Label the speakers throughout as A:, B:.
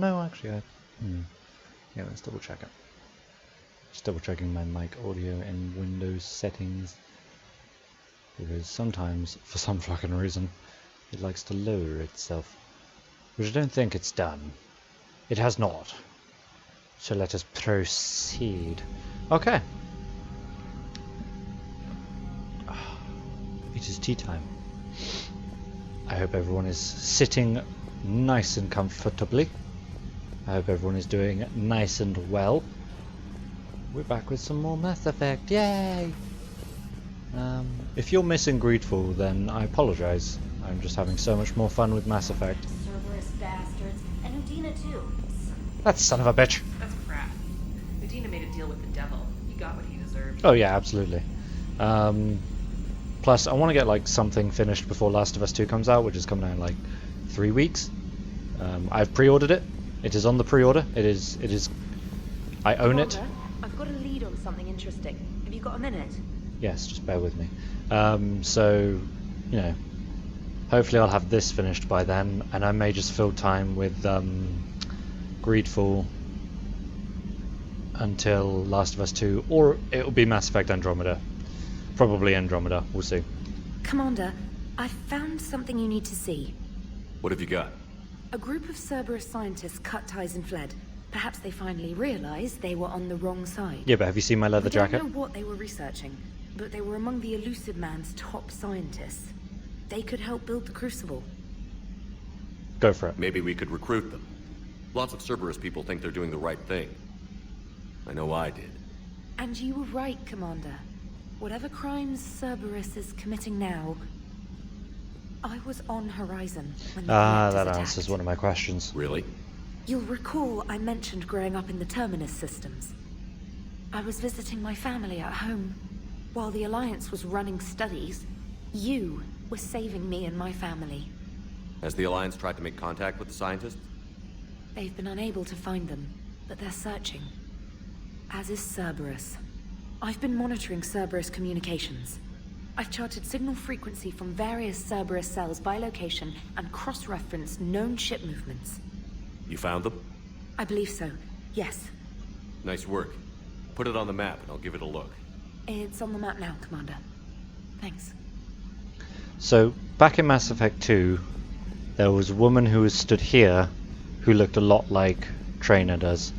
A: no, actually, yeah, let's double check it. Just double checking my mic audio in Windows settings. Because sometimes, for some fucking reason, it likes to lower itself. Which I don't think it's done. It has not. So let us proceed. Okay. It is tea time. I hope everyone is sitting nice and comfortably. I hope everyone is doing nice and well. We're back with some more Mass Effect. Yay! If you're missing Greedfall, then I apologize. I'm just having so much more fun with Mass Effect.
B: Cerberus bastards, and Udina too.
A: That son of a bitch.
C: That's crap. Medina made a deal with the devil. He got what he deserved.
A: Oh yeah, absolutely. Plus, I want to get like something finished before Last of Us 2 comes out, which is coming out in like 3 weeks. I've pre-ordered it. It is on the pre-order. It is. I own it.
B: I've got a lead on something interesting. Have you got a minute?
A: Yes, just bear with me. So, you know, hopefully I'll have this finished by then, and I may just fill time with Greedfall until Last of Us 2, or it'll be Mass Effect Andromeda. Probably Andromeda, we'll see.
B: Commander, I found something you need to see.
D: What have you got?
B: A group of Cerberus scientists cut ties and fled. Perhaps they finally realized they were on the wrong side.
A: Yeah, but have you seen my leather jacket?
B: I don't know what they were researching, but they were among the Elusive Man's top scientists. They could help build the Crucible.
A: Go for it.
D: Maybe we could recruit them. Lots of Cerberus people think they're doing the right thing. I know I did.
B: And you were right, Commander. Whatever crimes Cerberus is committing now, I was on Horizon when the reactors
A: that
B: attacked.
A: answers one of my questions.
D: Really?
B: You'll recall I mentioned growing up in the Terminus systems. I was visiting my family at home. While the Alliance was running studies, you were saving me and my family.
D: Has the Alliance tried to make contact with the scientists?
B: They've been unable to find them, but they're searching. As is Cerberus. I've been monitoring Cerberus communications. I've charted signal frequency from various Cerberus cells by location and cross-referenced known ship movements.
D: You found them?
B: I believe so, yes.
D: Nice work. Put it on the map and I'll give it a look.
B: It's on the map now, Commander. Thanks.
A: So, back in Mass Effect 2, there was a woman who was stood here who looked a lot like Traynor does.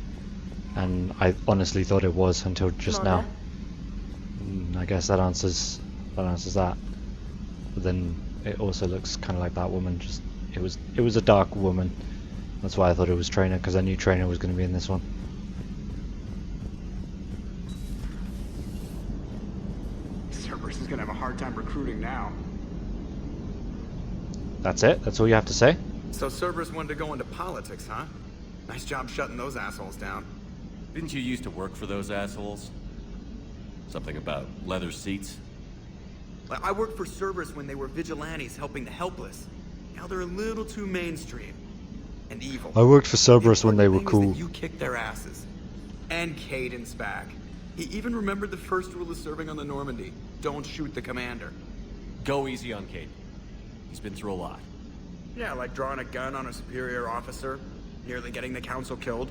A: And I honestly thought it was until just
B: Commander?
A: now. I guess that answers that. But then it also looks kind of like that woman. Just it was a dark woman. That's why I thought it was Traynor, because I knew Traynor was going to be in this one.
E: Cerberus is going to have a hard time recruiting now.
A: That's it? That's all you have to say?
E: So Cerberus wanted to go into politics, huh? Nice job shutting those assholes down.
D: Didn't you used to work for those assholes? Something about leather seats?
F: I worked for Cerberus when they were vigilantes helping the helpless. Now they're a little too mainstream. And evil.
A: I worked for Cerberus when they were
F: The
A: cool.
F: thing is that you kicked their asses. And Caden's back. He even remembered the first rule of serving on the Normandy. Don't shoot the commander.
D: Go easy on Kate. He's been through a lot.
E: Yeah, like drawing a gun on a superior officer, nearly getting the council killed.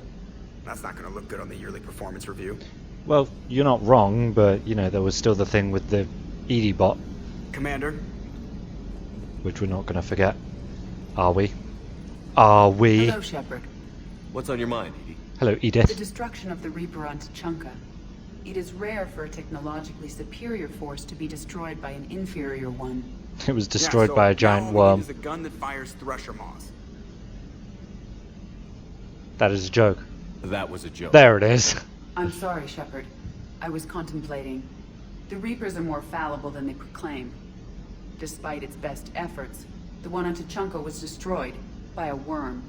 E: That's not going to look good on the yearly performance review.
A: Well, you're not wrong, but, you know, there was still the thing with the EDI bot,
E: Commander?
A: which we're not going to forget. Are we? Are we?
G: Hello, Shepard.
D: What's on your mind, Edie?
A: Hello,
G: The
A: Edith.
G: destruction of the Reaper on Tuchanka. It is rare for a technologically superior force to be destroyed by an inferior one.
A: It was destroyed by a giant
E: now all we
A: worm.
E: need is a gun that fires thresher moths.
A: That is a joke.
D: That was a joke.
A: There it is.
G: I'm sorry, Shepard. I was contemplating. The Reapers are more fallible than they proclaim. Despite its best efforts, the one on Tuchanka was destroyed by a worm.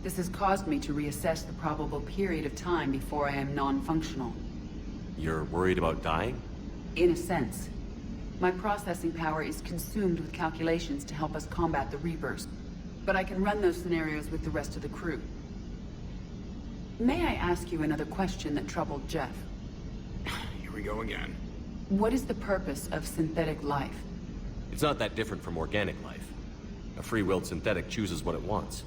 G: This has caused me to reassess the probable period of time before I am non-functional.
D: You're worried about dying?
G: In a sense. My processing power is consumed with calculations to help us combat the Reapers. But I can run those scenarios with the rest of the crew. May I ask you another question that troubled Jeff?
E: Here we go again.
G: What is the purpose of synthetic life?
D: It's not that different from organic life. A free-willed synthetic chooses what it wants.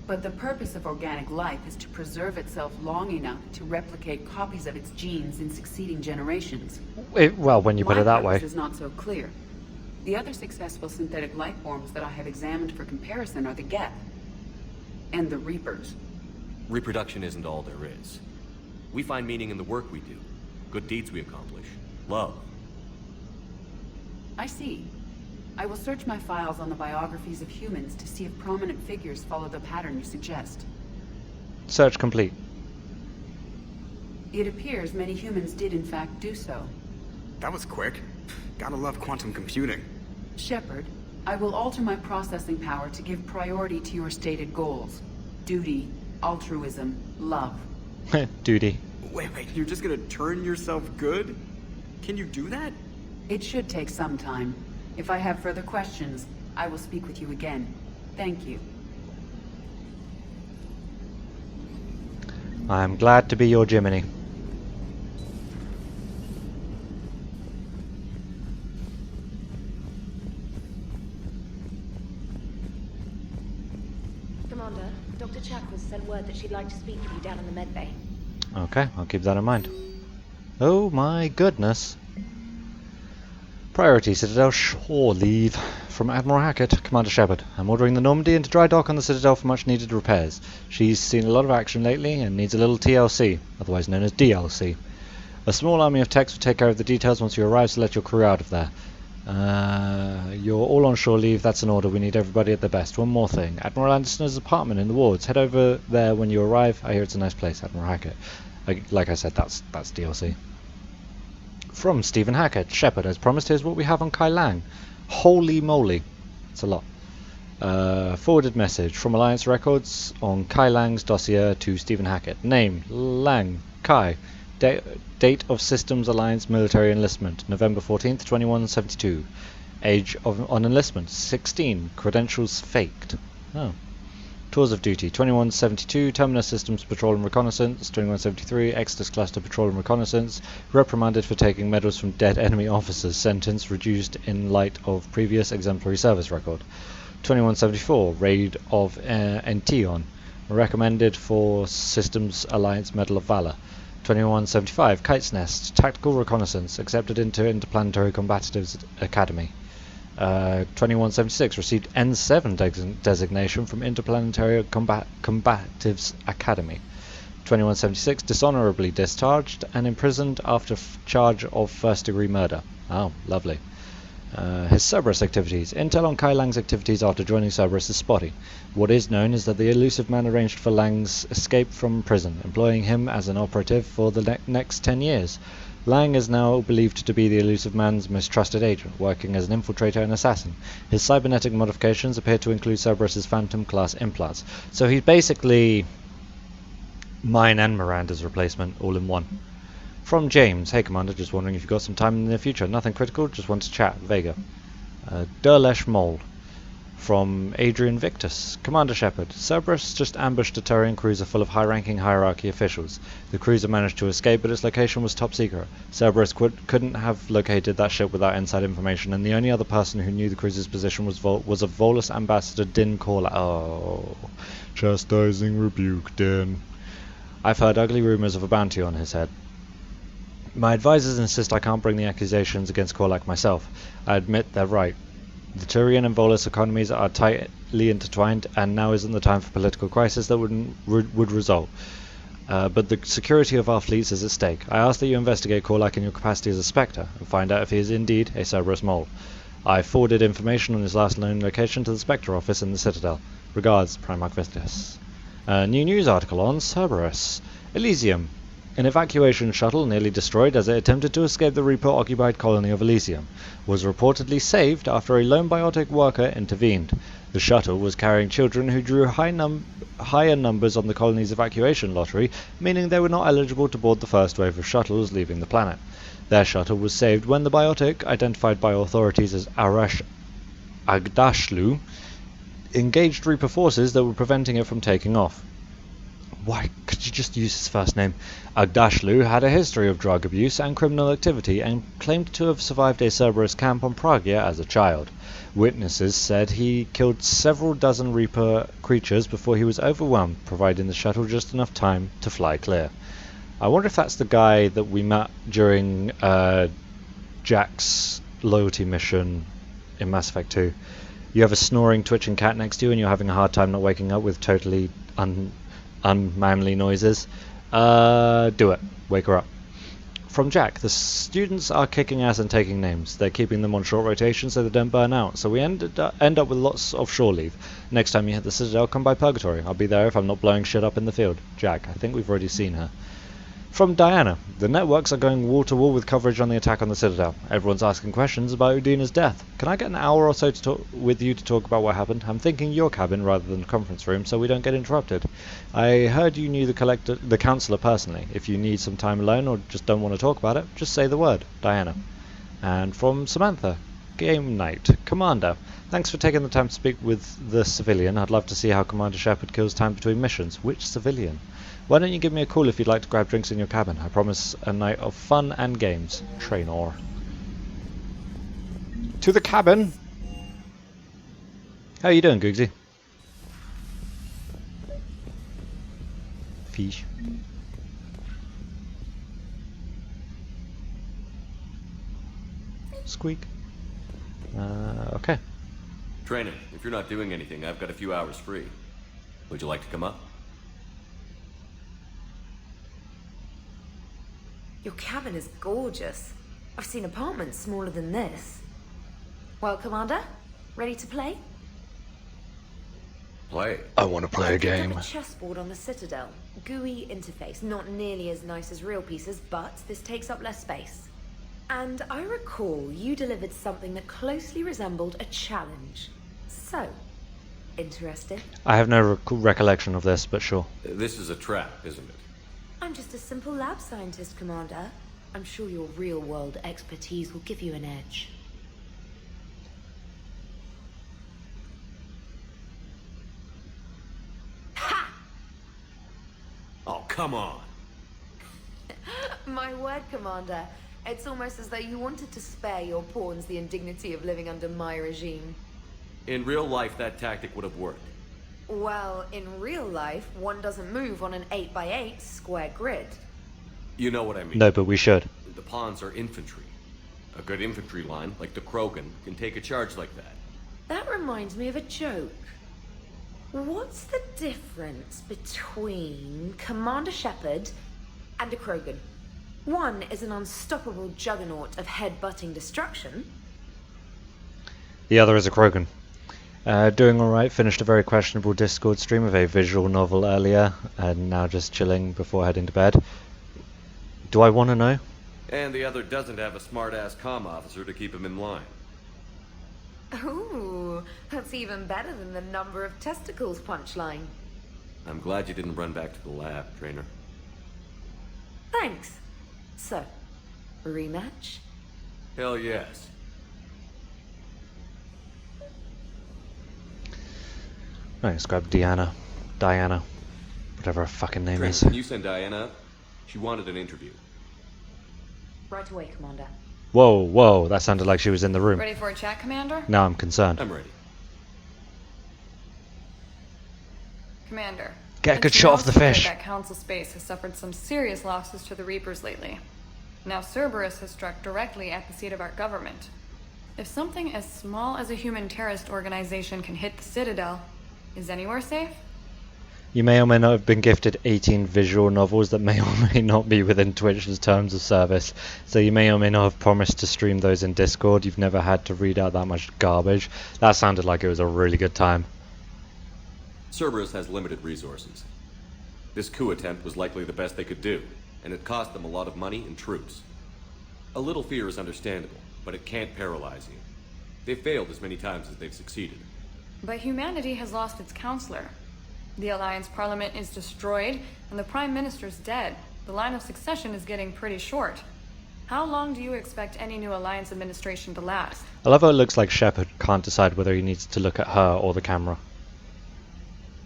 G: But the purpose of organic life is to preserve itself long enough to replicate copies of its genes in succeeding generations.
A: Well, when you put it that way.
G: My purpose is not so clear. The other successful synthetic life forms that I have examined for comparison are the Geth and the Reapers.
D: Reproduction isn't all there is. We find meaning in the work we do, good deeds we accomplish, love.
G: I see. I will search my files on the biographies of humans to see if prominent figures follow the pattern you suggest.
A: Search complete.
G: It appears many humans did in fact do so.
E: That was quick. Gotta love quantum computing.
G: Shepard, I will alter my processing power to give priority to your stated goals. Duty, altruism, love.
A: Duty.
E: Wait, you're just gonna turn yourself good? Can you do that?
G: It should take some time. If I have further questions, I will speak with you again. Thank you.
A: I am glad to be your Jiminy.
B: Commander, Dr. Chakwas sent word that she'd like to speak with you down in the med bay.
A: Okay, I'll keep that in mind. Oh my goodness. Priority Citadel shore leave from Admiral Hackett, Commander Shepard. I'm ordering the Normandy into dry dock on the Citadel for much needed repairs. She's seen a lot of action lately and needs a little TLC, otherwise known as DLC. A small army of techs will take care of the details once you arrive, so let your crew out of there. You're all on shore leave, that's an order. We need everybody at their best. One more thing. Admiral Anderson's apartment in the wards. Head over there when you arrive. I hear it's a nice place, Admiral Hackett. Like I said, that's DLC. From Stephen Hackett, Shepard, as promised, here's what we have on Kai Lang. Holy moly. It's a lot. Forwarded message from Alliance Records on Kai Lang's dossier to Stephen Hackett. Name, Lang, Kai. Date of Systems Alliance military enlistment, November 14th, 2172. Age on enlistment, 16. Credentials faked. Oh. Tours of duty, 2172, Terminus Systems Patrol and Reconnaissance, 2173, Exodus Cluster Patrol and Reconnaissance, reprimanded for taking medals from dead enemy officers, sentence reduced in light of previous exemplary service record. 2174, Raid of Ention, recommended for Systems Alliance Medal of Valor. 2175, Kite's Nest, Tactical Reconnaissance, accepted into Interplanetary Combatives Academy. 2176 received N7 designation from Interplanetary Combatives Academy. 2176 dishonorably discharged and imprisoned after charge of first-degree murder. Oh, lovely. His Cerberus activities. Intel on Kai Lang's activities after joining Cerberus is spotty. What is known is that the elusive man arranged for Lang's escape from prison, employing him as an operative for the next 10 years. Lang is now believed to be the elusive man's most trusted agent, working as an infiltrator and assassin. His cybernetic modifications appear to include Cerberus' Phantom-class implants. So he's basically mine and Miranda's replacement, all in one. From James, hey Commander, just wondering if you've got some time in the near future. Nothing critical, just want to chat. Vega. Derlesh Mole. From Adrian Victus, Commander Shepard, Cerberus just ambushed a Turian cruiser full of high-ranking hierarchy officials. The cruiser managed to escape, but its location was top secret. Cerberus couldn't have located that ship without inside information, and the only other person who knew the cruiser's position was a Volus ambassador, Din Corla. Oh, chastising rebuke, Din. I've heard ugly rumors of a bounty on his head. My advisors insist I can't bring the accusations against Korlak myself. I admit they're right. The Turian and Volus economies are tightly intertwined, and now isn't the time for political crisis that would result. But the security of our fleets is at stake. I ask that you investigate Korlak in your capacity as a Spectre, and find out if he is indeed a Cerberus mole. I forwarded information on his last known location to the Spectre office in the Citadel. Regards, Primarch Vistus. New news article on Cerberus. Elysium. An evacuation shuttle, nearly destroyed as it attempted to escape the Reaper-occupied colony of Elysium, was reportedly saved after a lone biotic worker intervened. The shuttle was carrying children who drew higher numbers on the colony's evacuation lottery, meaning they were not eligible to board the first wave of shuttles leaving the planet. Their shuttle was saved when the biotic, identified by authorities as Arash Agdashlu, engaged Reaper forces that were preventing it from taking off. Why could you just use his first name? Agdashlu had a history of drug abuse and criminal activity and claimed to have survived a Cerberus camp on Pragia as a child. Witnesses said he killed several dozen Reaper creatures before he was overwhelmed, providing the shuttle just enough time to fly clear. I wonder if that's the guy that we met during Jack's loyalty mission in Mass Effect 2. You have a snoring, twitching cat next to you and you're having a hard time not waking up with totally unmanly noises. Do it. Wake her up. From Jack, the students are kicking ass and taking names. They're keeping them on short rotation so they don't burn out. So we end up with lots of shore leave. Next time you hit the Citadel, come by Purgatory. I'll be there if I'm not blowing shit up in the field. Jack, I think we've already seen her. From Diana, the networks are going wall to wall with coverage on the attack on the Citadel. Everyone's asking questions about Udina's death. Can I get an hour or so to talk with you to talk about what happened? I'm thinking your cabin rather than the conference room so we don't get interrupted. I heard you knew the councillor personally. If you need some time alone or just don't want to talk about it, just say the word. Diana. And from Samantha, Game Night. Commander, thanks for taking the time to speak with the civilian. I'd love to see how Commander Shepard kills time between missions. Which civilian? Why don't you give me a call if you'd like to grab drinks in your cabin? I promise a night of fun and games. Trainor. To the cabin! How you doing, Googsy? Fish. Squeak. Okay.
D: Trainer, if you're not doing anything, I've got a few hours free. Would you like to come up?
B: Your cabin is gorgeous. I've seen apartments smaller than this. Well, Commander, ready to play?
D: Play.
A: I want to play a game.
B: I picked up a chessboard on the Citadel. GUI interface, not nearly as nice as real pieces, but this takes up less space. And I recall you delivered something that closely resembled a challenge. So, interested?
A: I have no recollection of this, but sure.
D: This is a trap, isn't it?
B: I'm just a simple lab scientist, Commander. I'm sure your real-world expertise will give you an edge. Ha!
D: Oh, come on!
B: My word, Commander. It's almost as though you wanted to spare your pawns the indignity of living under my regime.
D: In real life, that tactic would have worked.
B: Well, in real life, one doesn't move on an 8x8 square grid.
D: You know what I mean.
A: No, but we should.
D: The pawns are infantry. A good infantry line, like the Krogan, can take a charge like that.
B: That reminds me of a joke. What's the difference between Commander Shepard and a Krogan? One is an unstoppable juggernaut of head-butting destruction.
A: The other is a Krogan. Doing alright, finished a very questionable Discord stream of a visual novel earlier, and now just chilling before heading to bed. Do I want to know?
D: And the other doesn't have a smart-ass comm officer to keep him in line.
B: Ooh, that's even better than the number of testicles punchline.
D: I'm glad you didn't run back to the lab, Trainer.
B: Thanks. So, rematch?
D: Hell yes.
A: Right, let's grab Diana, whatever her fucking name
D: Trainer,
A: is.
D: can you send Diana up? She wanted an interview.
B: Right away, Commander.
A: Whoa, that sounded like she was in the room.
H: Ready for a chat, Commander?
A: Now I'm concerned.
D: I'm ready.
H: Commander.
A: Get a good
H: it's
A: shot
H: no
A: of the
H: secret
A: fish.
H: That Council space has suffered some serious losses to the Reapers lately. Now Cerberus has struck directly at the seat of our government. If something as small as a human terrorist organization can hit the Citadel, is anywhere safe?
A: You may or may not have been gifted 18 visual novels that may or may not be within Twitch's terms of service. So you may or may not have promised to stream those in Discord. You've never had to read out that much garbage. That sounded like it was a really good time.
D: Cerberus has limited resources. This coup attempt was likely the best they could do, and it cost them a lot of money and troops. A little fear is understandable, but it can't paralyze you. They've failed as many times as they've succeeded.
H: But humanity has lost its counselor. The Alliance Parliament is destroyed, and the Prime Minister's dead. The line of succession is getting pretty short. How long do you expect any new Alliance administration to last?
A: I love how it looks like Shepard can't decide whether he needs to look at her or the camera.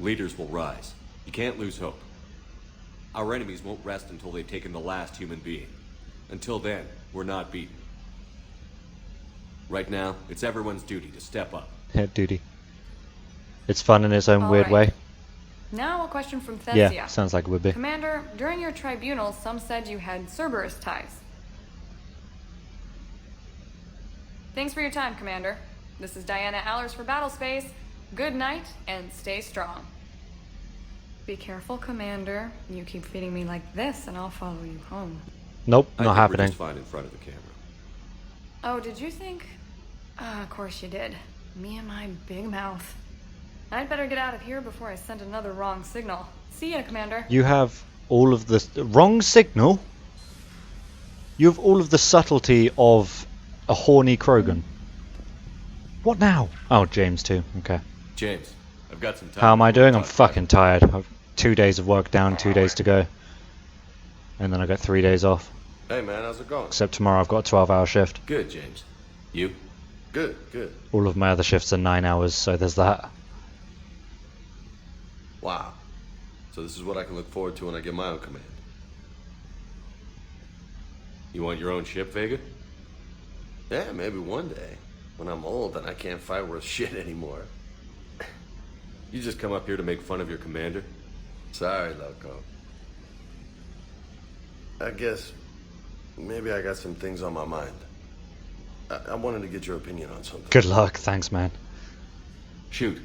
D: Leaders will rise. You can't lose hope. Our enemies won't rest until they've taken the last human being. Until then, we're not beaten. Right now, it's everyone's duty to step up.
A: Yeah, duty. It's fun in its own
H: All
A: weird
H: right.
A: way.
H: Now a question from Thessia.
A: Yeah, sounds like it would be.
H: Commander, during your tribunal, some said you had Cerberus ties. Thanks for your time, Commander. This is Diana Allers for Battlespace. Good night, and stay strong. Be careful, Commander. You keep feeding me like this, and I'll follow you home.
A: Nope,
D: I
A: not
D: think
A: happening.
D: We're just fine in front of the camera.
H: Oh, did you think? Of course you did. Me and my big mouth. I'd better get out of here before I send another wrong signal. See ya, Commander.
A: You have all of the wrong signal. You have all of the subtlety of a horny Krogan. What now? Oh, James too. Okay.
D: James, I've got some time.
A: How am I
D: before we
A: doing? I'm
D: talk
A: fucking tired. I've 2 days of work down, 2 days to go. And then I got 3 days off.
I: Hey man, how's it going?
A: Except tomorrow I've got a 12-hour shift.
D: Good, James. You?
I: Good, good.
A: All of my other shifts are 9 hours, so there's that.
I: Wow. So this is what I can look forward to when I get my own command.
D: You want your own ship, Vega?
I: Yeah, maybe one day. When I'm old and I can't fight worth shit anymore.
D: You just come up here to make fun of your commander?
I: Sorry, Loco. I guess maybe I got some things on my mind. I wanted to get your opinion on something.
A: Good luck. Thanks, man.
D: Shoot.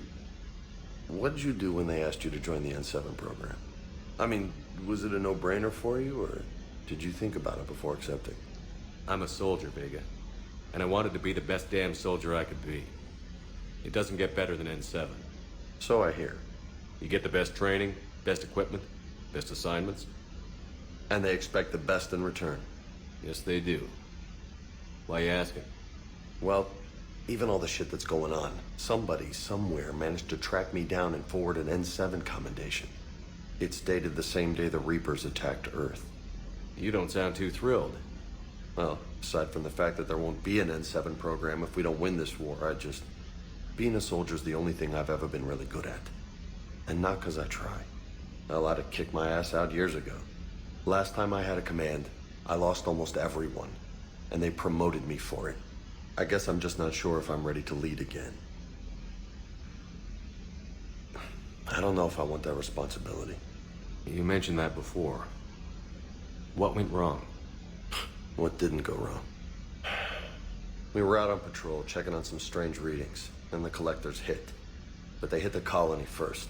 I: What did you do when they asked you to join the N7 program? I mean, was it a no-brainer for you, or did you think about it before accepting?
D: I'm a soldier, Vega. And I wanted to be the best damn soldier I could be. It doesn't get better than N7.
I: So I hear.
D: You get the best training, best equipment, best assignments.
I: And they expect the best in return.
D: Yes, they do. Why you asking?
I: Well, even all the shit that's going on, somebody somewhere managed to track me down and forward an N7 commendation. It's dated the same day the Reapers attacked Earth.
D: You don't sound too thrilled.
I: Well, aside from the fact that there won't be an N7 program if we don't win this war, being a soldier's the only thing I've ever been really good at. And not because I try. Hell, I'd have kicked my ass out years ago. Last time I had a command, I lost almost everyone. And they promoted me for it. I guess I'm just not sure if I'm ready to lead again. I don't know if I want that responsibility.
D: You mentioned that before. What went wrong?
I: What didn't go wrong? We were out on patrol, checking on some strange readings, and the collectors hit. But they hit the colony first.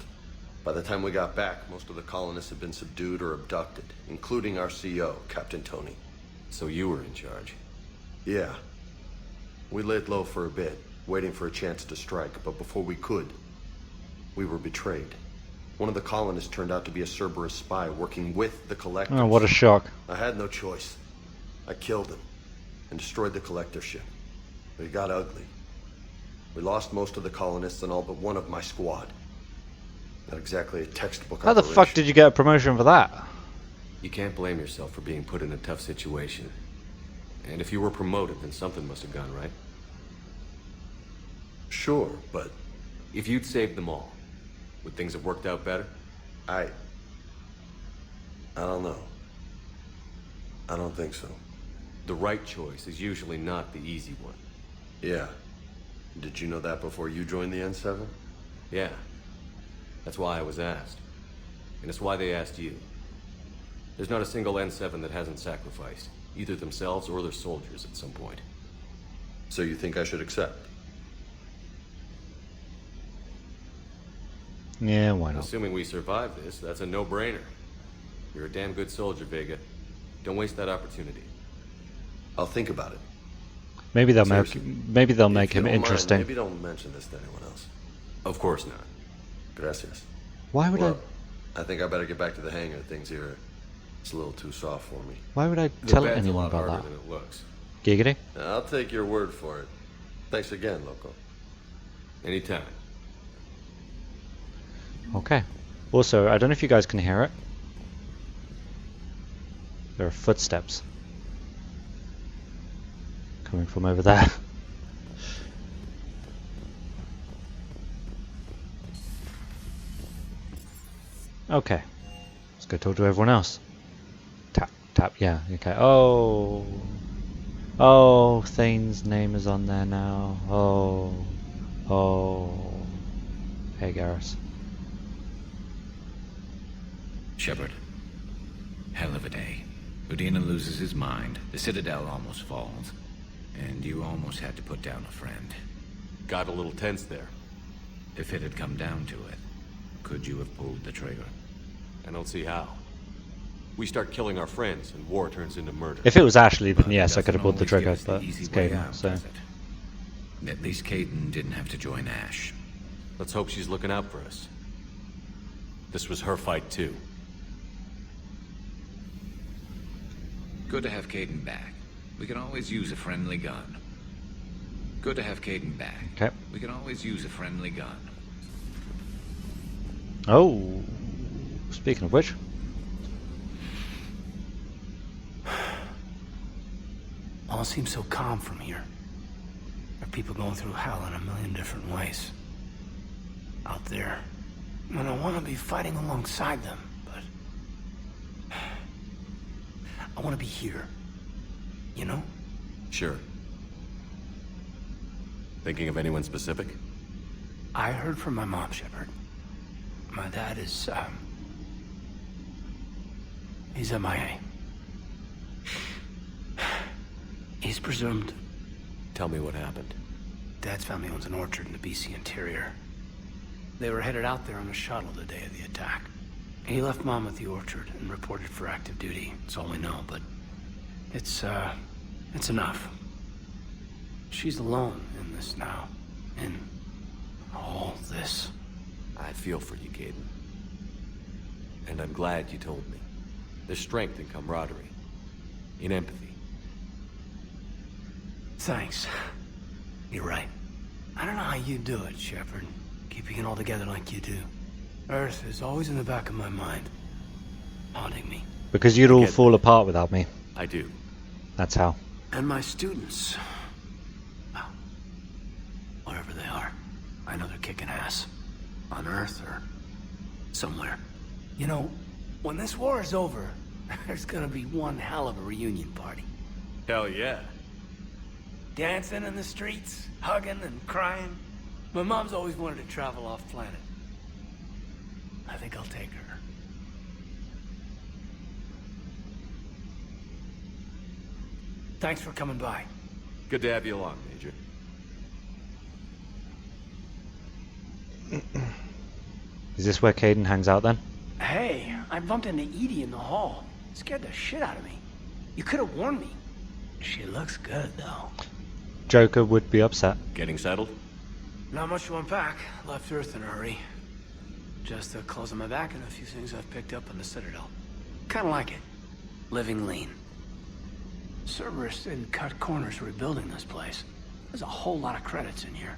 I: By the time we got back, most of the colonists had been subdued or abducted, including our CO, Captain Tony.
D: So you were in charge.
I: Yeah. We laid low for a bit, waiting for a chance to strike, but before we could, we were betrayed. One of the colonists turned out to be a Cerberus spy working with the collectors.
A: Oh, what a shock.
I: I had no choice. I killed him and destroyed the collector ship. But it got ugly. We lost most of the colonists and all but one of my squad. Not exactly a textbook
A: How the
I: operation.
A: fuck did you get a promotion for that?
D: You can't blame yourself for being put in a tough situation. And if you were promoted, then something must have gone right.
I: Sure, but
D: If you'd saved them all, would things have worked out better?
I: I don't know. I don't think so.
D: The right choice is usually not the easy one.
I: Yeah. Did you know that before you joined the N7?
D: Yeah. That's why I was asked. And it's why they asked you. There's not a single N7 that hasn't sacrificed, either themselves or their soldiers at some point.
I: So you think I should accept?
A: Yeah, why not?
D: Assuming we survive this, that's a no-brainer. You're a damn good soldier, Vega. Don't waste that opportunity.
I: I'll think about it.
A: Maybe they'll
I: Seriously.
A: make him
I: If you don't mind,
A: interesting.
I: maybe don't mention this to anyone else.
D: Of course not.
I: Gracias.
A: Why would
I: Well, I think I better get back to the hangar. Things here, it's a little too soft for me.
A: Why would I
D: The
A: tell
D: bad's
A: anyone
D: a lot
A: about
D: harder
A: that?
D: than it looks.
A: Giggity?
I: I'll take your word for it. Thanks again, Loco.
D: Anytime.
A: Okay. Also, I don't know if you guys can hear it. There are footsteps coming from over there. Okay. Let's go talk to everyone else. Tap, tap, yeah, okay. Oh. Oh, Thane's name is on there now. Oh. Oh. Hey, Garrus.
J: Shepard. Hell of a day. Udina loses his mind, the Citadel almost falls, and you almost had to put down a friend.
D: Got a little tense there.
J: If it had come down to it, could you have pulled the trigger?
D: I don't see how. We start killing our friends, and war turns into murder.
A: If it was Ashley, then
J: But
A: yes, I
J: it
A: could have pulled the
J: doesn't
A: trigger,
J: always give us
A: but
J: the easy
A: it's
J: way
A: Caden,
J: out,
A: so...
J: does it? At least Caden didn't have to join Ash.
D: Let's hope she's looking out for us. This was her fight, too.
J: Good to have Caden back. We can always use a friendly gun. Good to have Caden back.
A: Okay.
J: We can always use a friendly gun.
A: Oh, speaking of which...
F: All seems so calm from here. There are people going through hell in a million different ways. Out there. And I want to be fighting alongside them, but... I want to be here. You know?
D: Sure. Thinking of anyone specific?
F: I heard from my mom, Shepard. My dad is, he's MIA. He's presumed.
D: Tell me what happened.
F: Dad's family owns an orchard in the BC interior. They were headed out there on a shuttle the day of the attack. He left Mom at the orchard and reported for active duty. That's all we know, but it's enough. She's alone in this now. In all this.
D: I feel for you, Caden. And I'm glad you told me. There's strength in camaraderie. In empathy.
F: Thanks. You're right. I don't know how you do it, Shepard. Keeping it all together like you do. Earth is always in the back of my mind. Haunting me.
A: Because you'd all fall apart without me.
D: I do.
A: That's how.
F: And my students. Well, wherever they are. I know they're kicking ass. On Earth or somewhere. You know, when this war is over, there's gonna be one hell of a reunion party.
D: Hell yeah.
F: Dancing in the streets, hugging and crying. My mom's always wanted to travel off planet. I think I'll take her. Thanks for coming by.
D: Good to have you along, Major.
A: Is this where Caden hangs out then?
F: Hey, I bumped into Edie in the hall. Scared the shit out of me. You could have warned me. She looks good, though.
A: Joker would be upset.
D: Getting settled?
F: Not much to unpack. Left Earth in a hurry. Just the clothes on my back and a few things I've picked up in the Citadel. Kinda like it. Living lean. Cerberus didn't cut corners rebuilding this place. There's a whole lot of credits in here.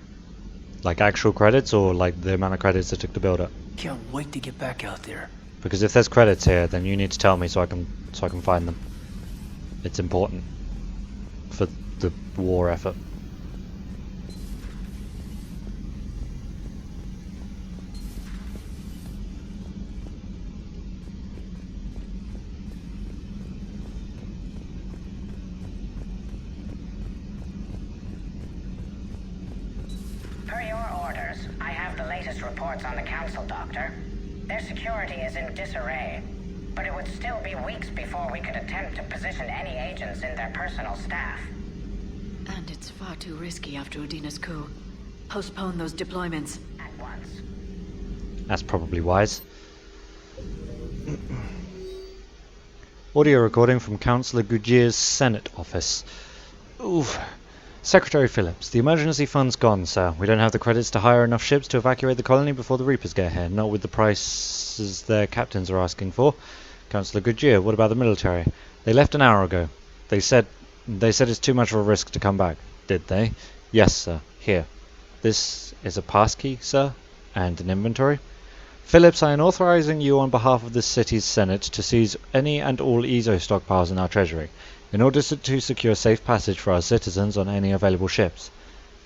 A: Like actual credits or like the amount of credits it took to build it?
F: Can't wait to get back out there.
A: Because if there's credits here, then you need to tell me so I can find them. It's important for the war effort.
K: Per your orders, I have the latest reports on the Council, Doctor. Their security is in disarray, but it would still be weeks before we could attempt to position any agents in their personal staff.
B: And it's far too risky after Udina's coup. Postpone those deployments.
K: At once.
A: That's probably wise. Audio recording from Councillor Gugier's Senate office. Oof. Secretary Phillips, the emergency fund's gone, sir. We don't have the credits to hire enough ships to evacuate the colony before the Reapers get here, not with the prices their captains are asking for. Councillor Gugier, what about the military? They left an hour ago. They said it's too much of a risk to come back. Did they? Yes, sir. Here. This is a passkey, sir, and an inventory. Phillips, I am authorizing you on behalf of the city's Senate to seize any and all EZO stockpiles in our treasury, in order to secure safe passage for our citizens on any available ships.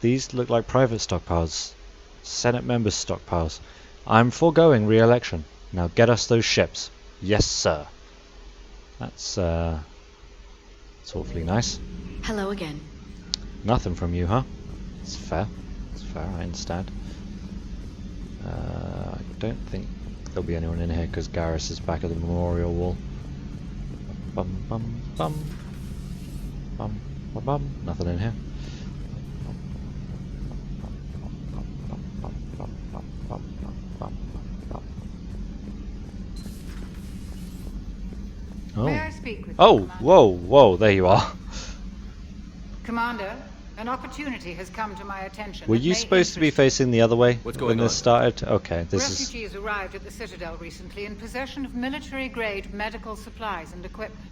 A: These look like private stockpiles. Senate members' stockpiles. I'm foregoing re-election. Now get us those ships. Yes, sir. That's awfully nice.
B: Hello again.
A: Nothing from you, huh? It's fair. It's fair, I understand. I don't think there'll be anyone in here because Garrus is back at the memorial wall. Bum bum bum. Bum bum bum. Nothing in here.
L: May I speak with you,
A: Oh,
L: Commander?
A: whoa, there you are.
L: Commander, an opportunity has come to my attention.
A: Were
L: that
A: you
L: may
A: supposed to be
L: interest you.
A: facing the other way
D: What's
A: when
D: going
A: this
D: on?
A: started? Okay, this is...
L: Refugees arrived at the Citadel recently in possession of military-grade medical supplies and equipment.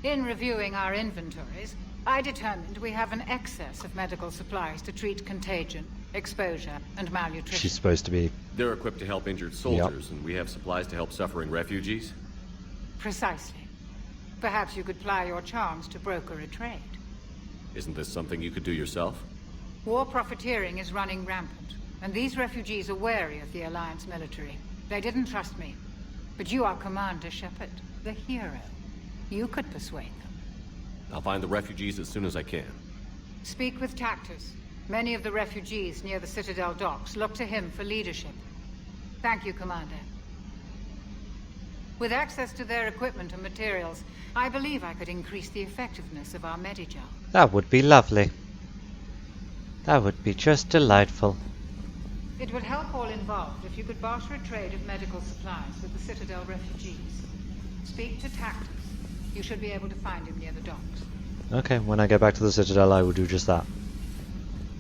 L: In reviewing our inventories, I determined we have an excess of medical supplies to treat contagion, exposure, and malnutrition.
A: She's supposed to be...
D: They're equipped to help injured soldiers, and we have supplies to help suffering refugees?
L: Precisely. Perhaps you could ply your charms to broker a trade.
D: Isn't this something you could do yourself?
L: War profiteering is running rampant, and these refugees are wary of the Alliance military. They didn't trust me. But you are Commander Shepard, the hero. You could persuade them.
D: I'll find the refugees as soon as I can.
L: Speak with Tactus. Many of the refugees near the Citadel docks look to him for leadership. Thank you, Commander. With access to their equipment and materials, I believe I could increase the effectiveness of our Medigel.
A: That would be lovely. That would be just delightful.
L: It would help all involved if you could barter a trade of medical supplies with the Citadel refugees. Speak to Tactus. You should be able to find him near the docks.
A: Okay, when I get back to the Citadel I will do just that.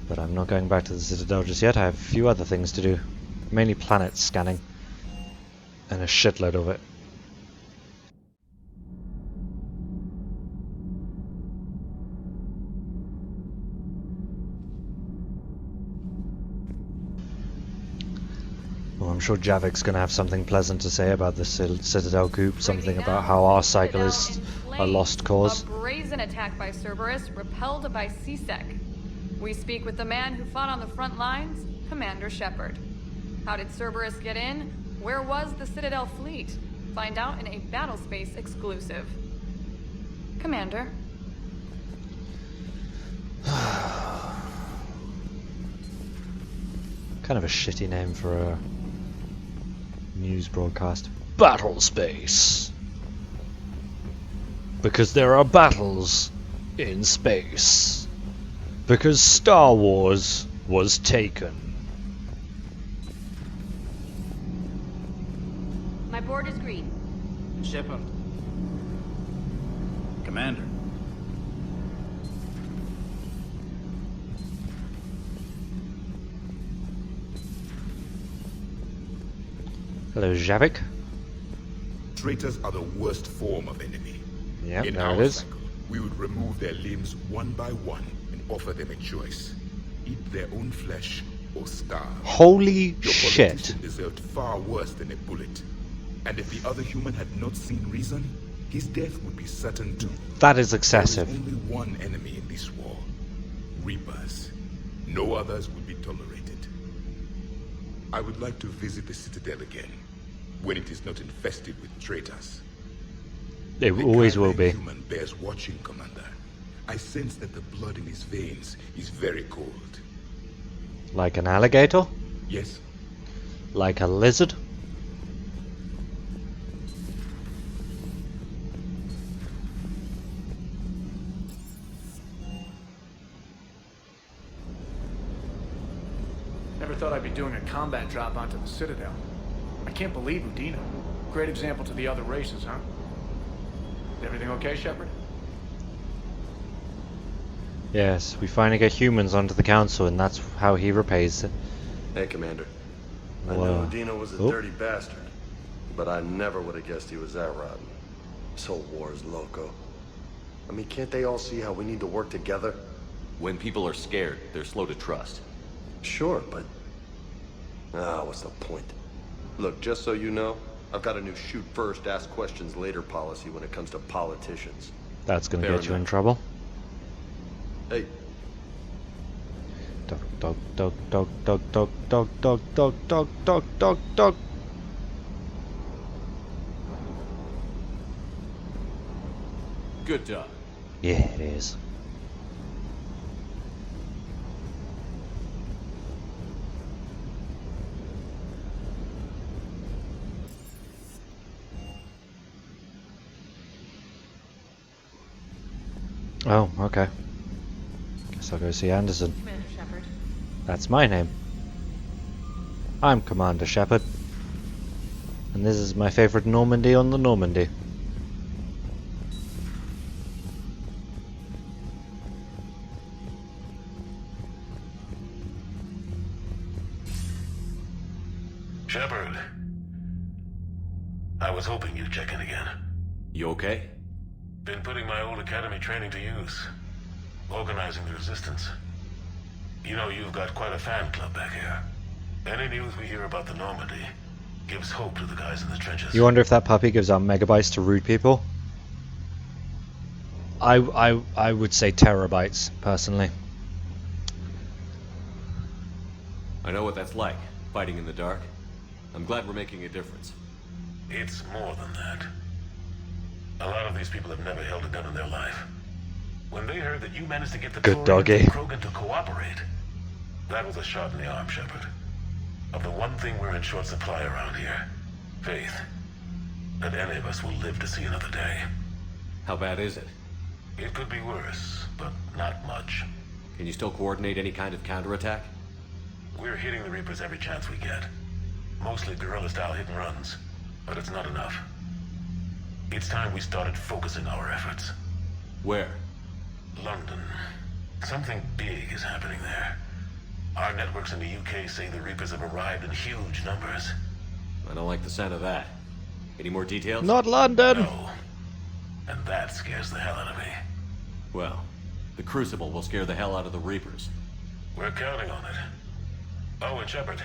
A: But I'm not going back to the Citadel just yet. I have a few other things to do. Mainly planet scanning. And a shitload of it. Well, I'm sure Javik's going to have something pleasant to say about the Citadel coup. Something about how our cyclists a lost cause.
H: A brazen attack by Cerberus, repelled by C-Sec. We speak with the man who fought on the front lines, Commander Shepard. How did Cerberus get in? Where was the Citadel fleet? Find out in a Battlespace exclusive. Commander.
A: Kind of a shitty name for a news broadcast. Battlespace. Because there are battles in space. Because Star Wars was taken.
M: My board is green.
N: Shepard. Commander.
A: Hello, Javik.
O: Traitors are the worst form of enemy.
A: Yep,
O: In
A: there
O: our
A: it is.
O: cycle, we would remove their limbs one by one and offer them a choice. Eat their own flesh or starve.
A: Holy
O: Your
A: shit.
O: politician deserved far worse than a bullet. And if the other human had not seen reason, his death would be certain too.
A: That is excessive.
O: There is only one enemy in this war. Reapers. No others would be tolerated. I would like to visit the Citadel again, when it is not infested with traitors.
A: It always will be.
O: Human bears watching, Commander. I sense that the blood in his veins is very cold.
A: Like an alligator?
O: Yes?
A: Like a lizard?
F: Never thought I'd be doing a combat drop onto the Citadel. I can't believe Udina. Great example to the other races, huh? Everything okay, Shepard?
A: Yes, we finally get humans onto the council and that's how he repays it.
I: Hey, Commander. I
A: Whoa.
I: know Udina was a
A: Oh.
I: dirty bastard, but I never would have guessed he was that rotten. This whole war is loco. I mean, can't they all see how we need to work together?
D: When people are scared, they're slow to trust.
I: Sure, but... what's the point? Look, just so you know, I've got a new shoot first, ask questions later policy when it comes to politicians.
A: That's gonna
I: Fair
A: get you in
I: enough.
A: trouble.
I: Hey,
A: Dog, dog, dog, dog, dog, dog, dog, dog, dog, dog, dog, dog, dog.
D: Good dog.
A: Yeah, it is. Oh, okay. Guess I'll go see Anderson.
C: Commander Shepard.
A: That's my name. I'm Commander Shepard. And this is my favorite Normandy on the Normandy.
M: Shepard. I was hoping you'd check in again.
D: You okay?
M: Been putting my old academy training to use. Organizing the resistance. You know, you've got quite a fan club back here. Any news we hear about the Normandy gives hope to the guys in the trenches.
A: You wonder if that puppy gives out megabytes to rude people? I would say terabytes, personally.
D: I know what that's like, fighting in the dark. I'm glad we're making a difference.
M: It's more than that. A lot of these people have never held a gun in their life. When they heard that you managed to get the
A: Good doggy.
M: Krogan to cooperate, that was a shot in the arm, Shepard. Of the one thing we're in short supply around here, faith. That any of us will live to see another day.
D: How bad is it?
M: It could be worse, but not much.
D: Can you still coordinate any kind of counterattack?
M: We're hitting the Reapers every chance we get. Mostly guerrilla-style hit-and-runs, but it's not enough. It's time we started focusing our efforts.
D: Where?
M: London. Something big is happening there. Our networks in the UK say the Reapers have arrived in huge numbers.
D: I don't like the sound of that. Any more details?
A: Not London!
M: No. And that scares the hell out of me.
D: Well, the Crucible will scare the hell out of the Reapers.
M: We're counting on it. Oh, and Shepard,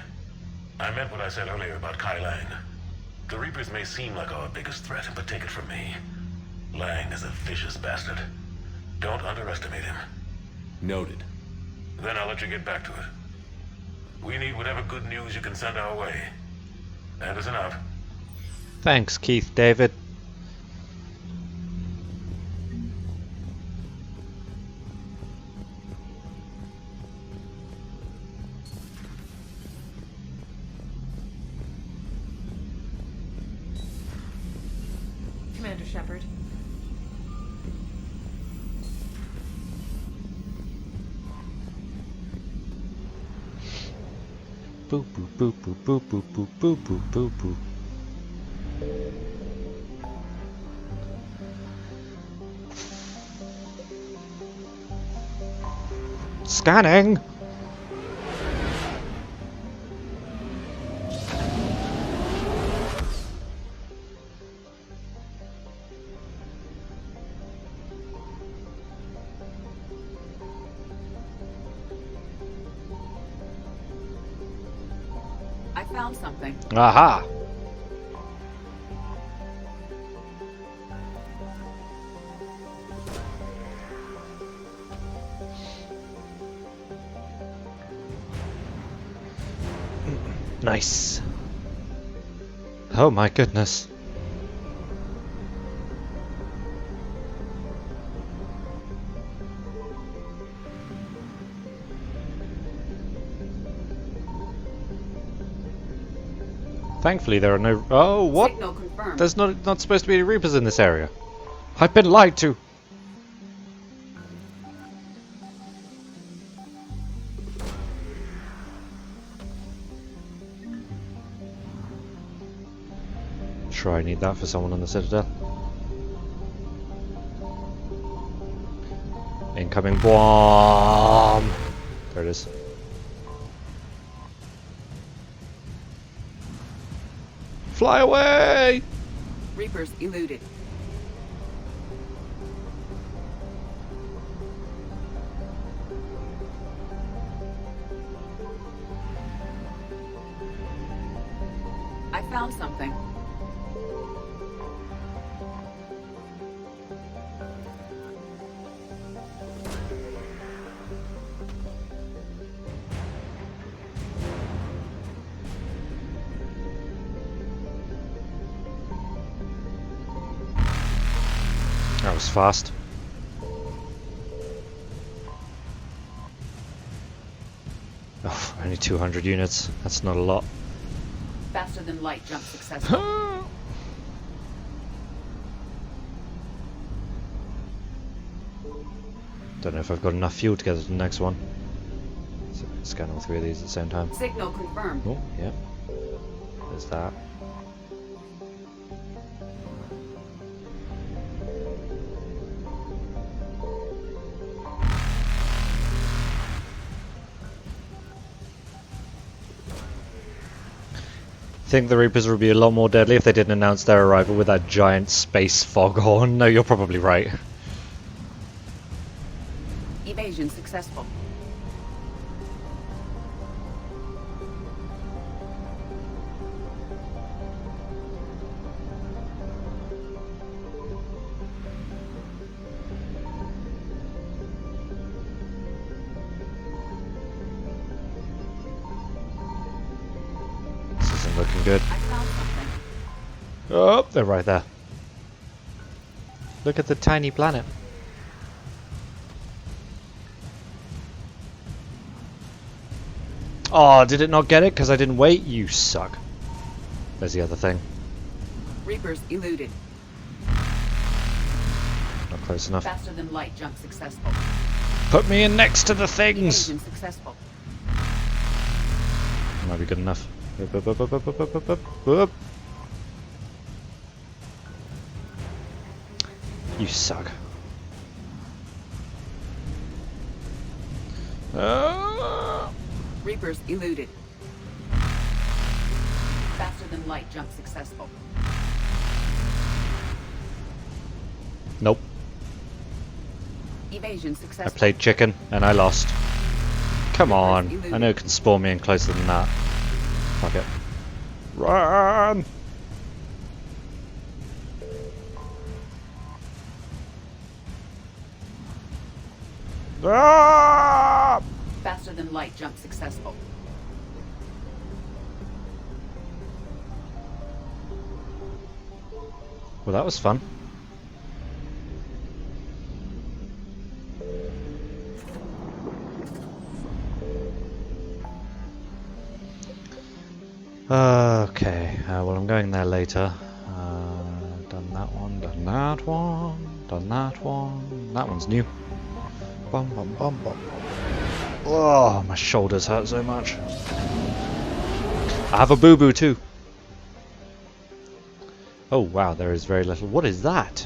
M: I meant what I said earlier about Kai Lang. The Reapers may seem like our biggest threat, but take it from me. Lang is a vicious bastard. Don't underestimate him.
D: Noted.
M: Then I'll let you get back to it. We need whatever good news you can send our way. Anderson out.
A: Thanks, Keith David.
C: Commander Shepard.
A: Boop boop boop boop boop boop boop boop boop boop. Scanning.
G: I found something.
A: Aha. Nice. Oh my goodness. Thankfully there are no... Oh, what?
G: Signal confirmed.
A: There's not supposed to be any Reapers in this area. I've been lied to. Sure, I need that for someone on the Citadel. Incoming bomb. There it is. Fly away!
G: Reapers eluded. I found something.
A: was fast. Oh, only 200 units. That's not a lot.
G: Faster than light jump successful.
A: Don't know if I've got enough fuel to get to the next one. So scan all three of these at the same time.
G: Signal confirmed.
A: Oh, yeah. There's that. I think the Reapers would be a lot more deadly if they didn't announce their arrival with that giant space foghorn. No, you're probably right.
G: Evasion successful.
A: This isn't looking good.
G: I found something.
A: Oh, they're right there. Look at the tiny planet. Oh, did it not get it? Because I didn't wait? You suck. There's the other thing.
G: Reapers eluded.
A: Not close enough.
G: Faster than light jump successful.
A: Put me in next to the things!
G: Evasion successful.
A: Might be good enough. Up, up, up, up, up, up, up, up, up. You suck.
G: Reapers eluded. Faster than light jump successful.
A: Nope.
G: Evasion
A: I
G: successful.
A: played chicken and I lost. Come on. I know it can spawn me in closer than that. Fuck it. Run! Ah!
G: Faster than light jump successful.
A: Well, that was fun. Okay, well I'm going there later. Done that one, done that one, done that one. That one's new. Bum bum bum bum. Oh, my shoulders hurt so much. I have a boo-boo too. Oh wow, there is very little. What is that?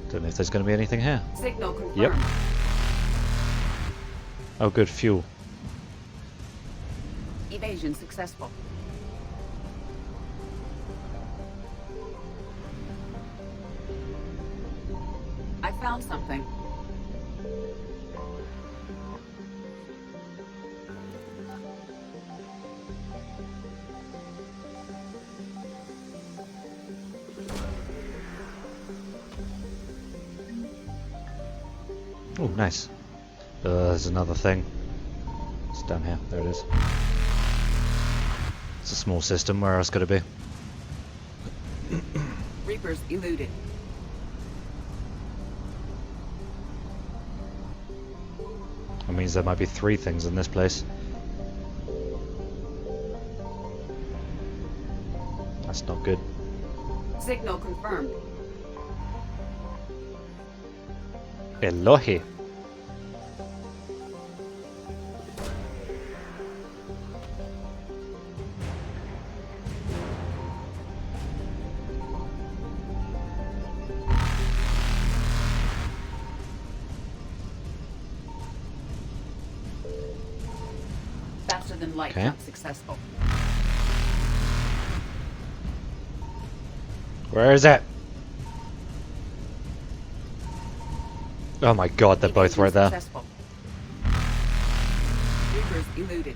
A: Don't know if there's going to be anything here.
G: Signal confirmed.
A: Yep. Oh good, fuel.
G: Evasion successful. I found something.
A: Oh, nice. There's another thing. It's down here. There it is. It's a small system. Where else could it be?
G: Reapers eluded.
A: That means there might be 3 things in this place. That's not good.
G: Signal confirmed.
A: Elohi.
G: Faster than light
A: Okay.
G: jump successful.
A: Where is it? Oh my god, they're both right there.
G: Successful. Reapers eluded.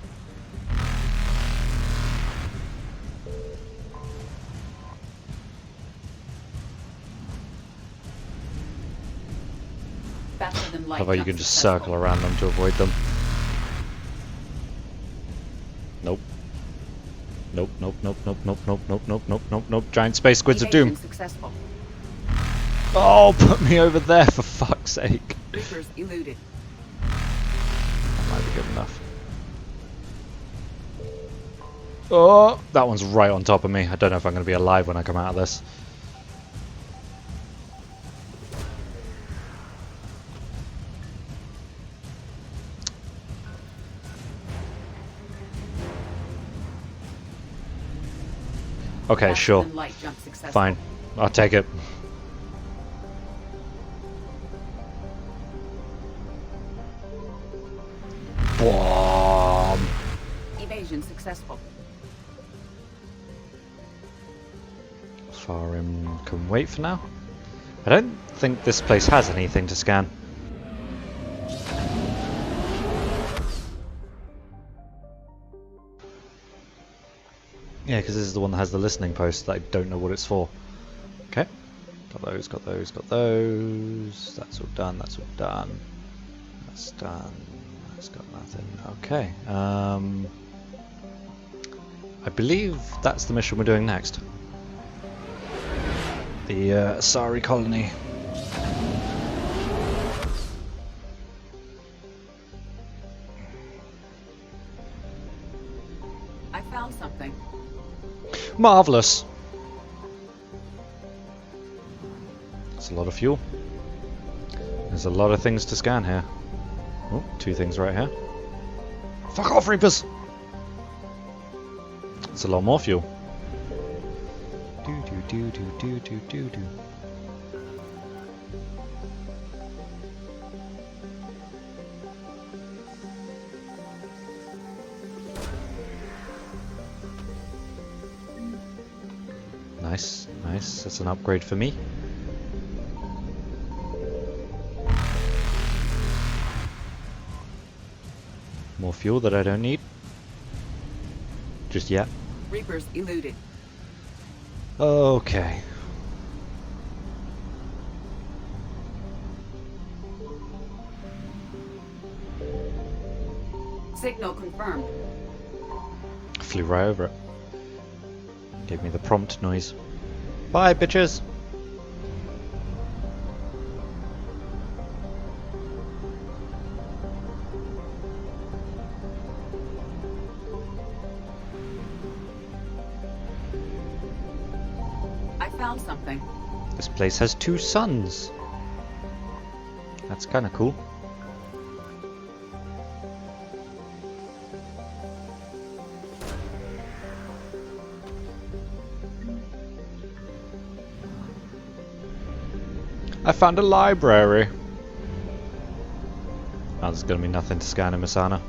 G: Faster than light
A: How about you
G: jump
A: can just
G: successful.
A: circle around them to avoid them? Nope. Nope, nope, nope, nope, nope, nope, nope, nope, nope, nope, nope. Giant space squids of doom.
G: Successful.
A: Oh, put me over there for fuck's sake.
G: Reapers eluded.
A: That might be good enough. Oh, that one's right on top of me. I don't know if I'm going to be alive when I come out of this. Okay, sure. Fine. I'll take it. Bomb.
G: Evasion successful.
A: Farim can wait for now. I don't think this place has anything to scan. Yeah, because this is the one that has the listening post that I don't know what it's for. Okay. Got those, got those, got those. That's all done, that's all done. That's done. That's got nothing. Okay. I believe that's the mission we're doing next. The Asari colony.
G: I found something.
A: Marvelous. That's a lot of fuel. There's a lot of things to scan here. Oh, 2 things right here. Fuck off, Reapers! It's a lot more fuel. Do do do do do do do do. Nice, nice. That's an upgrade for me. More fuel that I don't need. Just yet.
G: Reapers eluded.
A: Okay.
G: Signal confirmed.
A: Flew right over it. Gave me the prompt noise. Bye, bitches!
G: I found something.
A: This place has 2 suns. That's kind of cool. I found a library. Oh, there's going to be nothing to scan in Misana.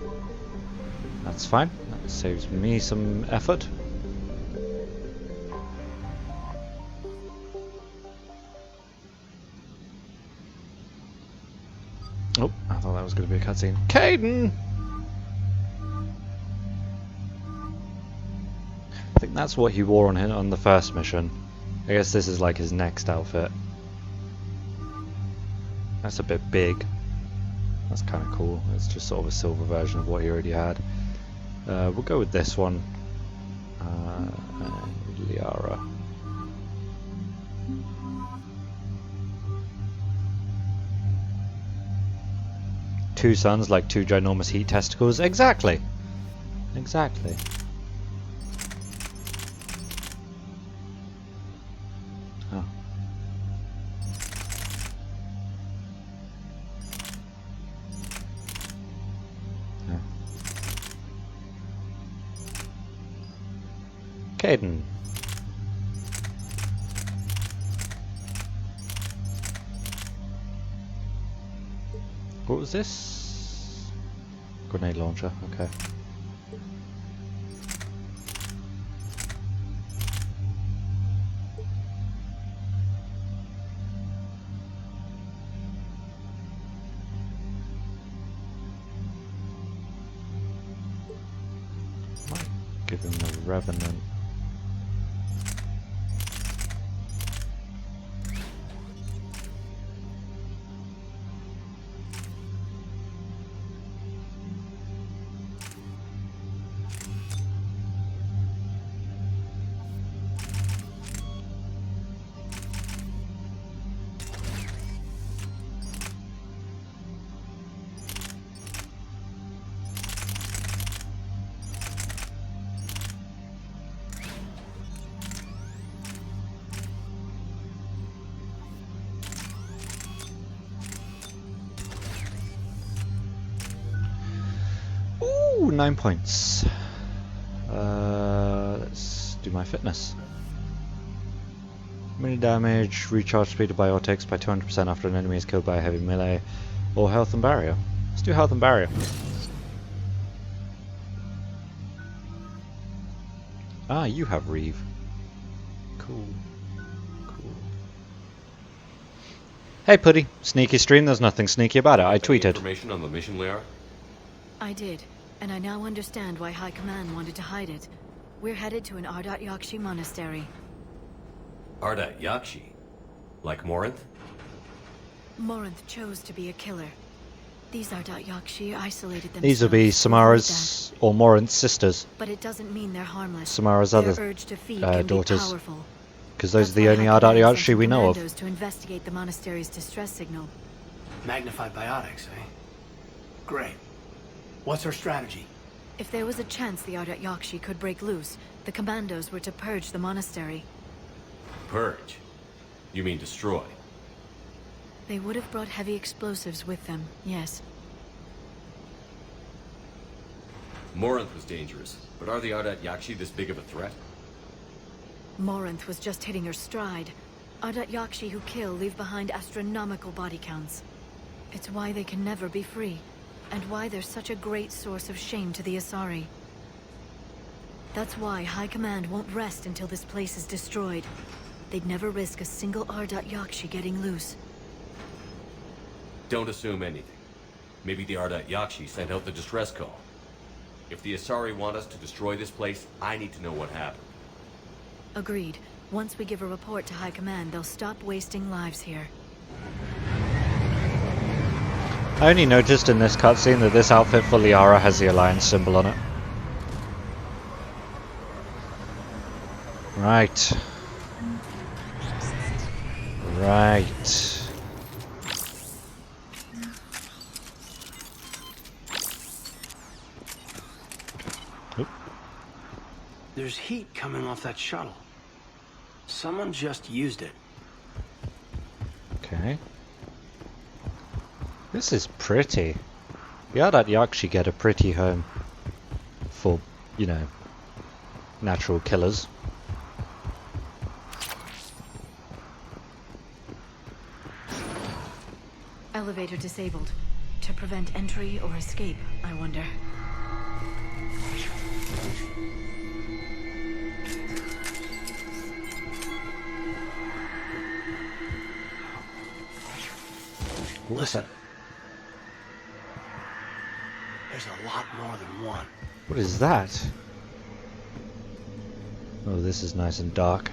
A: That's fine. That saves me some effort. Oh, I thought that was going to be a cutscene. Caden! I think that's what he wore on the first mission. I guess this is like his next outfit. That's a bit big. That's kind of cool. It's just sort of a silver version of what he already had. We'll go with this one. And Liara. Two suns like 2 ginormous heat testicles. Exactly. Exactly. Oh. Yeah. Caden. What was this? Grenade launcher, okay. Might give him the Revenant. Ooh, 9 points. Let's do my fitness. Mini damage, recharge speed of biotics by 200% after an enemy is killed by a heavy melee, or health and barrier. Let's do health and barrier. Ah, you have Reeve. Cool. Cool. Hey Putty, sneaky stream, there's nothing sneaky about it. I tweeted.
D: Information on the mission, Liara?
B: I did, and I now understand why High Command wanted to hide it. We're headed to an Ardat Yakshi monastery.
D: Ardat Yakshi? Like Morinth?
B: Morinth chose to be a killer. These Ardat Yakshi isolated themselves.
A: These will be Samara's or Morinth's sisters.
B: But it doesn't mean they're harmless.
A: Samara's
B: Their
A: other
B: urge to feed can
A: daughters.
B: be powerful.
A: Because those
B: That's
A: are the
B: why
A: only
B: High
A: Ardat
B: Command
A: Yakshi
B: sent
A: we know of.
B: commandos to investigate the monastery's distress signal.
F: Magnified biotics, eh? Great. What's our strategy?
B: If there was a chance the Ardat Yakshi could break loose, the commandos were to purge the monastery.
D: Purge? You mean destroy?
B: They would have brought heavy explosives with them, yes.
D: Morinth was dangerous, but are the Ardat Yakshi this big of a threat?
B: Morinth was just hitting her stride. Ardat Yakshi who kill leave behind astronomical body counts. It's why they can never be free, and why they're such a great source of shame to the Asari. That's why High Command won't rest until this place is destroyed. They'd never risk a single Ardat Yakshi getting loose.
D: Don't assume anything. Maybe the Ardat Yakshi sent out the distress call. If the Asari want us to destroy this place, I need to know what happened.
B: Agreed. Once we give a report to High Command, they'll stop wasting lives here.
A: I only noticed in this cutscene that this outfit for Liara has the Alliance symbol on it. Right. Right. Oop.
F: There's heat coming off that shuttle. Someone just used it.
A: Okay. This is pretty. The Ardat Yakshi get a pretty home. For, you know, natural killers.
B: Elevator disabled. To prevent entry or escape, I wonder.
F: Listen. There's a lot more than one.
A: What is that? Oh, this is nice and dark.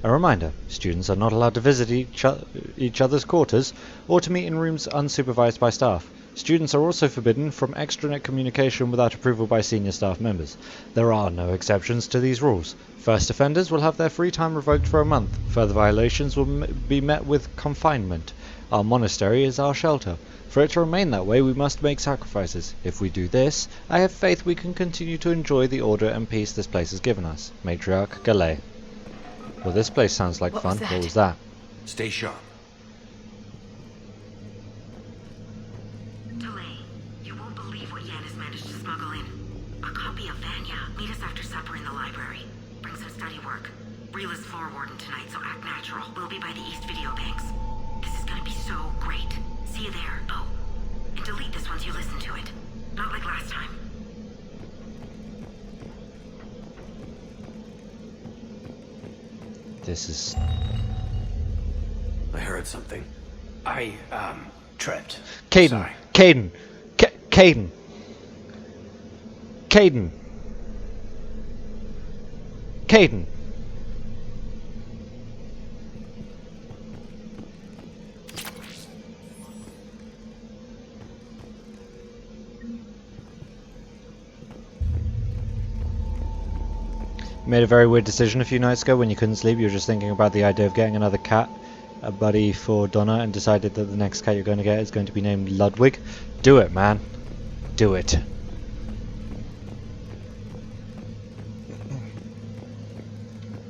A: A reminder, students are not allowed to visit each other's quarters or to meet in rooms unsupervised by staff. Students are also forbidden from extranet communication without approval by senior staff members. There are no exceptions to these rules. First offenders will have their free time revoked for a month. Further violations will be met with confinement. Our monastery is our shelter. For it to remain that way, we must make sacrifices. If we do this, I have faith we can continue to enjoy the order and peace this place has given us. Matriarch Galay. Well, this place sounds like fun. What was that?
D: Stay sharp.
N: Delay. You won't believe what Yan has managed to smuggle in. A copy of Vanya. Meet us after supper in the library. Bring some study work. Reel is floor warden tonight, so act natural. We'll be by the East Video Banks. This is gonna be so great. See you there. Oh, and delete this once you listen to it. Not like last time.
A: This is...
F: I heard something. I, tripped.
A: Caden!
F: Sorry.
A: Caden! Caden! Caden! Caden! You made a very weird decision a few nights ago when you couldn't sleep. You were just thinking about the idea of getting another cat, a buddy for Donna, and decided that the next cat you're going to get is going to be named Ludwig. Do it, man. Do it.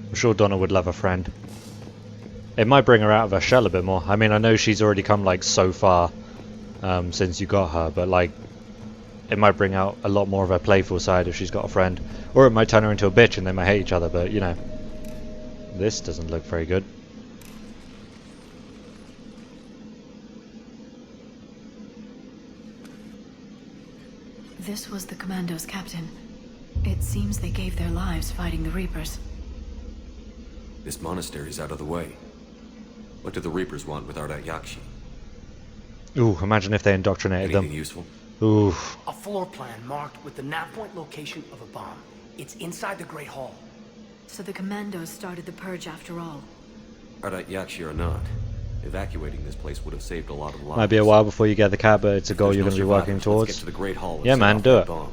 A: I'm sure Donna would love a friend. It might bring her out of her shell a bit more. I mean, I know she's already come like so far since you got her, but like it might bring out a lot more of her playful side if she's got a friend. Or it might turn her into a bitch and they might hate each other, but you know. This doesn't look very good.
B: This was the Commandos, Captain. It seems they gave their lives fighting the Reapers.
D: This monastery's out of the way. What do the Reapers want with Ardat Yakshi?
A: Ooh, imagine if they indoctrinated them.
D: Anything useful?
A: Ooh.
F: A floor plan marked with the nav point location of a bomb. It's inside the Great Hall.
B: So the Commandos started the purge after all.
D: Ardat Yakshi or not, evacuating this place would have saved a lot of lives.
A: Might be a while before you get the cat, but it's a goal
D: There's
A: you're
D: no
A: going to be working
D: survivors.
A: towards.
D: Let's get to the Great Hall and
A: Yeah,
D: set
A: man,
D: off
A: do
D: that
A: it.
D: bomb.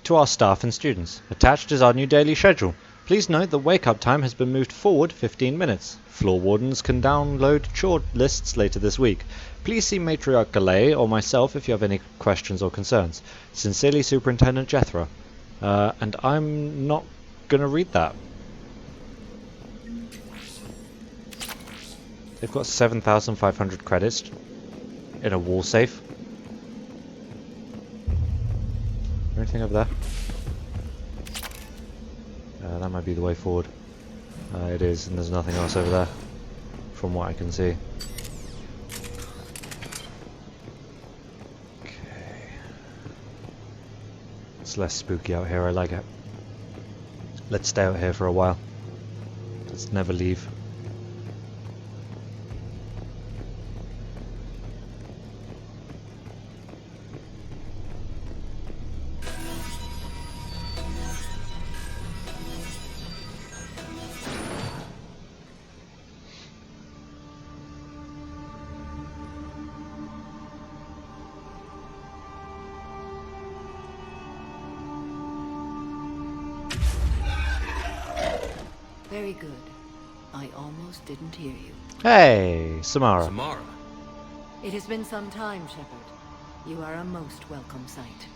A: To our staff and students, attached is our new daily schedule. Please note that wake-up time has been moved forward 15 minutes. Floor wardens can download chore lists later this week. Please see Matriarch Galay or myself if you have any questions or concerns. Sincerely, Superintendent Jethro. And I'm not gonna read that. They've got 7,500 credits in a wall safe. Anything over there? That might be the way forward. It is, and there's nothing else over there, from what I can see. Okay. It's less spooky out here, I like it. Let's stay out here for a while. Let's never leave.
B: Very good. I almost didn't hear you.
A: Hey, Samara.
D: Samara.
B: It has been some time, Shepard. You are a most welcome sight.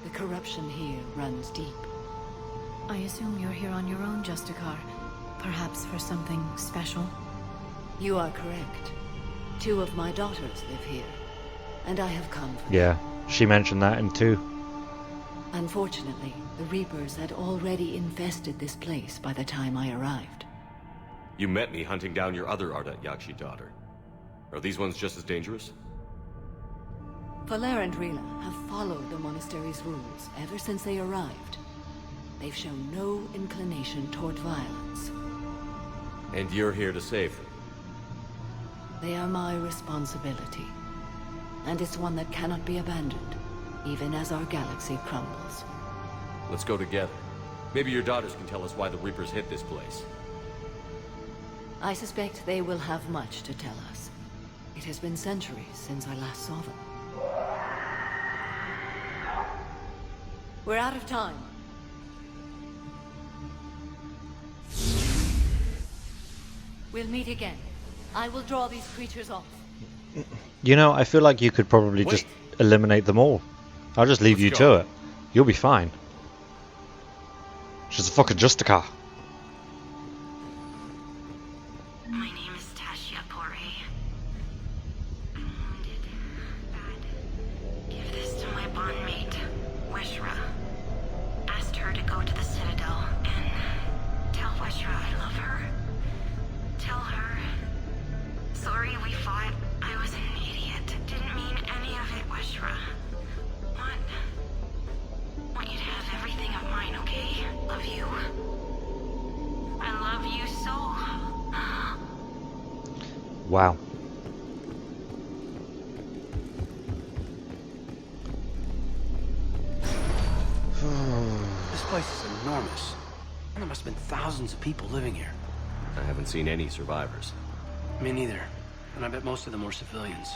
B: The corruption here runs deep. I assume you're here on your own, Justicar. Perhaps for something special? You are correct. 2 of my daughters live here, and I have come for them.
A: Yeah, she mentioned that in 2.
B: Unfortunately, the Reapers had already infested this place by the time I arrived.
D: You met me hunting down your other Ardat Yakshi daughter. Are these ones just as dangerous?
B: Valer and Rila have followed the monastery's rules ever since they arrived. They've shown no inclination toward violence.
D: And you're here to save them?
B: They are my responsibility. And it's one that cannot be abandoned, even as our galaxy crumbles.
D: Let's go together. Maybe your daughters can tell us why the Reapers hit this place.
B: I suspect they will have much to tell us. It has been centuries since I last saw them. We're out of time. We'll meet again. I will draw these creatures off.
A: You know, I feel like you could probably just eliminate them all. I'll just leave you to it. You'll be fine. She's a fucking Justicar.
N: My name is Tashia Pore. I'm wounded. Bad. Give this to my bondmate, Weshra. Asked her to go to the Citadel and tell Weshra I love her. Tell her. Sorry we fought. I was an idiot. Didn't mean any of it, Weshra. Want you to have everything of mine, okay? Love you. I love you so.
A: Wow.
F: This place is enormous. And there must have been thousands of people living here.
D: I haven't seen any survivors.
F: Me neither. And I bet most of them were civilians.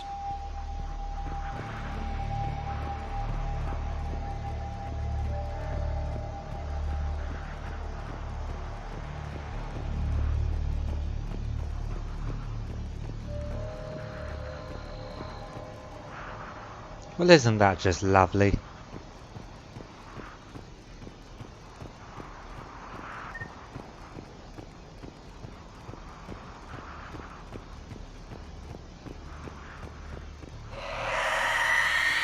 A: Well, isn't that just lovely?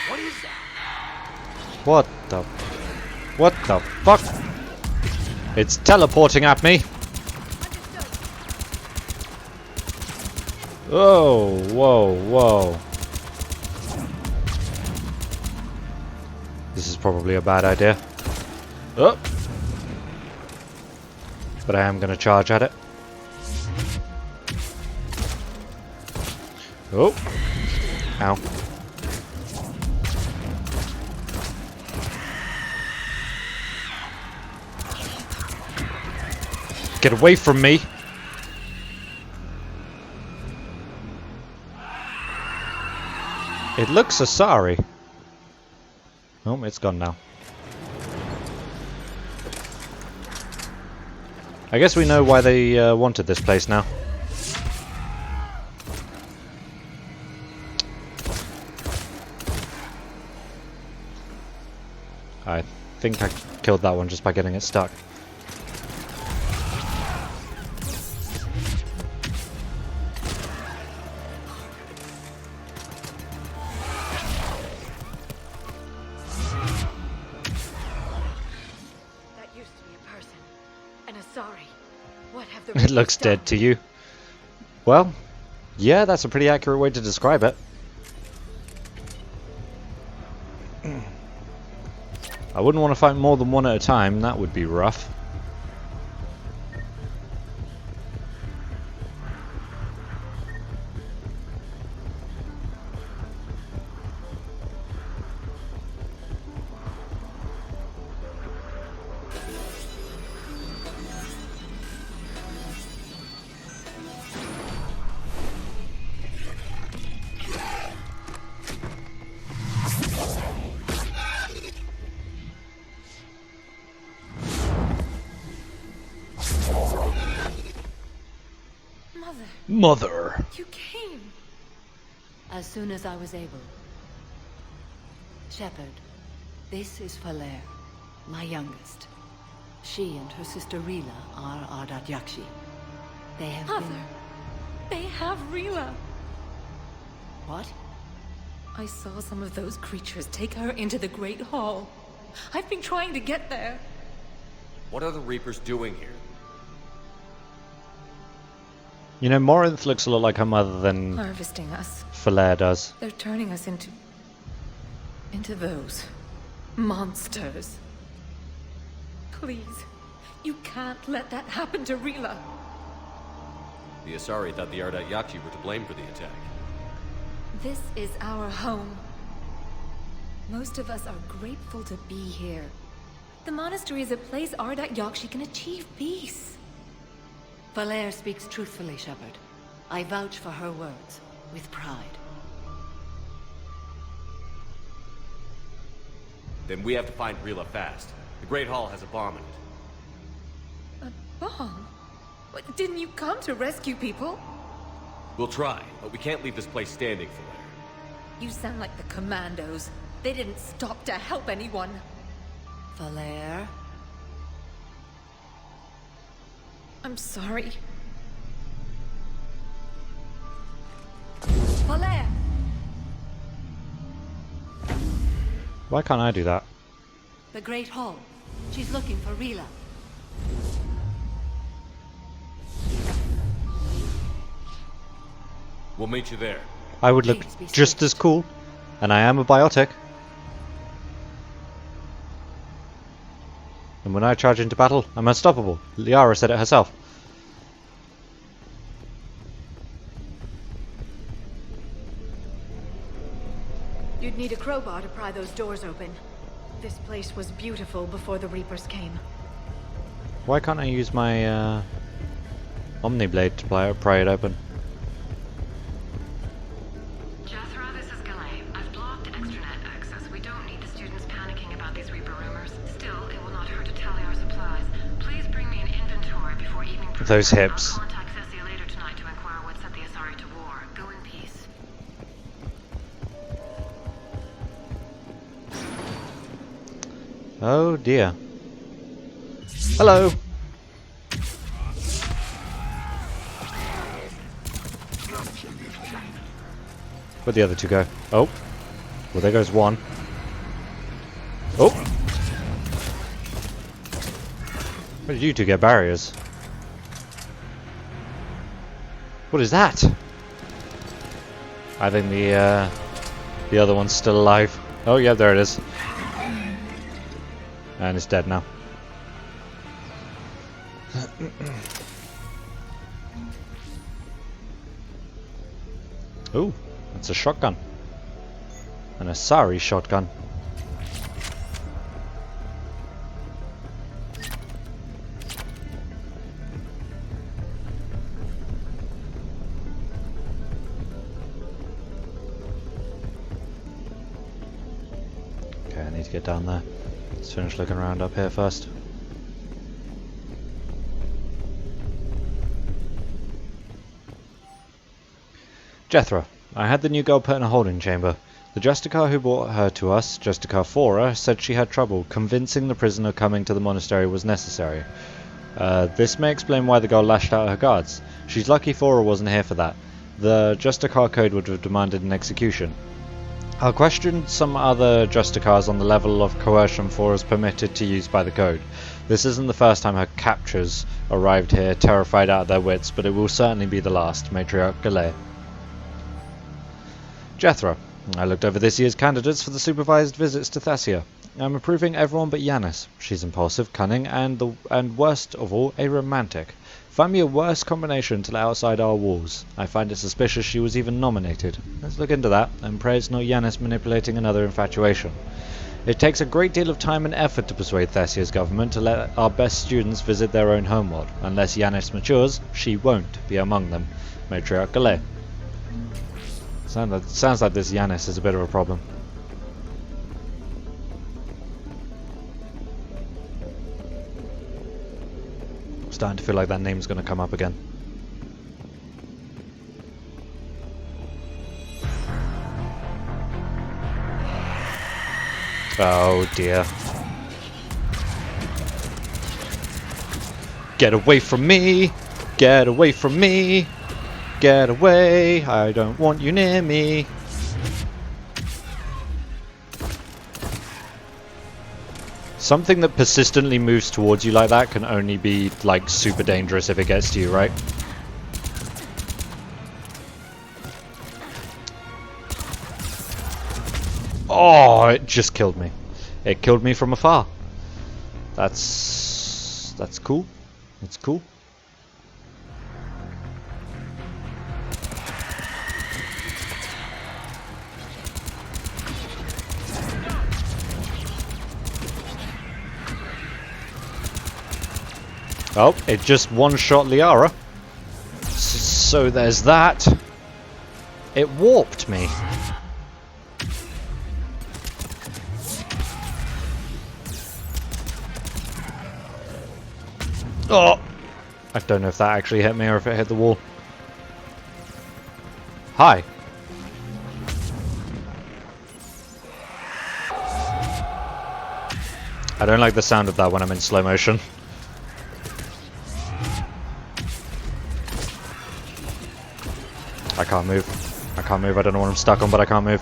F: What is that?
A: What the fuck? It's teleporting at me. Oh, whoa, whoa. This is probably a bad idea. Oh. But I am going to charge at it. Oh. Ow. Get away from me. It looks Asari. Oh, it's gone now. I guess we know why they wanted this place now. I think I killed that one just by getting it stuck. It looks dead to you. Well, yeah, that's a pretty accurate way to describe it. I wouldn't want to fight more than one at a time, that would be rough. Mother!
B: You came! As soon as I was able. Shepard, this is Falere, my youngest. She and her sister Rila are Ardat Yakshi. They have been...
C: They have Rila!
B: What?
C: I saw some of those creatures take her into the Great Hall. I've been trying to get there.
D: What are the Reapers doing here?
A: You know, Morinth looks a lot like her mother than
C: Harvesting us.
A: Falere does.
C: They're turning us into those monsters. Please, you can't let that happen to Rila.
D: The Asari thought the Ardat Yakshi were to blame for the attack.
C: This is our home. Most of us are grateful to be here. The monastery is a place Ardat Yakshi can achieve peace.
B: Falere speaks truthfully, Shepard. I vouch for her words, with pride.
D: Then we have to find Rila fast. The Great Hall has a bomb in it.
C: A bomb? What, didn't you come to rescue people?
D: We'll try, but we can't leave this place standing, Falere.
C: You sound like the Commandos. They didn't stop to help anyone.
B: Falere?
C: I'm sorry.
B: Falere!
A: Why can't I do that?
B: The Great Hall. She's looking for Rila.
D: We'll meet you there.
A: I would look just as cool, and I am a biotic. And when I charge into battle, I'm unstoppable. Liara said it herself.
P: You'd need a crowbar to pry those doors open. This place was beautiful before the Reapers came.
A: Why can't I use my Omniblade to pry it open?
N: Jethra, this is Galay. I've blocked extranet access. We don't need the students panicking about these Reaper rumors. Still, it will not hurt to tally our supplies. Please bring me an inventory before evening.
A: Those hips.
N: I'll contact Cessia later tonight to inquire what set the Asari to war. Go in peace.
A: Oh dear. Hello! Where'd the other two go? Oh. Well, there goes one. Oh! Where did you two get barriers? What is that? I think the other one's still alive. Oh yeah, there it is. And it's dead now. Ooh, that's a shotgun. An Asari shotgun. Okay, I need to get down there. Let's finish looking around up here first. Jethro, I had the new girl put in a holding chamber. The Justicar who brought her to us, Justicar Fora, said she had trouble convincing the prisoner coming to the monastery was necessary. This may explain why the girl lashed out at her guards. She's lucky Fora wasn't here for that. The Justicar code would have demanded an execution. I'll question some other Justicars on the level of coercion Fora's permitted to use by the code. This isn't the first time her captures arrived here terrified out of their wits, but it will certainly be the last. Matriarch Gallet. Jethro, I looked over this year's candidates for the supervised visits to Thessia. I'm approving everyone but Yanis. She's impulsive, cunning, and worst of all, a romantic. Find me a worse combination to let outside our walls. I find it suspicious she was even nominated. Let's look into that, and pray it's not Yanis manipulating another infatuation. It takes a great deal of time and effort to persuade Thessia's government to let our best students visit their own homeworld. Unless Yanis matures, she won't be among them. Matriarch Gallet. Sounds like this Yanis is a bit of a problem. Starting to feel like that name's going to come up again. Oh dear. Get away from me! Get away from me! Get away! I don't want you near me! Something that persistently moves towards you like that can only be, like, super dangerous if it gets to you, right? Oh, it just killed me. It killed me from afar. That's cool. That's cool. Oh, it just one-shot Liara. So there's that. It warped me. Oh! I don't know if that actually hit me or if it hit the wall. Hi. I don't like the sound of that when I'm in slow motion. I can't move. I can't move. I don't know what I'm stuck on, but I can't move.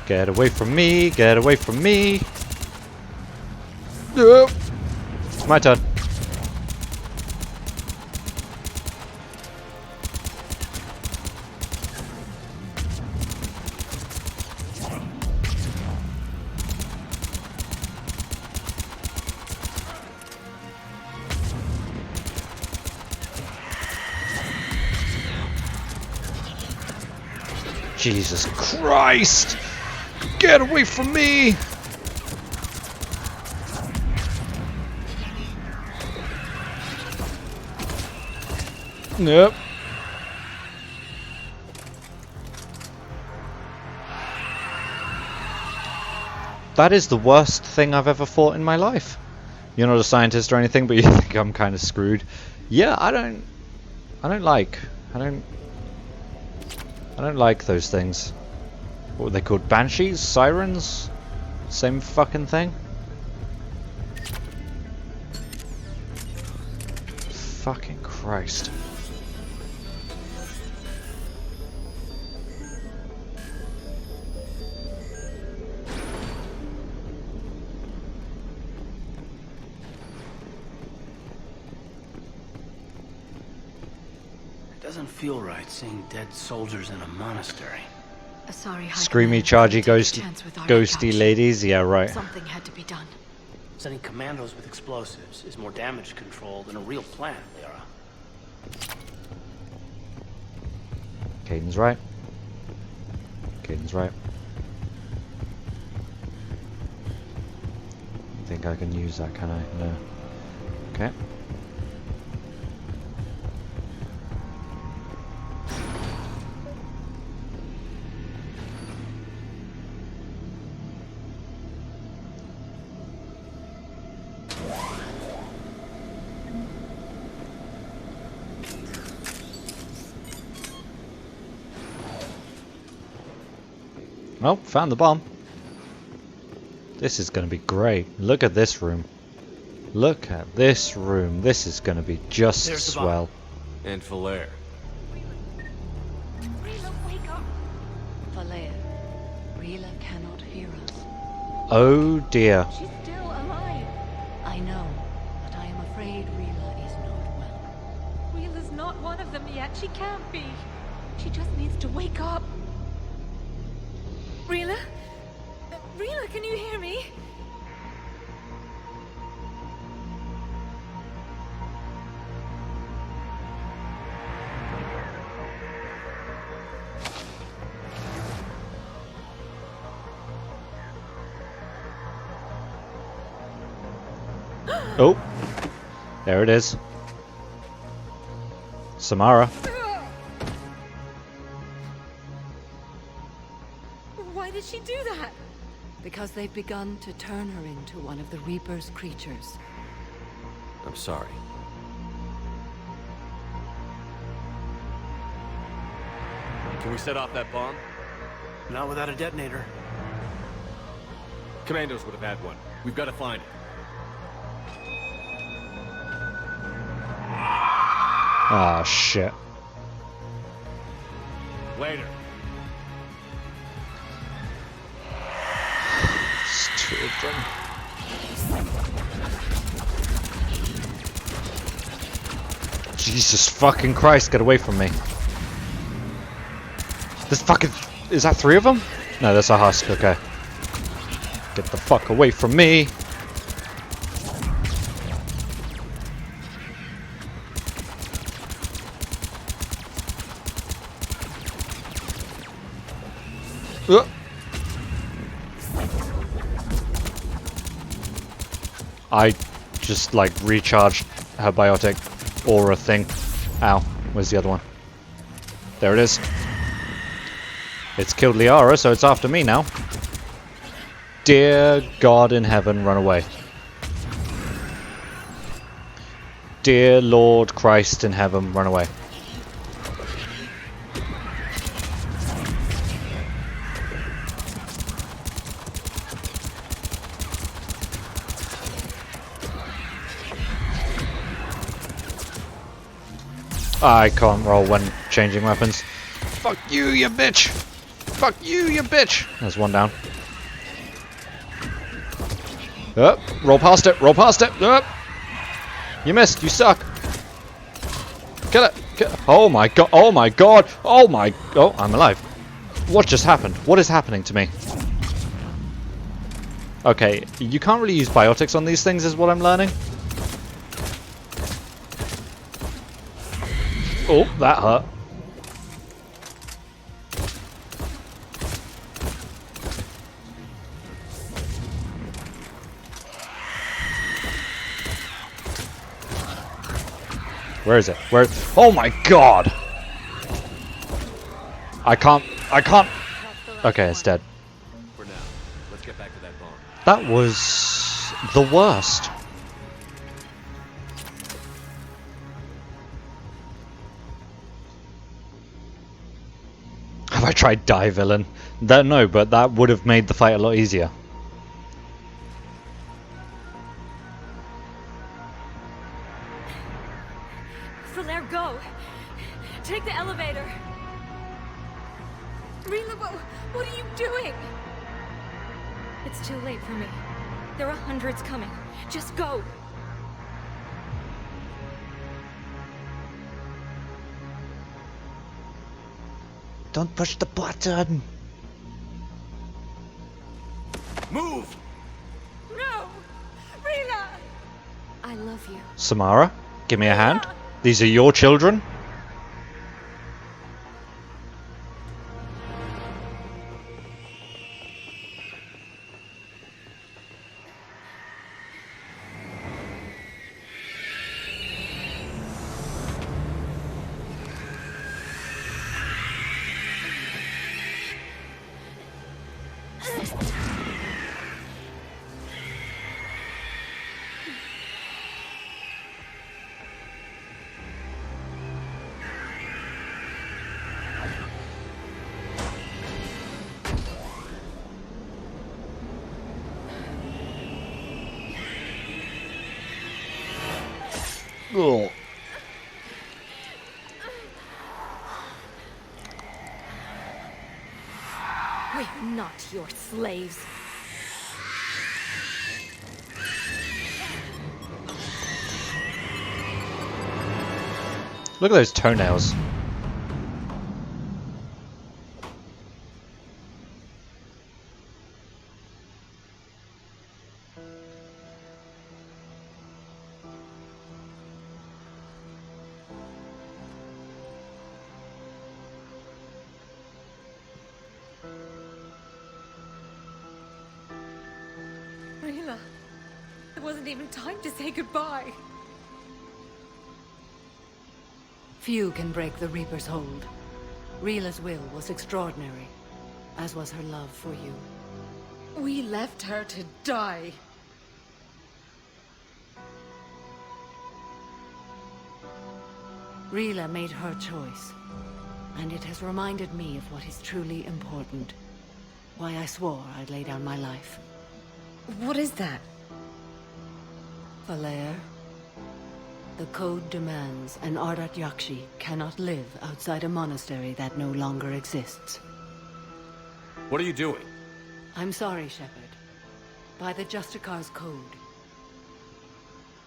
A: Get away from me! Get away from me! No. It's my turn. Jesus Christ! Get away from me! Nope. That is the worst thing I've ever fought in my life. You're not a scientist or anything, but you think I'm kind of screwed. Yeah, I don't like those things. What were they called? Banshees? Sirens? Same fucking thing? Fucking Christ.
F: It doesn't feel right seeing dead soldiers in a monastery.
P: Asari High
A: Screamy,
P: Command
A: chargy,
P: couldn't take a chance with our
A: ghosty
P: couch.
A: ladies. Yeah, right.
P: Something had to be done.
F: Sending commandos with explosives is more damage control than a real plan, Lyra.
A: Caden's right. Caden's right. I think I can use that, can I? No. Okay. Oh, found the bomb. This is going to be great. Look at this room. Look at this room. This is going to be just swell.
D: And Falaire.
C: Rila, wake up! Falaire, Rila cannot hear us.
A: Oh dear.
C: She's still alive. I know, but I am afraid Rila is not well. Rila's not one of them yet. She can't be. She just needs to wake up. Rila? Rila, can you hear me?
A: Oh. There it is. Samara.
C: Why did she do that?
B: Because they've begun to turn her into one of the Reaper's creatures.
D: I'm sorry. Can we set off that bomb?
F: Not without a detonator.
D: Commandos would have had one. We've got to find it.
A: Ah, shit.
D: Later.
A: It's two of them. Jesus fucking Christ, get away from me. This fucking... Is that three of them? No, that's a husk, okay. Get the fuck away from me. I just like recharged her biotic aura thing. Ow, where's the other one? There it is. It's killed Liara, so it's after me now. Dear God in heaven, run away. Dear Lord Christ in heaven, run away. I can't roll when changing weapons. Fuck you, you bitch! Fuck you, you bitch! There's one down. Roll past it, roll past it! You missed, you suck! Kill it! Oh my god, oh my god! Oh my... Oh, I'm alive. What just happened? What is happening to me? Okay, you can't really use biotics on these things is what I'm learning. Oh, that hurt. Where is it? Where? Oh my god! I can't. Okay, it's dead.
D: For now, let's get back to that bomb.
A: That was the worst. Have I tried die villain? No, but that would have made the fight a lot easier.
C: Falaire, go! Take the elevator! Rila, what are you doing? It's too late for me. There are hundreds coming. Just go!
A: Don't push the button!
E: Move!
C: No! Rila! I love you.
A: Samara, give me a hand. These are your children. Ugh.
C: We're not your slaves.
A: Look at those toenails.
C: Rila, there wasn't even time to say goodbye.
G: Few can break the Reaper's hold. Rila's will was extraordinary, as was her love for you.
C: We left her to die.
G: Rila made her choice, and it has reminded me of what is truly important. Why I swore I'd lay down my life.
C: What is that?
G: Falaire, the code demands an Ardat Yakshi cannot live outside a monastery that no longer exists.
D: What are you doing?
G: I'm sorry, Shepard. By the Justicar's code,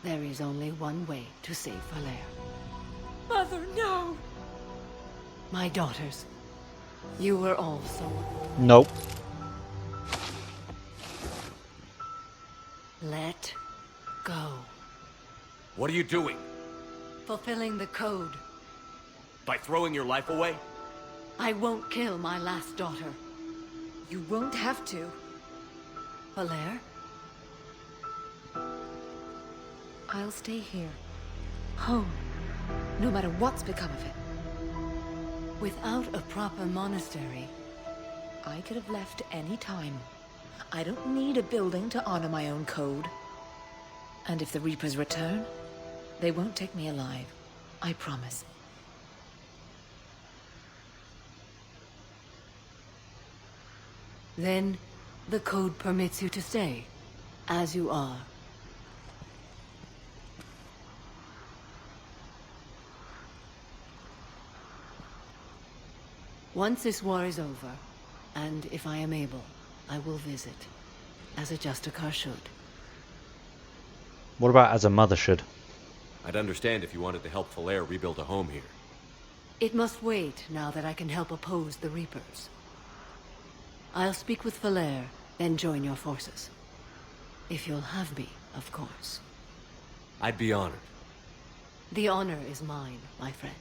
G: there is only one way to save Falaire.
C: Mother, no!
G: My daughters, you were also...
A: Nope.
G: Let go.
D: What are you doing?
G: Fulfilling the code.
D: By throwing your life away?
G: I won't kill my last daughter.
C: You won't have to.
G: Falaire?
C: I'll stay here. Home. No matter what's become of it.
G: Without a proper monastery,
C: I could have left any time. I don't need a building to honor my own code. And if the Reapers return, they won't take me alive. I promise.
G: then the code permits you to stay, as you are. Once this war is over, and if I am able, I will visit, as a Justicar should.
A: What about as a mother should?
D: I'd understand if you wanted to help Falaire rebuild a home here.
G: It must wait now that I can help oppose the Reapers. I'll speak with Falaire, then join your forces. If you'll have me, of course.
D: I'd be honored.
G: The honor is mine, my friend.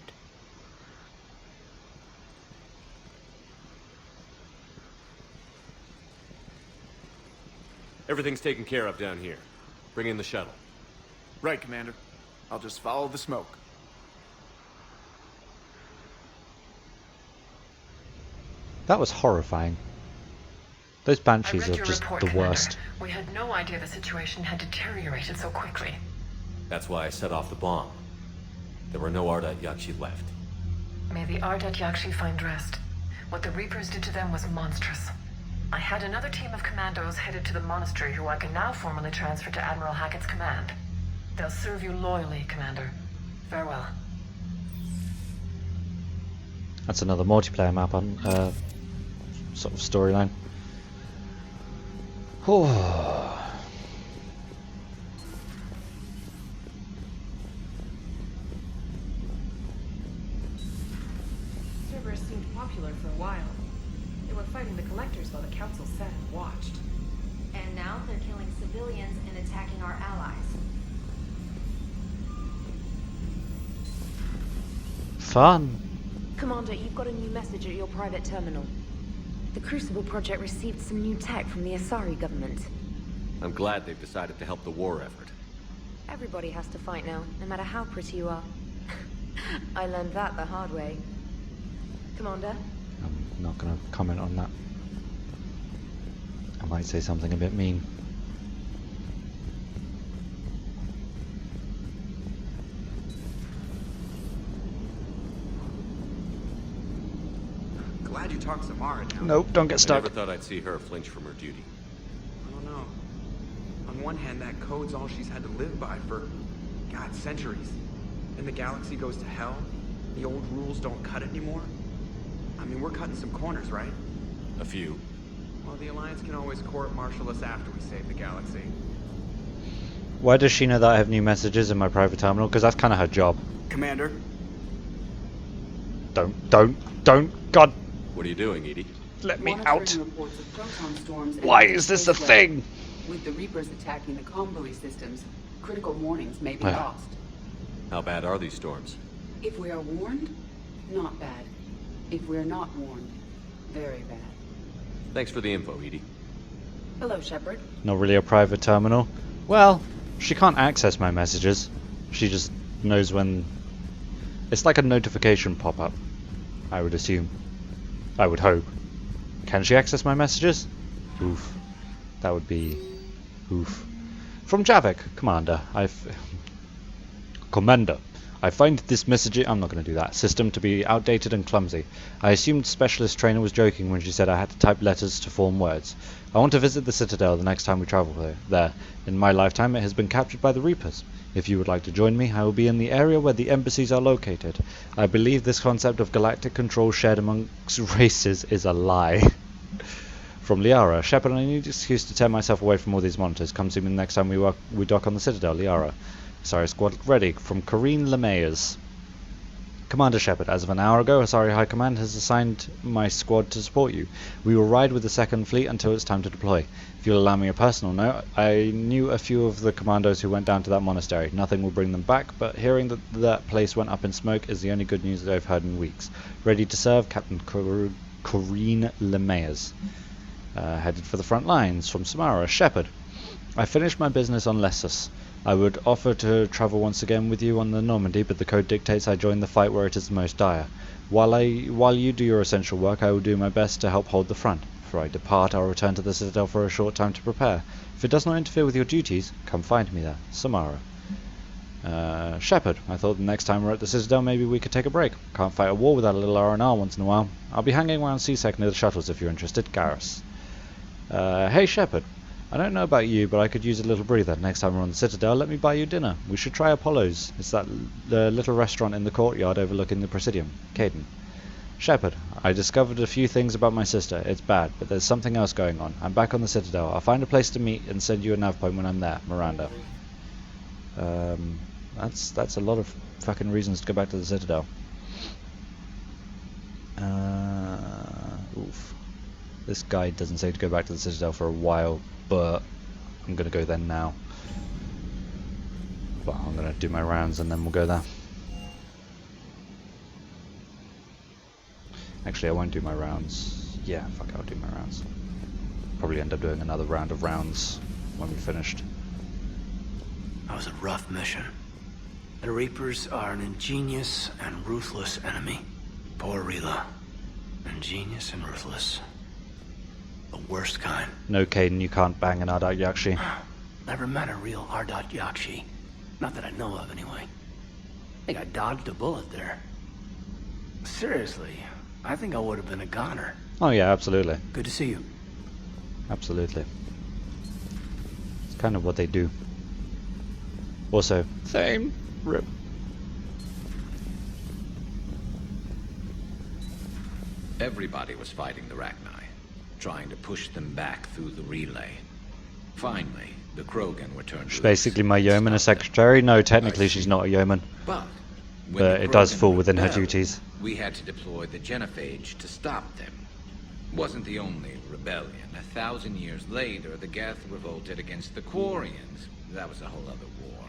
D: Everything's taken care of down here. Bring in the shuttle.
E: Right, Commander. I'll just follow the smoke.
A: That was horrifying. Those
P: I
A: banshees
P: read
A: are
P: your
A: just
P: report,
A: the
P: Commander.
A: worst.
P: We had no idea the situation had deteriorated so quickly.
D: That's why I set off the bomb. There were no Ardat Yakshi left.
P: May the Ardat Yakshi find rest. What the Reapers did to them was monstrous. I had another team of commandos headed to the monastery who I can now formally transfer to Admiral Hackett's command. They'll serve you loyally, Commander. Farewell.
A: That's another multiplayer map on sort of storyline.
Q: Cerberus seemed popular for a while. They were fighting the Collectors while the Council sat and watched.
C: And now they're killing civilians and attacking our allies.
A: Fun.
B: Commander, you've got a new message at your private terminal. The Crucible Project received some new tech from the Asari government.
D: I'm glad they've decided to help the war effort.
B: Everybody has to fight now, no matter how pretty you are. I learned that the hard way. Commander?
A: I'm not going to comment on that. I might say something a bit mean.
E: Glad you talked Samara down.
A: Nope, don't get stuck.
D: I never thought I'd see her flinch from her duty.
E: I don't know. On one hand, that code's all she's had to live by for, God, centuries. And the galaxy goes to hell. The old rules don't cut it anymore. I mean, we're cutting some corners, right?
D: A few.
E: Well, the Alliance can always court-martial us after we save the galaxy.
A: Why does she know that I have new messages in my private terminal? Because that's kind of her job.
E: Commander?
A: Don't, God!
D: What are you doing, Edie?
A: Let me
G: Monitoring
A: out!
G: reports of proton storms and
A: Why is this a
G: space
A: thing?
G: weather. With the Reapers attacking the convoy systems, critical warnings may be
A: Yeah.
G: lost.
D: How bad are these storms?
G: If we are warned, not bad. If we're not warned, very bad.
D: Thanks for the info, Edie.
G: Hello, Shepard.
A: Not really a private terminal. Well, she can't access my messages. She just knows when... It's like a notification pop-up, I would assume. I would hope. Can she access my messages? Oof. That would be... oof. From Javik, Commander. Commander. I find this messaging... I'm not going to do that. System to be outdated and clumsy. I assumed Specialist Trainer was joking when she said I had to type letters to form words. I want to visit the Citadel the next time we travel there. In my lifetime it has been captured by the Reapers. If you would like to join me, I will be in the area where the embassies are located. I believe this concept of galactic control shared amongst races is a lie. From Liara. Shepard, I need an excuse to tear myself away from all these monitors. Come see me the next time we dock on the Citadel, Liara. Asari Squad ready. From Corrine Lemayers. Commander Shepard, as of an hour ago, Asari High Command has assigned my squad to support you. We will ride with the Second Fleet until it's time to deploy. If you'll allow me a personal note, I knew a few of the commandos who went down to that monastery. Nothing will bring them back, but hearing that that place went up in smoke is the only good news that I've heard in weeks. Ready to serve, Captain Corrine Lemayers. Headed for the front lines. From Samara. Shepard, I finished my business on Lessus. I would offer to travel once again with you on the Normandy, but the code dictates I join the fight where it is the most dire. While you do your essential work, I will do my best to help hold the front. Before I depart, I'll return to the Citadel for a short time to prepare. If it does not interfere with your duties, come find me there. Samara. Shepard, I thought the next time we're at the Citadel, maybe we could take a break. Can't fight a war without a little R&R once in a while. I'll be hanging around C-Sec near the shuttles if you're interested. Garrus. Hey Shepard. I don't know about you, but I could use a little breather. Next time we're on the Citadel, let me buy you dinner. We should try Apollo's. It's that little restaurant in the courtyard overlooking the Presidium. Caden. Shepard, I discovered a few things about my sister. It's bad, but there's something else going on. I'm back on the Citadel. I'll find a place to meet and send you a nav point when I'm there. Miranda. That's a lot of fucking reasons to go back to the Citadel. Oof. This guide doesn't say to go back to the Citadel for a while, but I'm going to go there now. But I'm going to do my rounds and then we'll go there. Actually, I won't do my rounds. Yeah, fuck it, I'll do my rounds. Probably end up doing another round of rounds when we're finished.
F: That was a rough mission. The Reapers are an ingenious and ruthless enemy. Poor Rila. Ingenious and ruthless. The worst kind.
A: No, Caden, you can't bang an Ardat Yakshi.
F: Never met a real Ardat Yakshi. Not that I know of, anyway. I think I dodged a bullet there. Seriously, I think I would have been a goner.
A: Oh yeah, absolutely.
F: Good to see you.
A: Absolutely. It's kind of what they do. Also, same. Rip.
J: Everybody was fighting the Rachni, trying to push them back through the relay. Finally, the Krogan were turned
A: She's
J: loose.
A: basically my yeoman, a secretary. No, technically she's not a yeoman.
J: But
A: it does fall within her duties.
J: We had to deploy the genophage to stop them. Wasn't the only rebellion. 1,000 years later, the Geth revolted against the Quarians. That was a whole other war.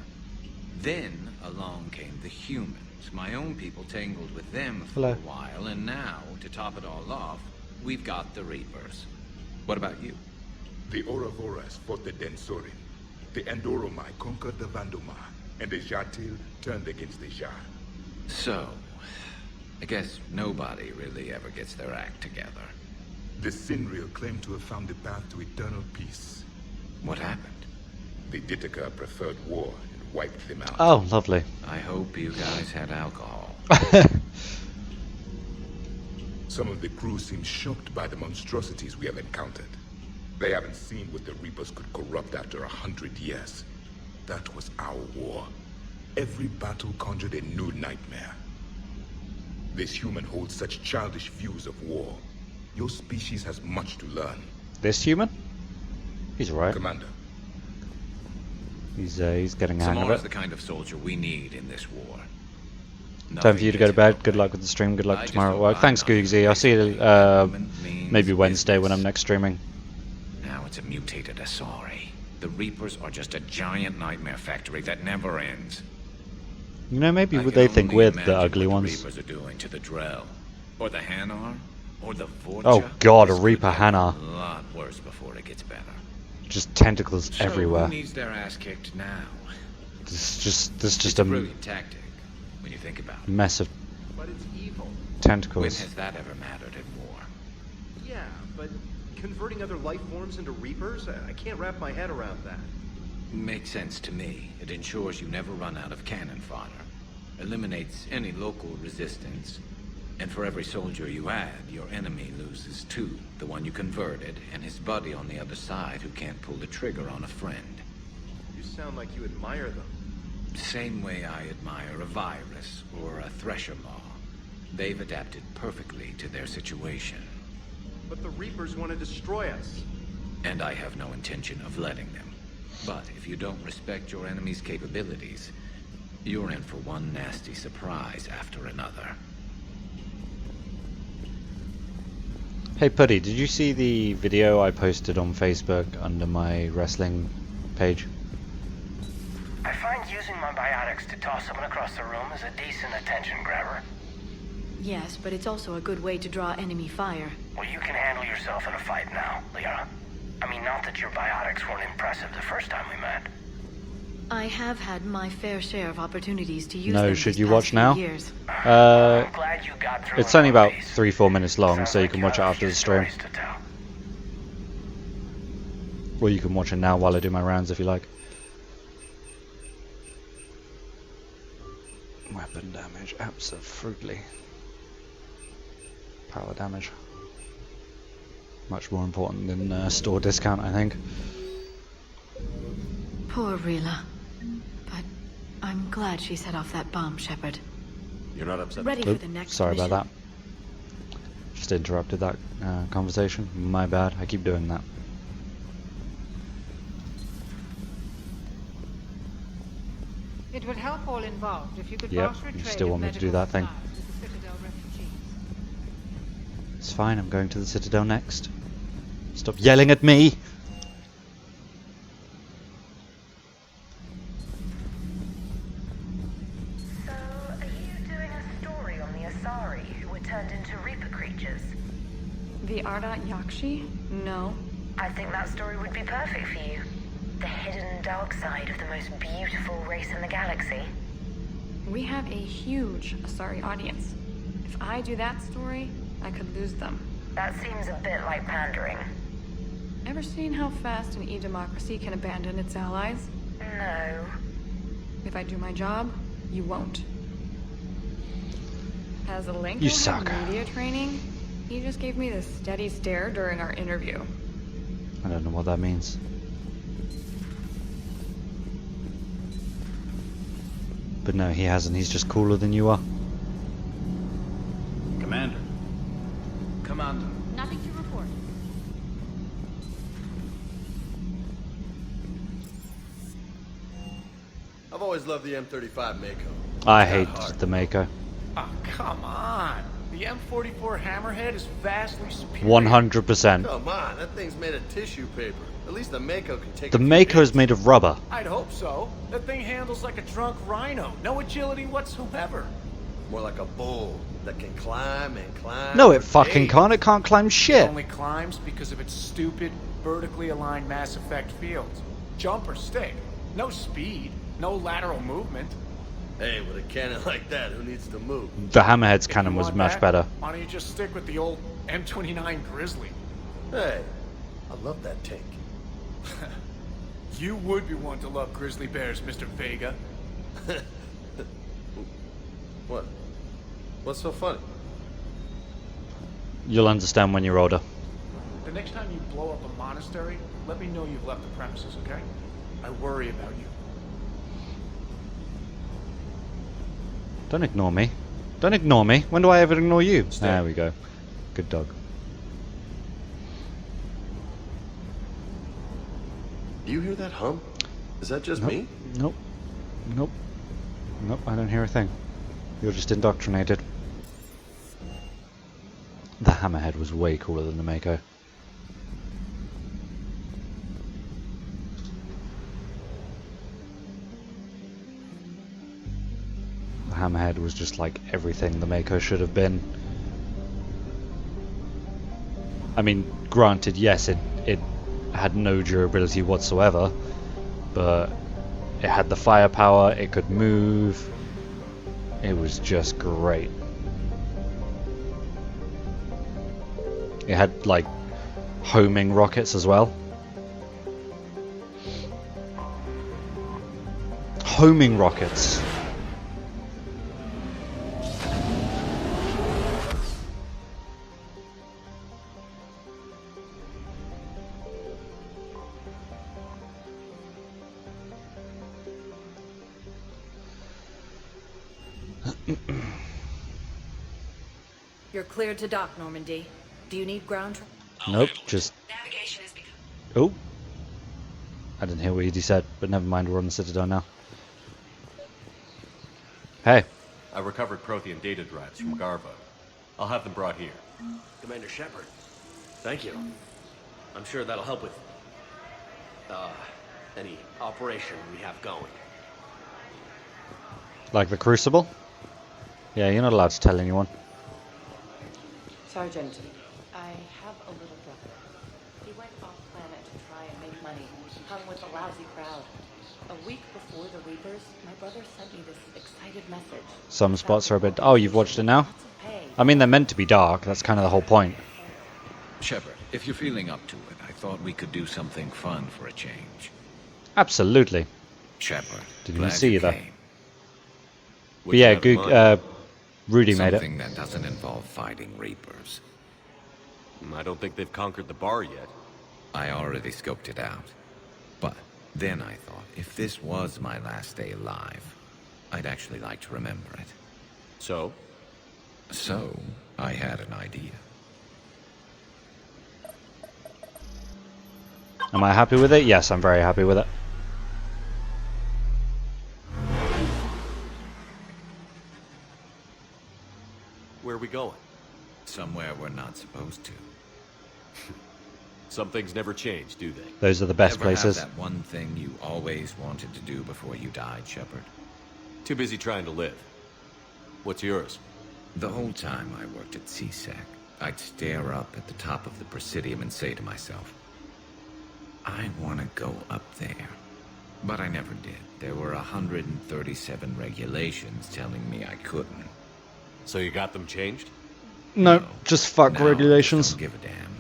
J: Then along came the humans. My own people tangled with them for a while, and now, to top it all off, we've got the Reapers. What about you?
O: The Ouroboros fought the Densorin. The Andoromai conquered the Vandoma, and the Jatil turned against the Jar.
J: So, I guess nobody really ever gets their act together.
O: The Sinreal claimed to have found the path to eternal peace.
J: What happened?
O: The Ditaka preferred war and wiped them out.
A: Oh, lovely.
J: I hope you guys had alcohol.
O: Some of the crew seem shocked by the monstrosities we have encountered. They haven't seen what the Reapers could corrupt after 100 years. That was our war. Every battle conjured a new nightmare. This human holds such childish views of war. Your species has much to learn.
A: This human? He's right.
O: Commander.
A: He's getting a hang of
J: Samora's
A: it.
J: the kind of soldier we need in this war.
A: Time for you to go to bed. Good luck with the stream. Good luck tomorrow at work. Thanks, Googsy. I'll see you maybe Wednesday when I'm next streaming.
J: Now it's a mutated Asari. The Reapers are just a giant nightmare factory that never ends.
A: You know, maybe they think we're the ugly
J: what
A: ones.
J: The Reapers are doing to the Drell, or the Hanar, or the Vorcha.
A: Oh god, a Reaper Hanar.
J: A lot worse before it gets better.
A: Just tentacles everywhere.
J: Who needs their ass kicked now?
A: There's just
J: It's a brilliant tactic when you think about it.
A: Mess of
E: But it's evil.
A: tentacles.
J: When has that ever mattered in war?
R: Yeah, but converting other life forms into Reapers? I can't wrap my head around that.
J: Makes sense to me. It ensures you never run out of cannon fodder. Eliminates any local resistance. And for every soldier you add, your enemy loses two. The one you converted, and his buddy on the other side who can't pull the trigger on a friend.
R: You sound like you admire them.
J: Same way I admire a virus or a thresher maw. They've adapted perfectly to their situation.
R: But the Reapers want to destroy us.
J: And I have no intention of letting them. But if you don't respect your enemy's capabilities, you're in for one nasty surprise after another.
A: Hey Putty, did you see the video I posted on Facebook under my wrestling page?
S: I find using my biotics to toss someone across the room is a decent attention grabber.
B: Yes, but it's also a good way to draw enemy fire.
S: Well, you can handle yourself in a fight now, Liara. I mean, not that your biotics weren't impressive the first time we met.
B: I have had my fair share of opportunities to use
A: No,
B: them
A: should
B: these
A: you
B: past
A: watch
B: few
A: now?
B: years.
S: I'm glad you got through
A: It's
S: in
A: only
S: one
A: about
S: piece.
A: 3-4 minutes long, so you can watch it after the stream.
S: Stories to tell.
A: Or you can watch it now while I do my rounds if you like. Weapon damage, absolutely. Power damage. Much more important than store discount, I think.
B: Poor Rila. But I'm glad she set off that bomb, Shepard.
D: You're not upset?
B: Ready for the next
A: Sorry
B: mission.
A: about that. Just interrupted that conversation. My bad. I keep doing that.
L: It would help all involved if you could
A: Yep,
L: barter a
A: you
L: trade
A: still
L: of
A: want me to do
L: medical
A: that thing.
L: supplies with the Citadel refugees.
A: It's fine, I'm going to the Citadel next. Stop yelling at me!
N: So, are you doing a story on the Asari who were turned into Reaper creatures?
H: The Ardat Yakshi? No.
N: I think that story would be perfect for you. The hidden dark side of the most beautiful race in the galaxy.
H: We have a huge Asari audience. If I do that story, I could lose them.
N: That seems a bit like pandering.
H: Ever seen how fast an e-democracy can abandon its allies?
P: No.
H: If I do my job, you won't. As a link
A: You
H: to
A: suck.
H: media training, he just gave me this steady stare during our interview.
A: I don't know what that means. But no, he hasn't. He's just cooler than you are.
T: Commander.
U: Commander.
V: Nothing to report.
I: I've always loved the M35 Mako.
A: I hate the Mako.
U: Oh, come on. The M44 Hammerhead is vastly superior.
A: 100%.
I: Come on, that thing's made of tissue paper. At least the Mako can take
A: The Mako is made of rubber.
U: I'd hope so. That thing handles like a drunk rhino. No agility whatsoever.
I: More like a bull that can climb and climb.
A: No, it
I: for
A: fucking
I: days.
A: can't. It can't climb
U: It
A: shit.
U: only climbs because of its stupid, vertically aligned Mass Effect fields. Jump or stick. No speed. No lateral movement.
I: Hey, with a cannon like that, who needs to move?
A: The Hammerhead's
U: If
A: cannon
U: you
A: was
U: want
A: much
U: that,
A: better.
U: Why don't you just stick with the old M29 Grizzly?
I: Hey, I love that tank.
U: You would be one to love grizzly bears, Mr. Vega.
I: What? What's so funny?
A: You'll understand when you're older.
U: The next time you blow up a monastery, let me know you've left the premises, okay? I worry about you.
A: Don't ignore me. Don't ignore me. When do I ever ignore you?
I: Stay.
A: There we go. Good dog.
I: Do you hear that hum? Is that just
A: Nope.
I: me?
A: Nope. Nope. Nope, I don't hear a thing. You're just indoctrinated. The Hammerhead was way cooler than the Mako. The Hammerhead was just like everything the Mako should have been. I mean, granted, yes, it had no durability whatsoever, but it had the firepower, it could move, it was just great. It had like homing rockets as well. Homing rockets.
V: You're cleared to dock, Normandy. Do you need ground?
A: Nope, just... Oh! I didn't hear what he said, but never mind, we're on the Citadel now. Hey.
D: I recovered Prothean data drives from Garva. I'll have them brought here.
R: Commander Shepard, thank you. I'm sure that'll help with, any operation we have going.
A: Like the Crucible? Yeah, you're not allowed to tell anyone.
V: Sergeant, I have a little brother. He went off-planet to try and make money. Hung with a lousy crowd. A week before the Reapers, my brother sent me this excited message.
A: Some spots are a bit... Oh, you've watched it now? I mean, they're meant to be dark. That's kind of the whole point.
J: Shepard, if you're feeling up to it, I thought we could do something fun for a change.
A: Absolutely.
J: Shepard,
A: Didn't even
J: glad
A: see you there.
J: came.
A: But yeah, good, Rudy made it.
J: Something that doesn't involve fighting Reapers.
D: I don't think they've conquered the bar yet.
J: I already scoped it out. But then I thought, if this was my last day alive, I'd actually like to remember it.
D: So?
J: So, I had an idea.
A: Am I happy with it? Yes, I'm very happy with it.
D: Where are we going?
J: Somewhere we're not supposed to.
D: Some things never change, do they?
A: Those are the best
J: Ever
A: places.
J: have that one thing you always wanted to do before you died, Shepard?
D: Too busy trying to live. What's yours?
J: The whole time I worked at CSEC, I'd stare up at the top of the Presidium and say to myself, I want to go up there. But I never did. There were 137 regulations telling me I couldn't.
D: So you got them changed?
A: No, just fuck
J: Now I
A: regulations.
J: don't give a damn.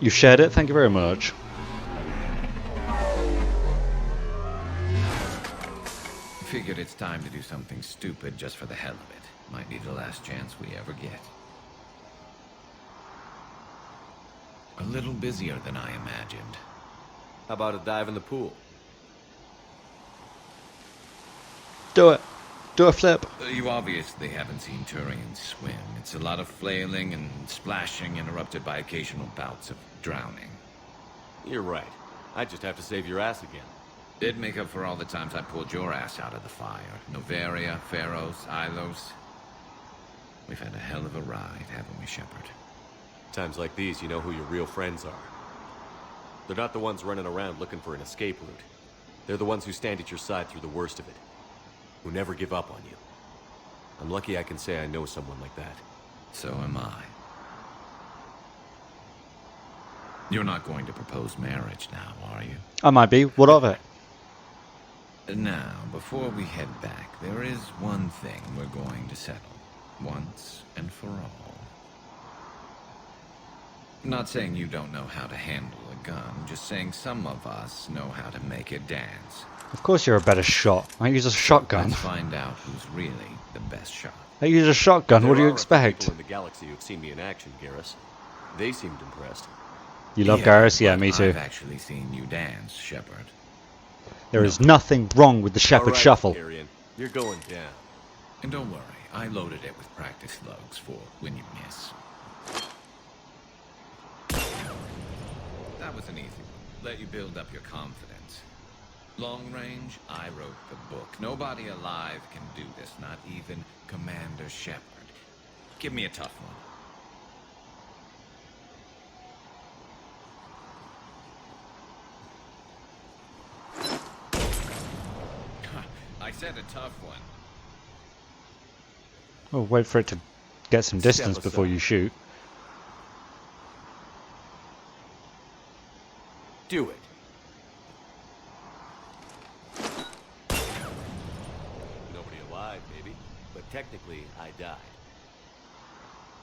A: You shared it, thank you very much.
J: Figured it's time to do something stupid just for the hell of it. Might be the last chance we ever get. A little busier than I imagined.
D: How about a dive in the pool?
A: Do it. Do a flip.
J: You obviously haven't seen Turians swim. It's a lot of flailing and splashing, interrupted by occasional bouts of drowning.
D: You're right. I just have to save your ass again.
J: Did make up for all the times I pulled your ass out of the fire. Noveria, Pharos, Ilos. We've had a hell of a ride, haven't we, Shepard?
D: Times like these, you know who your real friends are. They're not the ones running around looking for an escape route. They're the ones who stand at your side through the worst of it. Who never give up on you. I'm lucky I can say I know someone like that.
J: So am I. You're not going to propose marriage now, are you?
A: I might be. What of it?
J: Now, before we head back, there is one thing we're going to settle. Once and for all. Not saying you don't know how to handle a gun, just saying some of us know how to make it dance.
A: Of course you're a better shot. I use a shotgun.
J: Let's find out who's really the best shot.
A: I use a shotgun. What do you expect?
D: There are people in the galaxy who've seen me in action, Garrus. They seemed impressed.
A: You love Garrus? Yeah, me too.
J: I've actually seen you dance, Shepard.
A: There is nothing wrong with the Shepard Shuffle.
D: Tyrion, you're going down.
J: And don't worry, I loaded it with practice slugs for when you miss. That was an easy one. Let you build up your confidence. Long range, I wrote the book. Nobody alive can do this, not even Commander Shepard. Give me a tough one. I said a tough one.
A: Oh, wait for it to get some distance before you shoot.
D: Do it. Nobody alive, maybe. But technically, I died.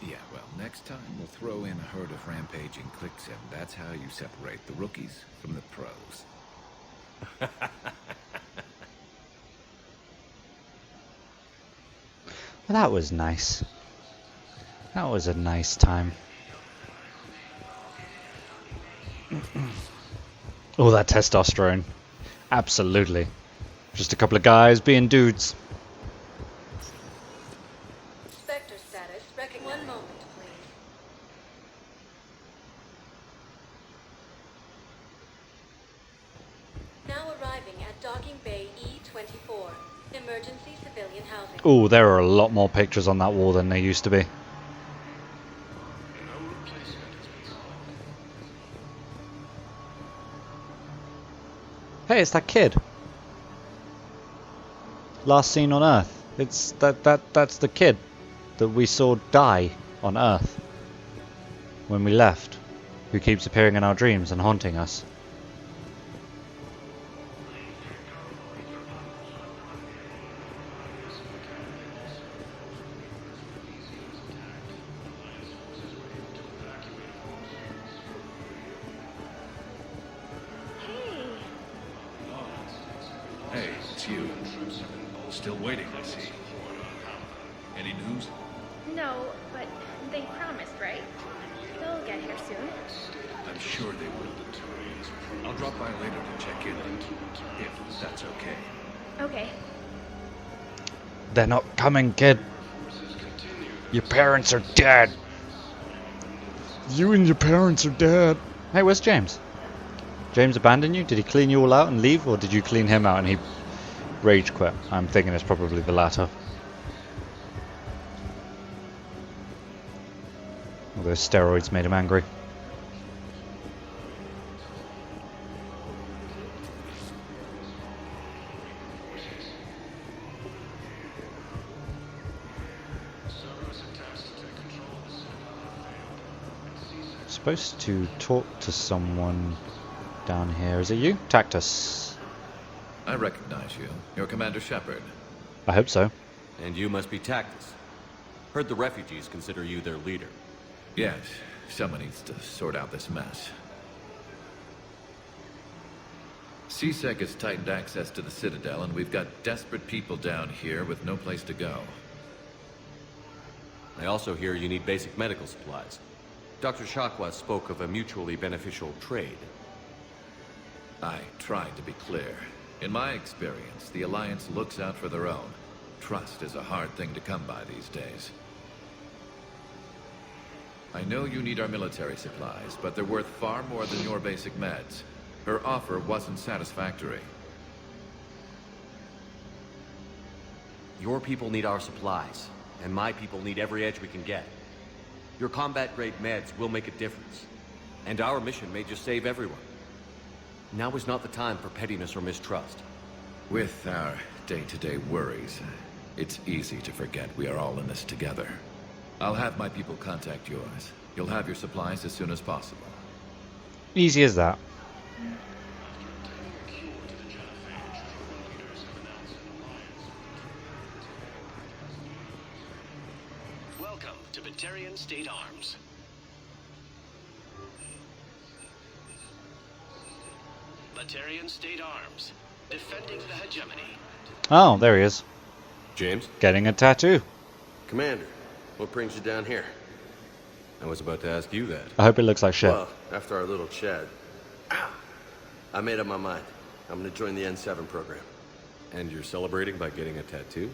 J: Yeah, well, next time we'll throw in a herd of rampaging cliques, and that's how you separate the rookies from the pros.
A: Well, that was nice. That was a nice time. Oh, that testosterone. Absolutely. Just a couple of guys being dudes.
K: Spectre status. One moment, please. Now arriving at Docking Bay E-24. Emergency civilian housing.
A: Oh, there are a lot more pictures on that wall than there used to be. Hey, it's that kid. Last seen on Earth. It's that's the kid that we saw die on Earth when we left, who keeps appearing in our dreams and haunting us.
T: Hey, it's you. Still waiting, I see. Any news?
W: No, but they promised, right? They'll get here soon.
T: I'm sure they will. I'll drop by later to check in, if that's okay.
W: Okay.
A: They're not coming, kid. Your parents are dead. You and your parents are dead. Hey, where's James? James abandoned you? Did he clean you all out and leave, or did you clean him out and he rage quit? I'm thinking it's probably the latter. All those steroids made him angry. Supposed to talk to someone down here. Is it you? Tactus.
J: I recognize you. You're Commander Shepard.
A: I hope so.
D: And you must be Tactus. Heard the refugees consider you their leader.
J: Yes. Someone needs to sort out this mess. CSEC has tightened access to the Citadel, and we've got desperate people down here with no place to go.
D: I also hear you need basic medical supplies. Dr. Shakwa spoke of a mutually beneficial trade.
J: I tried to be clear. In my experience, the Alliance looks out for their own. Trust is a hard thing to come by these days. I know you need our military supplies, but they're worth far more than your basic meds. Her offer wasn't satisfactory.
D: Your people need our supplies, and my people need every edge we can get. Your combat-grade meds will make a difference, and our mission may just save everyone. Now is not the time for pettiness or mistrust.
J: With our day-to-day worries, it's easy to forget we are all in this together. I'll have my people contact yours. You'll have your supplies as soon as possible.
A: Easy as that.
C: Welcome to Batarian State Arms. Batarian State Arms, defending the hegemony.
A: Oh, there he is.
D: James?
A: Getting a tattoo.
I: Commander, what brings you down here?
D: I was about to ask you that.
A: I hope it looks like shit.
I: Well, after our little chat, I made up my mind. I'm gonna join the N7 program.
D: And you're celebrating by getting a tattoo?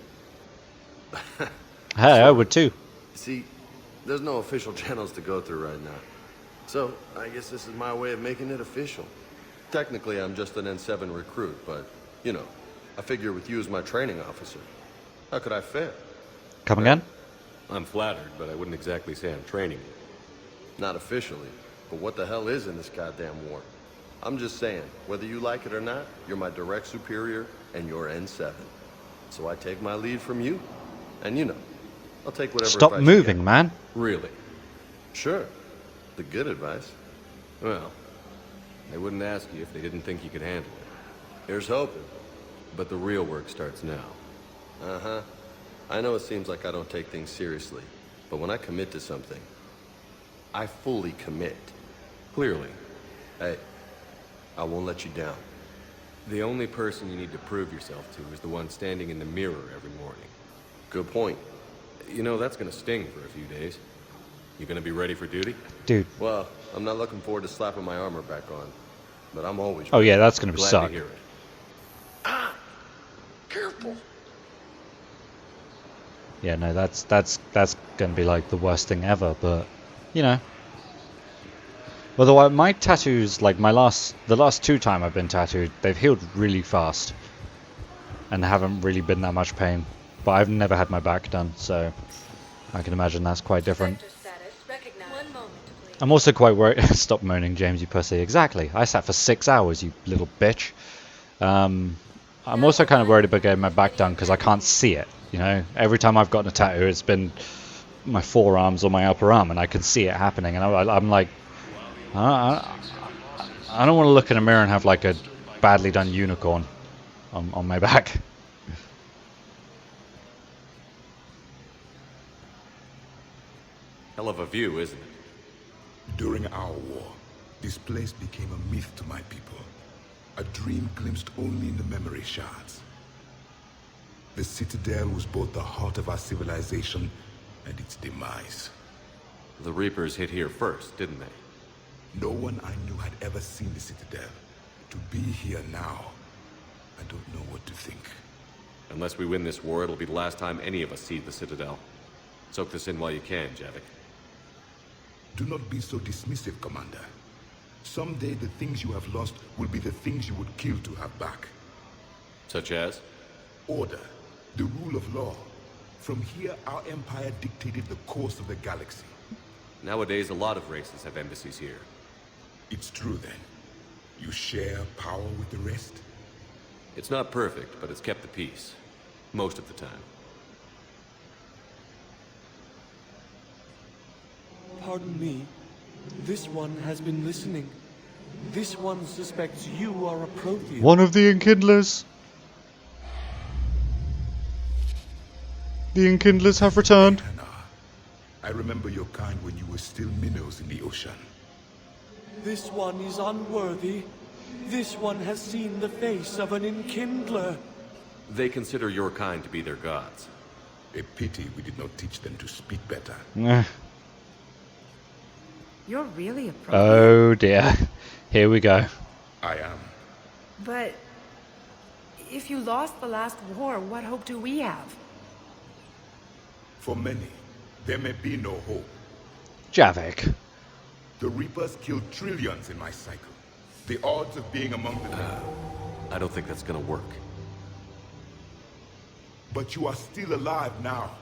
A: Hey, I would too.
I: See, there's no official channels to go through right now. So, I guess this is my way of making it official. Technically, I'm just an N7 recruit, but, you know, I figure with you as my training officer, how could I fail?
A: Come again?
D: I'm flattered, but I wouldn't exactly say I'm training you.
I: Not officially, but what the hell is in this goddamn war? I'm just saying, whether you like it or not, you're my direct superior, and you're N7. So I take my lead from you, and you know, I'll take whatever
A: Stop
I: advice you
A: moving,
I: get.
A: man.
D: Really?
I: Sure. The good advice.
D: Well, they wouldn't ask you if they didn't think you could handle it.
I: Here's hoping.
D: But the real work starts now.
I: Uh-huh. I know it seems like I don't take things seriously, but when I commit to something, I fully commit.
D: Clearly.
I: Hey, I won't let you down.
D: The only person you need to prove yourself to is the one standing in the mirror every morning.
I: Good point.
D: You know, that's gonna sting for a few days. You gonna be ready for duty?
A: Dude.
I: Well, I'm not looking forward to slapping my armor back on, but I'm always
A: Oh yeah, that's gonna
D: Glad
A: suck.
D: to hear it.
I: Careful.
A: Yeah, no, that's gonna be like the worst thing ever. But you know, although my tattoos, like the last 2 times I've been tattooed, they've healed really fast, and haven't really been that much pain. But I've never had my back done, so I can imagine that's quite different. I'm also quite worried. Stop moaning, James, you pussy. Exactly. I sat for 6 hours, you little bitch. I'm also kind of worried about getting my back done because I can't see it. You know, every time I've gotten a tattoo, it's been my forearms or my upper arm, and I can see it happening. And I'm like, I don't want to look in a mirror and have like a badly done unicorn on my back.
D: Hell of a view, isn't it?
O: During our war, this place became a myth to my people. A dream glimpsed only in the memory shards. The Citadel was both the heart of our civilization and its demise.
D: The Reapers hit here first, didn't they?
O: No one I knew had ever seen the Citadel. To be here now, I don't know what to think.
D: Unless we win this war, it'll be the last time any of us see the Citadel. Soak this in while you can, Javik.
O: Do not be so dismissive, Commander. Someday the things you have lost will be the things you would kill to have back.
D: Such as?
O: Order. The rule of law. From here, our empire dictated the course of the galaxy.
D: Nowadays, a lot of races have embassies here.
O: It's true, then. You share power with the rest?
D: It's not perfect, but it's kept the peace. Most of the time.
M: Pardon me. This one has been listening. This one suspects you are a Prothean.
A: One of the Enkindlers. The Enkindlers have returned.
O: I remember your kind when you were still minnows in the ocean.
M: This one is unworthy. This one has seen the face of an enkindler.
D: They consider your kind to be their gods.
O: A pity we did not teach them to speak better.
B: You're really a pro.
A: Oh dear. Here we go.
O: I am.
B: But if you lost the last war, what hope do we have?
O: For many, there may be no hope.
A: Javik.
O: The Reapers killed trillions in my cycle. The odds of being among the
D: I don't think that's gonna work.
O: But you are still alive now.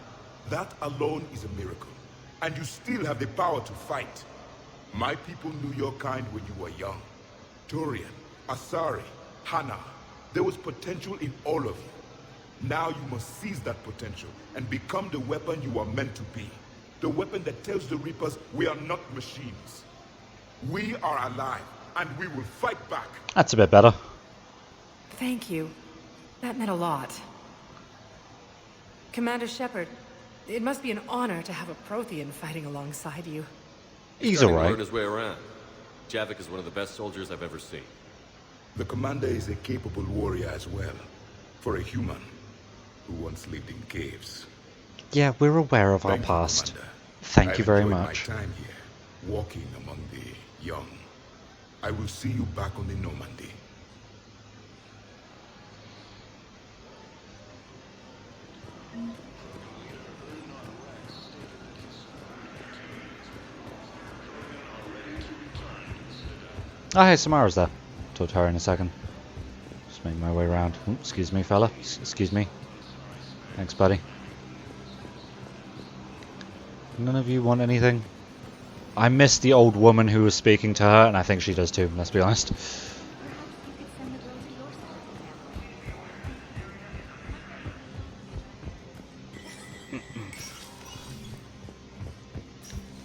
O: That alone is a miracle. And you still have the power to fight. My people knew your kind when you were young. Turian, Asari, Hana. There was potential in all of you. Now you must seize that potential and become the weapon you are meant to be. The weapon that tells the Reapers we are not machines. We are alive, and we will fight back.
A: That's a bit better.
B: Thank you. That meant a lot. Commander Shepard, it must be an honor to have a Prothean fighting alongside you.
A: He's
D: starting to
A: alright.
D: learn his way around. Javik is one of the best soldiers I've ever seen.
O: The commander is a capable warrior as well. For a human who once lived in caves.
A: Yeah, we're aware of our
O: Thank you,
A: past.
O: Commander.
A: Thank you very
O: I've enjoyed
A: much.
O: my time here, walking among the young. I will see you back on the Normandy.
A: Oh, hey, Samara's there. Talk to her in a second. Just make my way around. Ooh, excuse me, fella. Excuse me. Thanks, buddy. None of you want anything? I miss the old woman who was speaking to her, and I think she does too, let's be honest.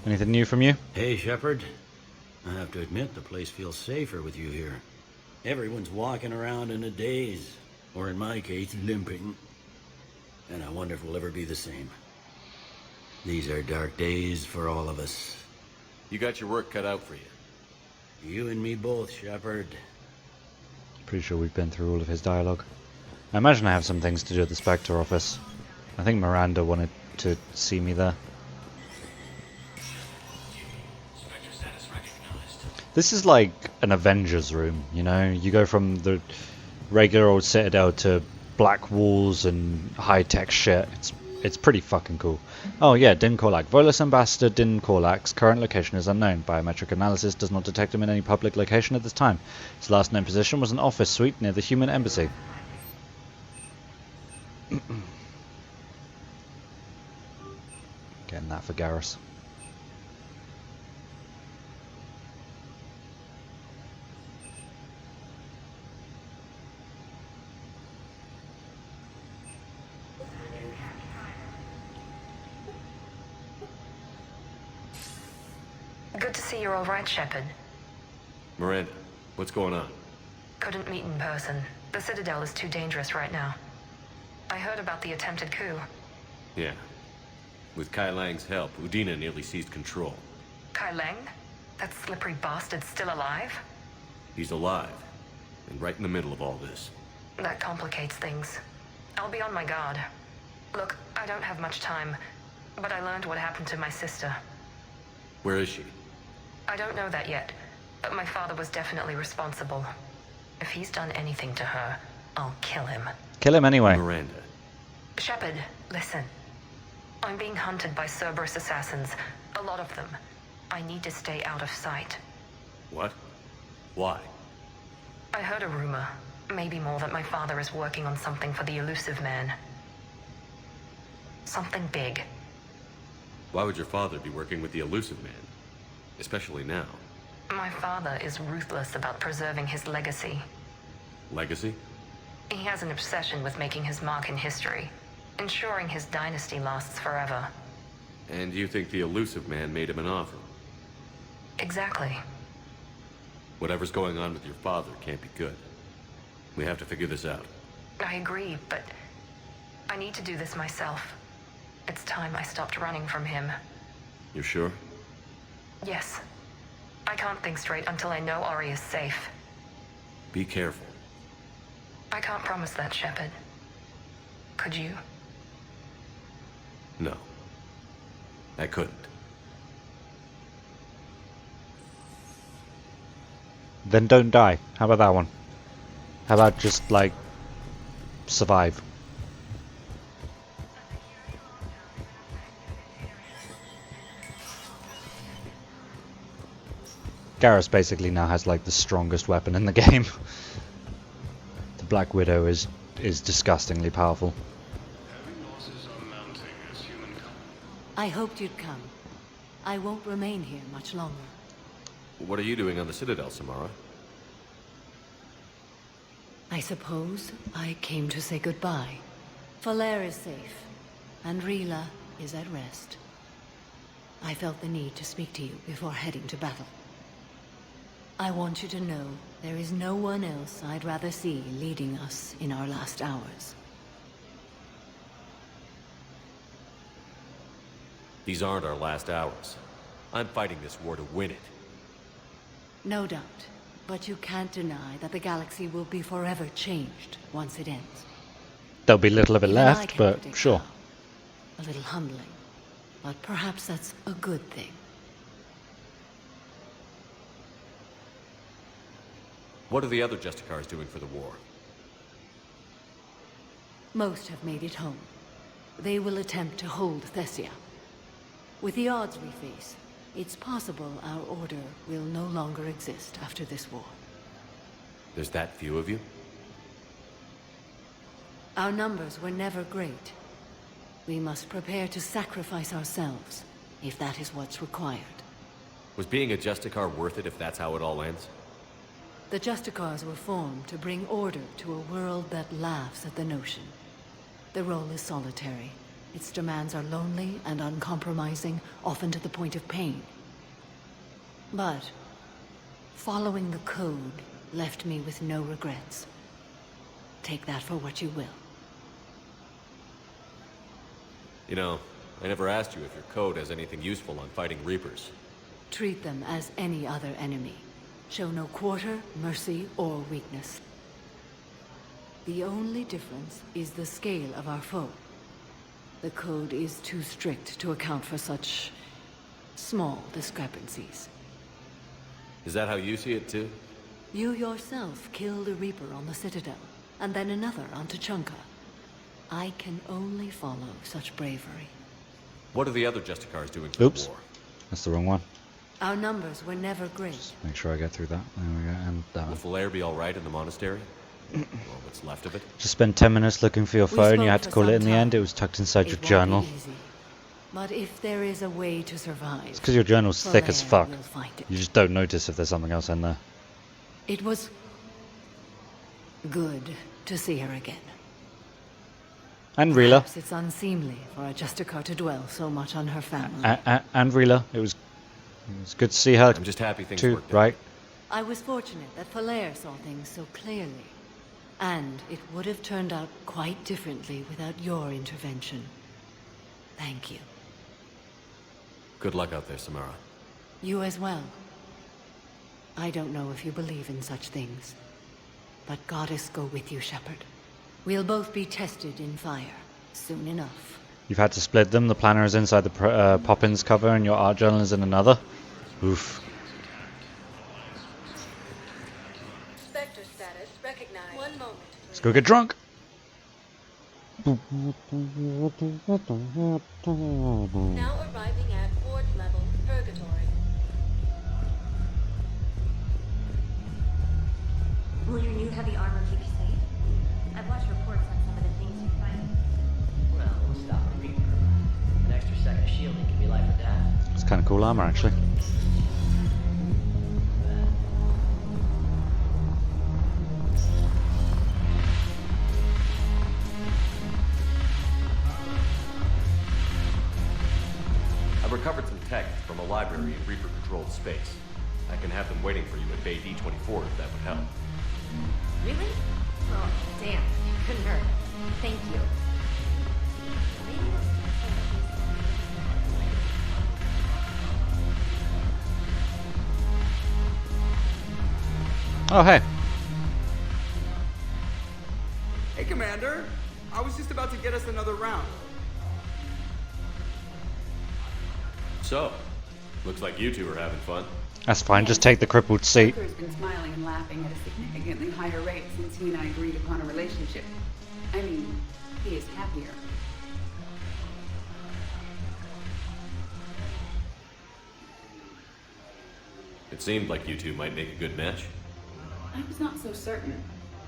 A: Anything new from you?
F: Hey, Shepard. I have to admit, the place feels safer with you here. Everyone's walking around in a daze, or in my case, limping. And I wonder if we'll ever be the same. These are dark days for all of us.
D: You got your work cut out for you.
F: You and me both, Shepard.
A: Pretty sure we've been through all of his dialogue. I imagine I have some things to do at the Spectre office. I think Miranda wanted to see me there. This is like an Avengers room, you know? You go from the regular old Citadel to black walls and high-tech shit. It's pretty fucking cool. Oh yeah, Din Korlak. Volus Ambassador Din Korlak's current location is unknown. Biometric analysis does not detect him in any public location at this time. His last known position was an office suite near the human embassy. Getting that for Garrus.
P: Good to see you're all right, Shepard.
D: Miranda, what's going on?
P: Couldn't meet in person. The Citadel is too dangerous right now. I heard about the attempted coup.
D: Yeah. With Kai Lang's help, Udina nearly seized control.
P: Kai Lang? That slippery bastard's still alive?
D: He's alive, and right in the middle of all this.
P: That complicates things. I'll be on my guard. Look, I don't have much time, but I learned what happened to my sister.
D: Where is she?
P: I don't know that yet, but my father was definitely responsible. If he's done anything to her, I'll kill him.
A: Kill him anyway.
D: Miranda.
P: Shepard, listen. I'm being hunted by Cerberus assassins. A lot of them. I need to stay out of sight.
D: What? Why?
P: I heard a rumor, maybe more, that my father is working on something for the Elusive Man. Something big.
D: Why would your father be working with the Elusive Man? Especially now.
P: My father is ruthless about preserving his legacy.
D: Legacy?
P: He has an obsession with making his mark in history, ensuring his dynasty lasts forever.
D: And you think the Elusive Man made him an offer?
P: Exactly.
D: Whatever's going on with your father can't be good. We have to figure this out.
P: I agree, but I need to do this myself. It's time I stopped running from him.
D: You sure?
P: Yes. I can't think straight until I know Ari is safe.
D: Be careful.
P: I can't promise that, Shepard. Could you?
D: No. I couldn't.
A: Then don't die. How about that one? How about just, like, survive? Garrus basically now has, like, the strongest weapon in the game. The Black Widow is disgustingly powerful.
B: I hoped you'd come. I won't remain here much longer.
D: What are you doing on the Citadel, Samara?
B: I suppose I came to say goodbye. Falair is safe, and Rila is at rest. I felt the need to speak to you before heading to battle. I want you to know there is no one else I'd rather see leading us in our last hours.
D: These aren't our last hours. I'm fighting this war to win it.
B: No doubt, but you can't deny that the galaxy will be forever changed once it ends.
A: There'll be little of it
B: Even I
A: left,
B: can't
A: but
B: predict
A: sure.
B: how. A little humbling, but perhaps that's a good thing.
D: What are the other Justicars doing for the war?
B: Most have made it home. They will attempt to hold Thessia. With the odds we face, it's possible our order will no longer exist after this war.
D: There's that few of you?
B: Our numbers were never great. We must prepare to sacrifice ourselves, if that is what's required.
D: Was being a Justicar worth it if that's how it all ends?
B: The Justicars were formed to bring order to a world that laughs at the notion. The role is solitary. Its demands are lonely and uncompromising, often to the point of pain. But following the code left me with no regrets. Take that for what you will.
D: You know, I never asked you if your code has anything useful on fighting Reapers.
B: Treat them as any other enemy. Show no quarter, mercy, or weakness. The only difference is the scale of our foe. The code is too strict to account for such small discrepancies.
D: Is that how you see it too?
B: You yourself killed a Reaper on the Citadel, and then another on Tuchanka. I can only follow such bravery.
D: What are the other Justicars doing for
A: Oops.
D: the war?
A: That's the wrong one.
B: Our numbers were never great.
A: Make sure I get through that. There we go. And
D: Will Falair be alright in the monastery? Or what's left of it?
A: just spend 10 minutes looking for your phone. You had to
B: spoke
A: call
B: for
A: it in
B: some
A: the end.
B: time.
A: It was tucked inside your
B: It won't
A: journal.
B: be easy. But if there is a way to survive...
A: It's because your journal's thick as
B: Falair
A: fuck.
B: will find it.
A: You just don't notice if there's something else in there.
B: It was good to see her again.
A: And Rila.
B: Perhaps it's unseemly for a Justicar to dwell so much on her family.
A: And Rila. It was good to see her.
D: I'm just happy things
A: too,
D: worked out.
A: right?
B: I was fortunate that Falair saw things so clearly. And it would have turned out quite differently without your intervention. Thank you.
D: Good luck out there, Samara.
B: You as well. I don't know if you believe in such things, but Goddess go with you, Shepard. We'll both be tested in fire, soon enough.
A: You've had to split them. The planner is inside the Poppins cover and your art journal is in another. Oof.
K: Spectre status recognized. 1 moment.
A: Let's go get drunk.
K: Now arriving at ward level, Purgatory.
N: Will your new heavy armor keep you safe? I've watched reports on some of the things you fight.
E: Well, we'll stop a Reaper. An extra second of shielding can be life or death.
A: It's kind of cool armor, actually.
D: I've recovered some tech from a library in Reaper-controlled space. I can have them waiting for you at Bay D-24 if that would help.
N: Really? Oh, damn. Couldn't hurt. Thank you. Maybe
A: Oh, hey.
G: Hey, Commander. I was just about to get us another round.
D: So, looks like you two are having fun.
A: That's fine, just take the crippled seat.
Q: Tucker's been smiling and laughing at a significantly higher rate since he and I agreed upon a relationship. I mean, he is happier.
D: It seemed like you two might make a good match.
Q: I was not so certain.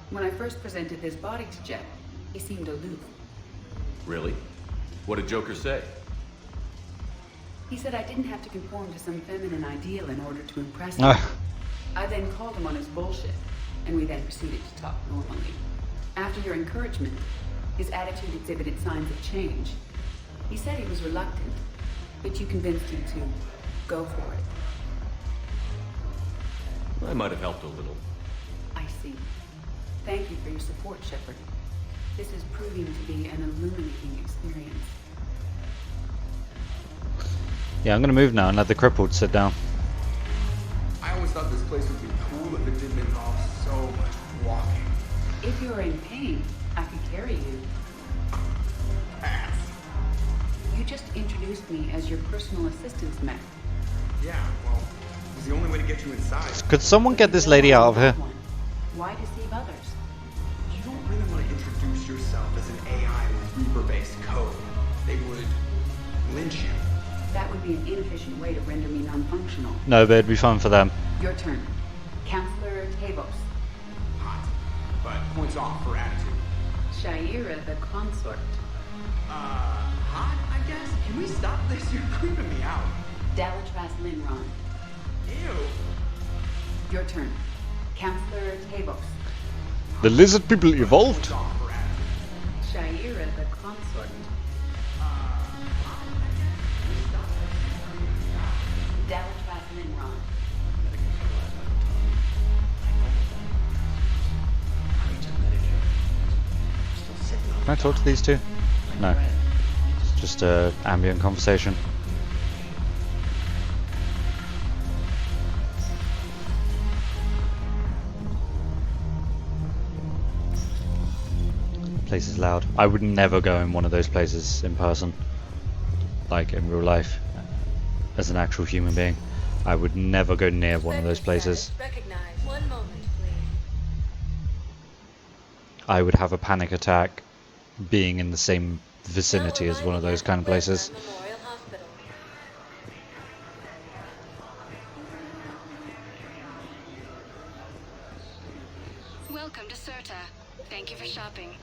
Q: When I first presented this body to Jet, he seemed aloof.
D: Really? What did Joker say?
Q: He said I didn't have to conform to some feminine ideal in order to impress him. I then called him on his bullshit, and we then proceeded to talk normally. After your encouragement, his attitude exhibited signs of change. He said he was reluctant, but you convinced him to go for it.
D: I might have helped a little.
Q: I see. Thank you for your support, Shepard. This is proving to be an illuminating experience.
A: Yeah, I'm gonna move now and let the crippled sit down.
G: I always thought this place would be cool if it didn't involve so much walking.
Q: If you're in pain, I could carry you.
G: Pass.
Q: You just introduced me as your personal assistance mech.
G: Yeah, well, it was the only way to get you inside.
A: Could someone get this lady out of here?
Q: Why deceive others?
G: You don't really want to introduce yourself as an AI with Reaper-based code. They would lynch you.
Q: That would be an inefficient way to render me non-functional.
A: No, but it'd be fun for them.
Q: Your turn. Counselor Tavos.
G: Hot, but points off for attitude.
Q: Shaira the consort.
G: Hot, I guess? Can we stop this? You're creeping me out.
Q: Dalatras Linron.
G: Ew.
Q: Your turn. Counselor Tavos.
A: The lizard people evolved?
Q: Shaira the consort. Dalatras Linron.
A: Can I talk to these two? No. It's just a ambient conversation. Place is loud. I would never go in one of those places in person. Like in real life. As an actual human being. I would never go near one of those places.
K: One moment, please.
A: I would have a panic attack being in the same vicinity as one of those kind of places.
K: Memorial Hospital.
S: Welcome to Serta. Thank you for shopping.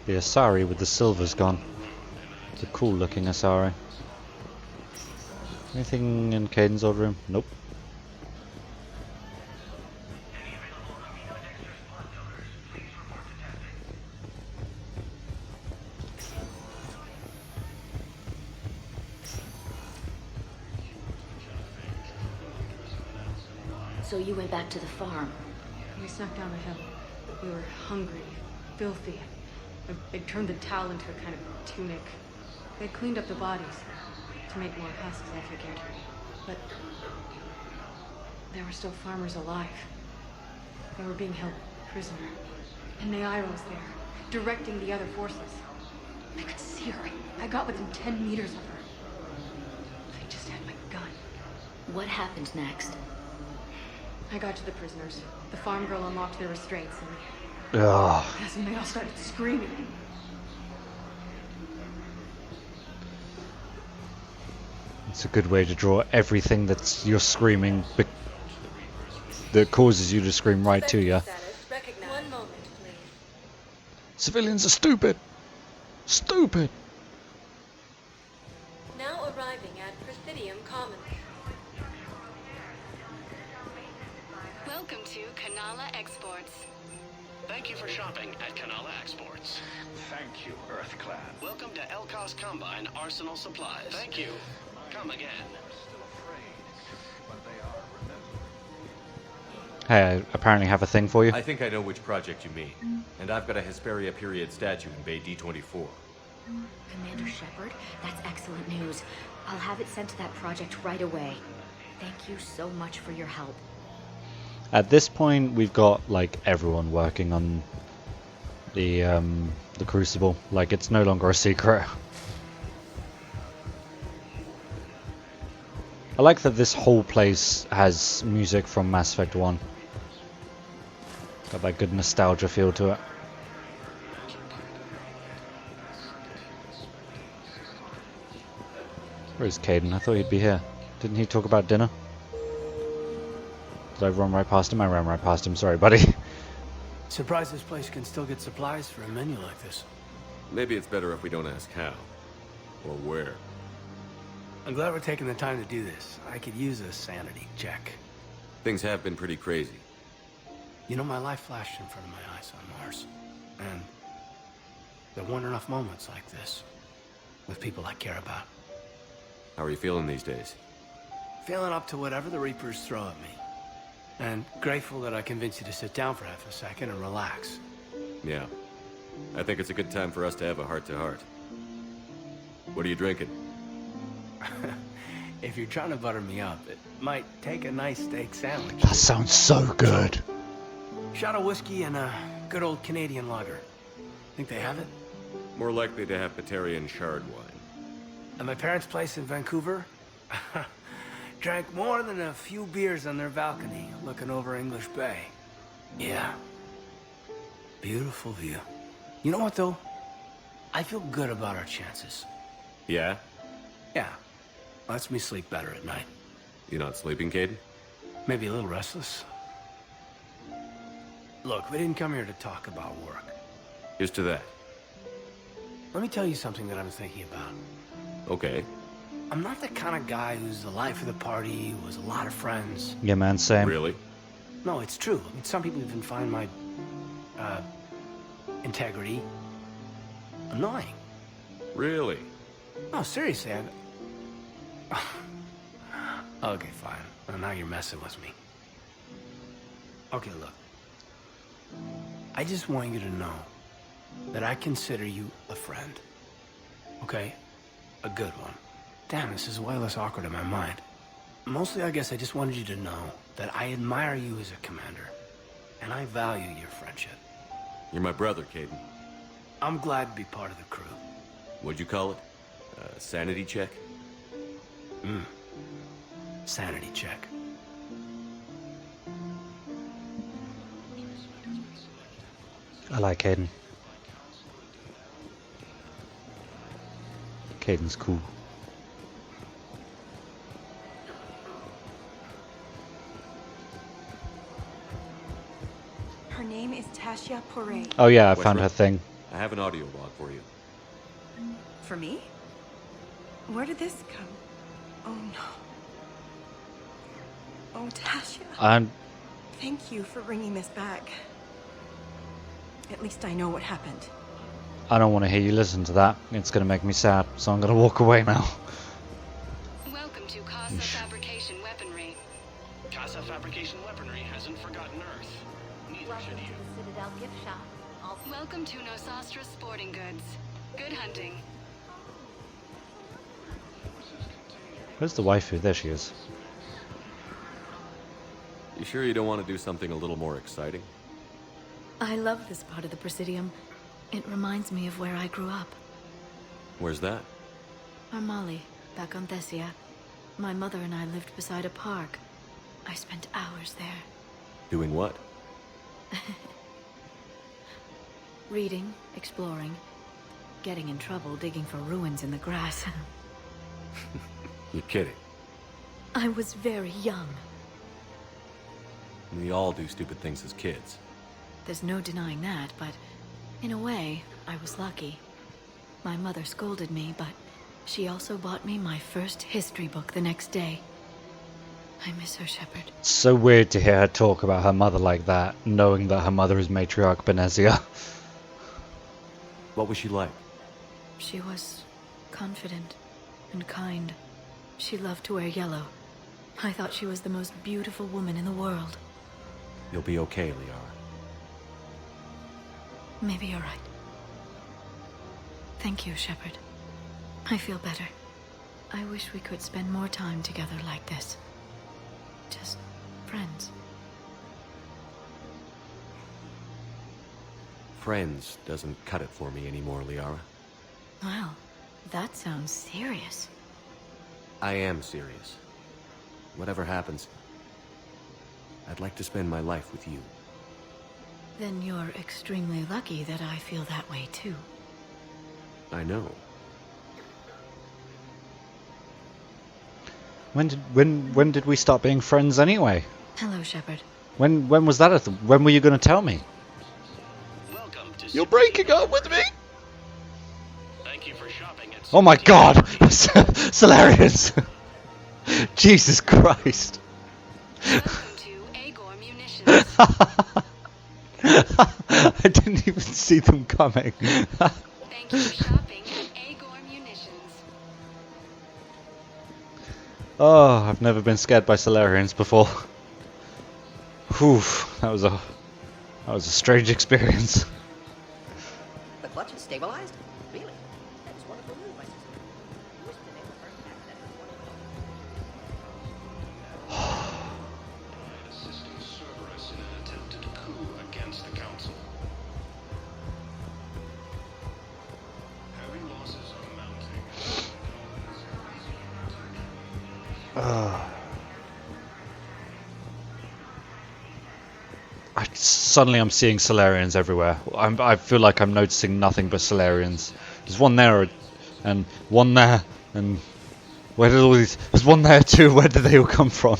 A: The Asari with the silver's gone. It's a cool looking Asari. Anything in Caden's old room? Nope.
B: So you went back to the farm?
V: We snuck down the hill. We were hungry, filthy. They turned the towel into a kind of tunic. They cleaned up the bodies to make more husks, I figured. But there were still farmers alive. They were being held prisoner. And Naira was there, directing the other forces. I could see her. I got within 10 meters of her. I just had my gun.
B: What happened next?
V: I got to the prisoners. The farm girl unlocked their restraints and
A: Ugh.
V: that's when they all started screaming.
A: It's a good way to draw everything that's you're screaming that causes you to scream right to you.
K: One moment, please.
A: Civilians are stupid! Stupid!
K: Now arriving at Presidium Commons.
S: Welcome to Kanala Exports.
C: Thank you for shopping at Canala Exports.
T: Thank you, EarthClan.
C: Welcome to Elcos Combine Arsenal Supplies. Thank you. Come again.
A: Hey, I apparently have a thing for you.
D: I think I know which project you mean. And I've got a Hesperia period statue in Bay D-24.
B: Commander Shepard, that's excellent news. I'll have it sent to that project right away. Thank you so much for your help.
A: At this point, we've got like everyone working on the Crucible. Like, it's no longer a secret. I like that this whole place has music from Mass Effect 1. Got that good nostalgia feel to it. Where's Caden? I thought he'd be here. Didn't he talk about dinner? Did I run right past him? I ran right past him. Sorry, buddy.
H: Surprised this place can still get supplies for a menu like this.
D: Maybe it's better if we don't ask how. Or where.
H: I'm glad we're taking the time to do this. I could use a sanity check.
D: Things have been pretty crazy.
H: You know, my life flashed in front of my eyes on Mars. And there weren't enough moments like this. With people I care about.
D: How are you feeling these days?
H: Feeling up to whatever the Reapers throw at me. And grateful that I convinced you to sit down for half a second and relax.
D: Yeah. I think it's a good time for us to have a heart-to-heart. What are you drinking?
H: If you're trying to butter me up, it might take a nice steak sandwich.
A: That sounds so good.
H: Shot of whiskey and a good old Canadian lager. Think they have it?
D: More likely to have Batarian shard wine.
H: At my parents' place in Vancouver, drank more than a few beers on their balcony, looking over English Bay. Yeah. Beautiful view. You know what, though? I feel good about our chances.
D: Yeah?
H: Yeah. Lets me sleep better at night.
D: You not sleeping, Caden?
H: Maybe a little restless. Look, we didn't come here to talk about work.
D: Here's to that.
H: Let me tell you something that I'm thinking about.
D: Okay.
H: I'm not the kind of guy who's the life of the party, who has a lot of friends.
A: Yeah, man, same.
D: Really?
H: No, it's true. I mean, some people even find my, integrity annoying.
D: Really?
H: No, seriously, Okay, fine. Well, now you're messing with me. Okay, look. I just want you to know that I consider you a friend. Okay? A good one. Damn, this is way less awkward in my mind. Mostly, I guess I just wanted you to know that I admire you as a commander. And I value your friendship.
D: You're my brother, Caden.
H: I'm glad to be part of the crew.
D: What'd you call it? Sanity check?
H: Sanity check.
A: I like Caden. Caden's cool.
L: Her name is Tasha Poré.
A: Oh yeah, I found her thing.
D: I have an audio log for you.
L: For me? Where did this come? Oh no. Oh, Tasha. Thank you for bringing this back. At least I know what happened.
A: I don't want to hear you listen to that. It's going to make me sad, so I'm going to walk away now.
S: Welcome to Casa Fabrication Weaponry.
C: Casa Fabrication Weaponry hasn't forgotten Earth. Neither should you.
S: The Citadel gift shop. Welcome to Nosastra Sporting Goods. Good hunting.
A: Where's the waifu? There she is.
D: You sure you don't want to do something a little more exciting?
B: I love this part of the Presidium. It reminds me of where I grew up.
D: Where's that?
B: Armali, back on Thessia. My mother and I lived beside a park. I spent hours there.
D: Doing what?
B: Reading, exploring, getting in trouble digging for ruins in the grass.
D: You're kidding.
B: I was very young.
D: We all do stupid things as kids.
B: There's no denying that, but in a way, I was lucky. My mother scolded me, but she also bought me my first history book the next day. I miss her, Shepard.
A: It's so weird to hear her talk about her mother like that, knowing that her mother is Matriarch Benezia.
D: What was she like?
B: She was confident and kind. She loved to wear yellow. I thought she was the most beautiful woman in the world.
D: You'll be okay, Liara.
B: Maybe you're right. Thank you, Shepard. I feel better. I wish we could spend more time together like this. Just friends.
D: Friends doesn't cut it for me anymore, Liara.
B: Wow, that sounds serious.
D: I am serious. Whatever happens, I'd like to spend my life with you.
B: Then you're extremely lucky that I feel that way too.
D: I know.
A: When did we stop being friends anyway?
B: Hello, Shepard.
A: When was that? When were you going to tell me? You're breaking up with me?
C: Thank you for shopping at
A: Oh my god! Solarians! Jesus Christ! I didn't even see them coming.
S: Thank you for shopping at Agor Munitions.
A: Oh, I've never been scared by Solarians before. Whew, that was a strange experience.
E: The clutch is stabilized? Really? That's wonderful news, my sister. You must have been able to first catch that
C: assisting Cerberus in an attempted coup against the Council. Heavy losses are mounting.
A: Suddenly I'm seeing Solarians everywhere. I feel like I'm noticing nothing but Solarians. There's one there, and one there, and where did all these... There's one there too, where did they all come from?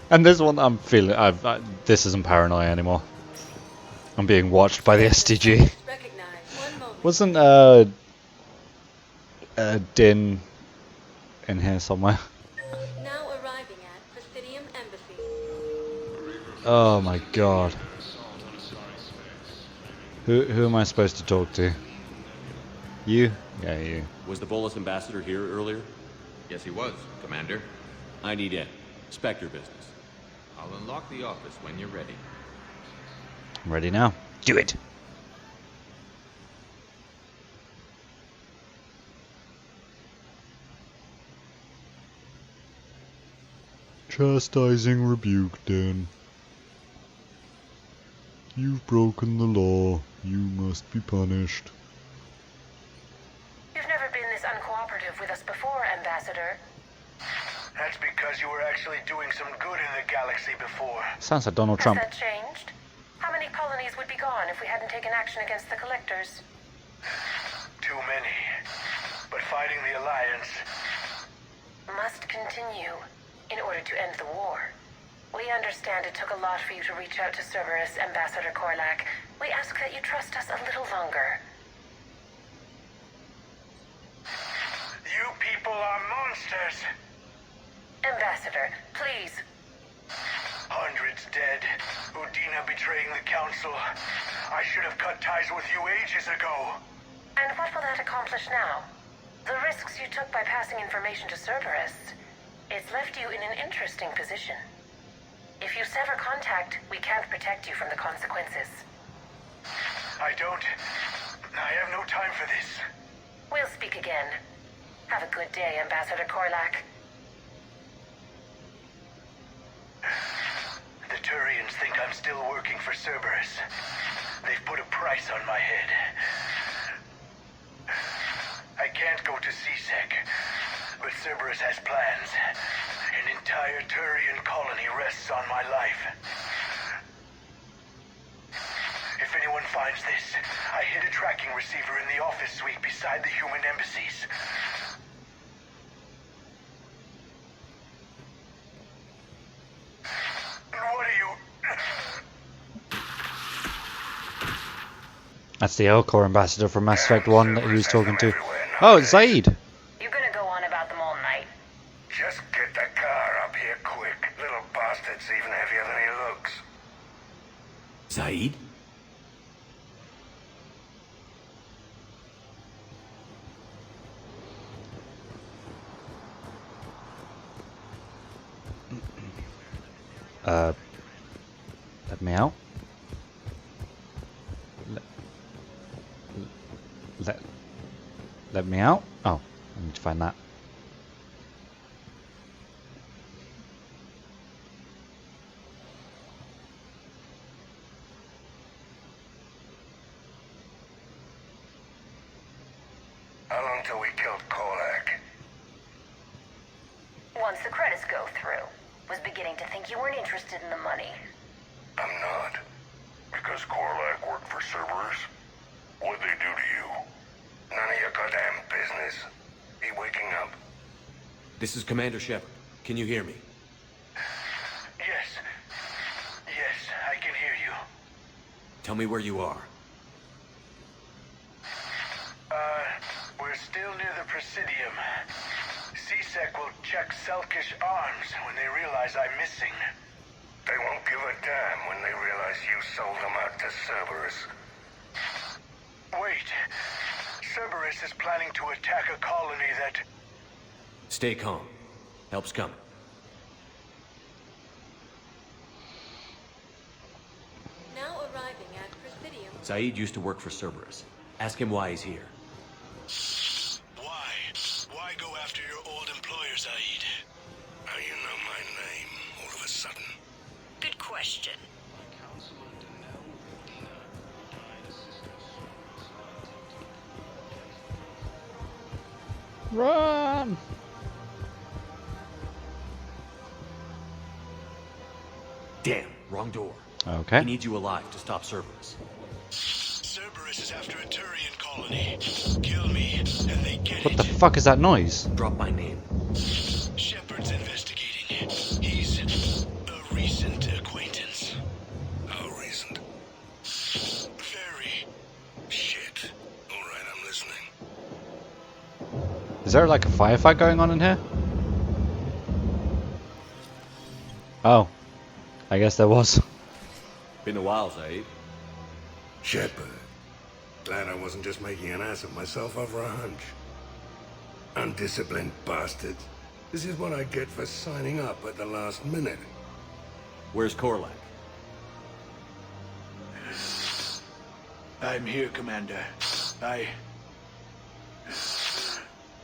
A: And there's one I'm feeling... this isn't paranoia anymore. I'm being watched by the STG. Wasn't Din in here somewhere?
K: Now arriving at Presidium Embassy.
A: Oh my god. Who am I supposed to talk to? You? Yeah, you.
D: Was the Bolus ambassador here earlier?
J: Yes, he was, Commander.
D: I need in. Spectre business.
J: I'll unlock the office when you're ready.
A: I'm ready now. Do it! Chastising rebuke, Dan. You've broken the law. You must be punished.
P: You've never been this uncooperative with us before, Ambassador.
R: That's because you were actually doing some good in the galaxy before.
A: Sounds like Donald Trump.
P: Has that changed? How many colonies would be gone if we hadn't taken action against the Collectors?
R: Too many. But fighting the Alliance
P: must continue in order to end the war. We understand it took a lot for you to reach out to Cerberus, Ambassador Korlak. We ask that you trust us a little longer.
R: You people are monsters!
P: Ambassador, please.
R: Hundreds dead. Udina betraying the Council. I should have cut ties with you ages ago.
P: And what will that accomplish now? The risks you took by passing information to Cerberus, it's left you in an interesting position. If you sever contact, we can't protect you from the consequences.
R: I have no time for this.
P: We'll speak again. Have a good day, Ambassador Korlak.
R: The Turians think I'm still working for Cerberus. They've put a price on my head. I can't go to CSEC, but Cerberus has plans. An entire Turian colony rests on my life. If anyone finds this, I hid a tracking receiver in the office suite beside the human embassies. What are you...
A: That's the Elcor ambassador from Mass Effect 1 that he was talking to. Oh, it's Zaid!
P: You're gonna go on about them all night.
R: Just get the car up here quick. Little bastard's even heavier than he looks.
F: Zaid?
A: Let me out. Let me out. Oh, I need to find that.
R: How long till we killed Korlak?
N: Once the credits go through. Was beginning to think you weren't interested in the money.
R: I'm not. Because Korlak worked for Cerberus? What'd they do to you? None of your goddamn business. He waking up?
D: This is Commander Shepard. Can you hear me?
R: Yes. Yes, I can hear you.
D: Tell me where you are.
R: We're still near the Presidium. CSEC will check Selkish arms when they realize I'm missing. They won't give a damn when they realize you sold them out to Cerberus. Wait. Cerberus is planning to attack a colony that...
D: Stay calm. Help's coming.
K: Now arriving at Presidium.
D: Zaid used to work for Cerberus. Ask him why he's here.
R: Why? Why go after your old employer, Zaid? How you know my name all of a sudden?
N: Good question.
A: Run!
D: Damn, wrong door.
A: Okay.
D: He needs you alive to stop Cerberus.
R: Cerberus is after a Turian colony. Kill me, and they get
A: What the fuck is that noise?
D: Drop my name.
R: Shepard's investigating. He's a recent acquaintance. How recent? Very. Shit. Alright, I'm listening.
A: Is there like a firefight going on in here? Oh. I guess there was.
D: Been a while, Zaid.
R: Shepard. Glad I wasn't just making an ass of myself over a hunch. Undisciplined bastard. This is what I get for signing up at the last minute.
D: Where's Korlak?
R: I'm here, Commander.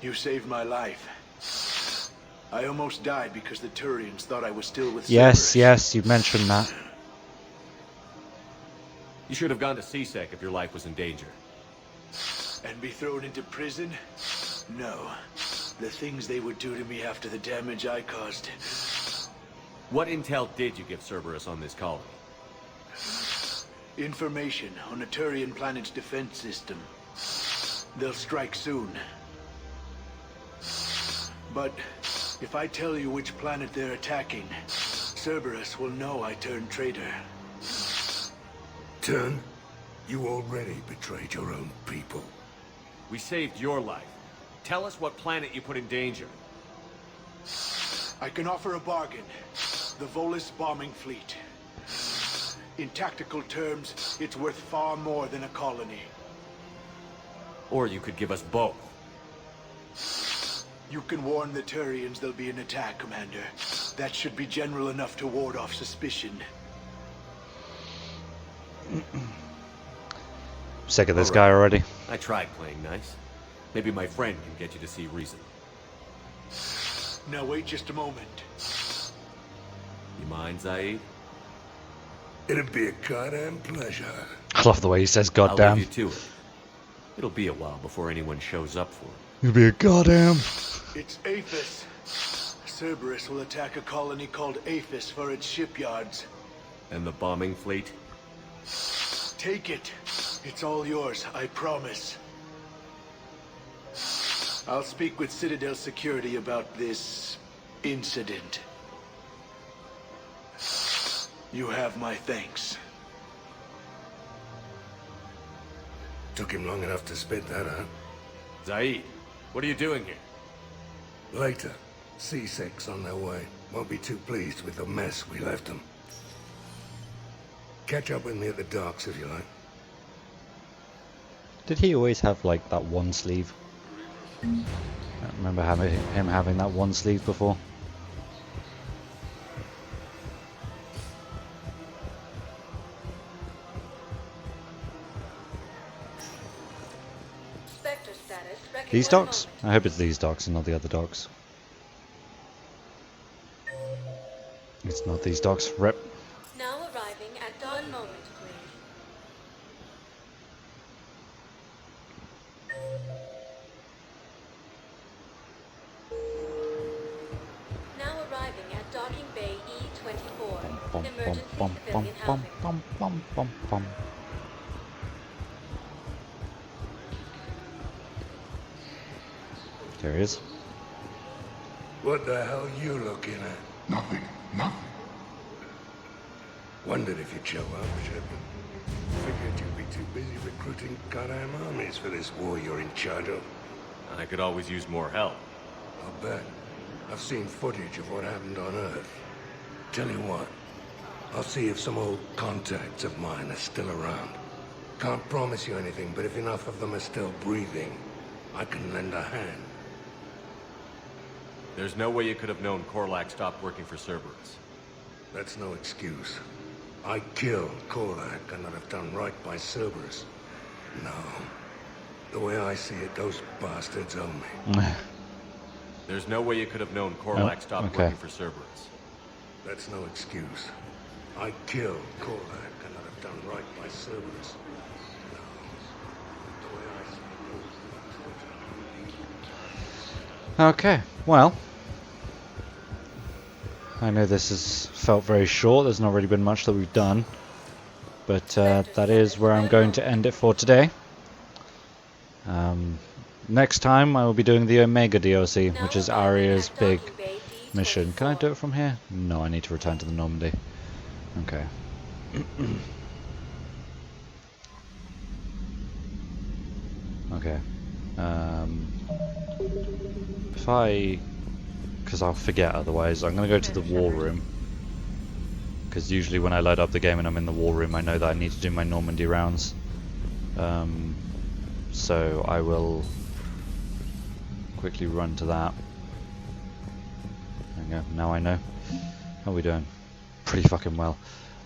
R: You saved my life. I almost died because the Turians thought I was still with
A: Yes, yes, you mentioned that.
D: You should have gone to CSEC if your life was in danger.
R: And be thrown into prison? No. The things they would do to me after the damage I caused.
D: What intel did you give Cerberus on this colony?
R: Information on the Turian planet's defense system. They'll strike soon. But if I tell you which planet they're attacking, Cerberus will know I turned traitor. Turn? You already betrayed your own people.
D: We saved your life. Tell us what planet you put in danger.
R: I can offer a bargain. The Volus bombing fleet. In tactical terms, it's worth far more than a colony.
D: Or you could give us both.
R: You can warn the Turians there'll be an attack, Commander. That should be general enough to ward off suspicion.
A: Sick of this guy already.
D: I tried playing nice. Maybe my friend can get you to see reason.
R: Now wait just a moment.
D: You mind, Zaid?
R: It'd be a goddamn pleasure.
A: I love the way he says
D: I'll
A: goddamn.
D: leave you to it. It'll be a while before anyone shows up for it.
A: You'll be a goddamn.
R: It's Aphis. Cerberus will attack a colony called Aphis for its shipyards.
D: And the bombing fleet?
R: Take it. It's all yours, I promise. I'll speak with Citadel Security about this incident. You have my thanks. Took him long enough to spit that out.
D: Zaid, what are you doing here?
R: Later. C6 on their way. Won't be too pleased with the mess we left them. Catch up with me at the docks if you like.
A: Did he always have like that one sleeve? I don't remember him having that one sleeve before.
K: Spectre status.
A: These docks? I hope it's these docks and not the other docks. It's not these docks. Rip.
K: Now arriving at dawn moment, please. Now arriving at docking bay E24.
A: Bum,
K: Emergency
A: bum, bum,
K: civilian
A: bum,
K: housing.
A: bum, bum, bum, bum. There he is.
R: What the hell you looking at?
O: Nothing. Nothing.
R: Wondered if you'd show up, Shepard. Figured you'd be too busy recruiting goddamn armies for this war you're in charge of.
D: I could always use more help.
R: I'll bet. I've seen footage of what happened on Earth. Tell you what, I'll see if some old contacts of mine are still around. Can't promise you anything, but if enough of them are still breathing, I can lend a hand.
D: There's no way you could have known Korlak stopped working for Cerberus.
R: That's no excuse. I killed Korlak and I'd have done right by Cerberus. No. The way I see it, those bastards owe me.
D: There's no way you could have known Korlak stopped working for Cerberus.
R: That's no excuse. I killed Korlak and I'd have done right by Cerberus. No. The way I see it, those bastards owe me.
A: Okay, well, I know this has felt very short, there's not really been much that we've done, but that is where I'm going to end it for today. Next time I will be doing the Omega DLC, which is Arya's big mission. Can I do it from here? No, I need to return to the Normandy. Okay. Okay. Because I'll forget otherwise, I'm going to go to the war room. Because usually when I load up the game and I'm in the war room, I know that I need to do my Normandy rounds. So I will quickly run to that. There we go, now I know. How are we doing? Pretty fucking well.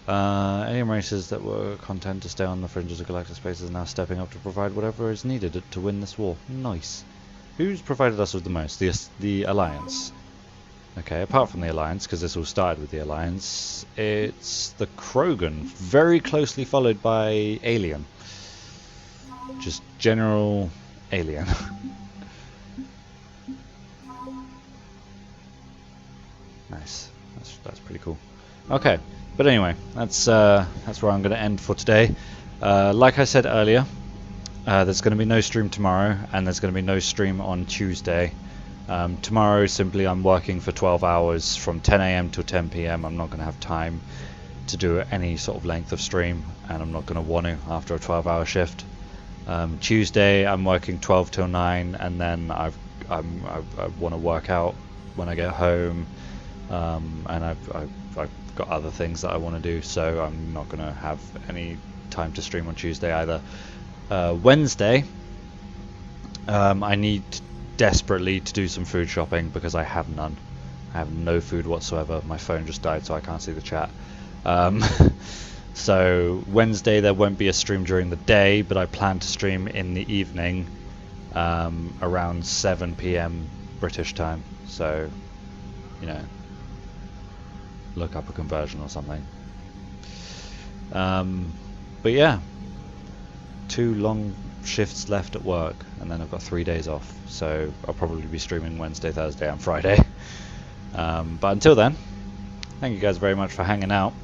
A: Alien races that were content to stay on the fringes of galactic spaces are now stepping up to provide whatever is needed to win this war. Nice. Who's provided us with the most? The Alliance. Okay, apart from the Alliance, because this all started with the Alliance, it's the Krogan, very closely followed by Alien. Just general Alien. Nice. That's pretty cool. Okay, but anyway, that's where I'm going to end for today. Like I said earlier, there's going to be no stream tomorrow, and there's going to be no stream on Tuesday. Tomorrow, simply, I'm working for 12 hours from 10 AM to 10 PM. I'm not going to have time to do any sort of length of stream, and I'm not going to want to after a 12-hour shift. Tuesday, I'm working 12 till 9, and then I want to work out when I get home, and I've got other things that I want to do, so I'm not going to have any time to stream on Tuesday either. Wednesday, I need desperately to do some food shopping because I have none. I have no food whatsoever. My phone just died, so I can't see the chat. So Wednesday there won't be a stream during the day, but I plan to stream in the evening, around 7 PM British time. So, you know, look up a conversion or something. But yeah, 2 long shifts left at work, and then I've got 3 days off, so I'll probably be streaming Wednesday, Thursday and Friday. But until then, thank you guys very much for hanging out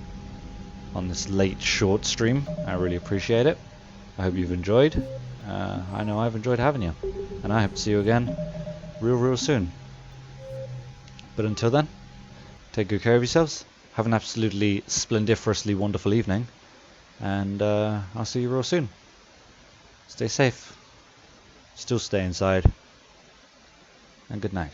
A: on this late short stream. I really appreciate it. I hope you've enjoyed. I know I've enjoyed having you, and I hope to see you again real soon. But until then, take good care of yourselves, have an absolutely splendiferously wonderful evening, and I'll see you real soon. Stay safe, still stay inside, and good night.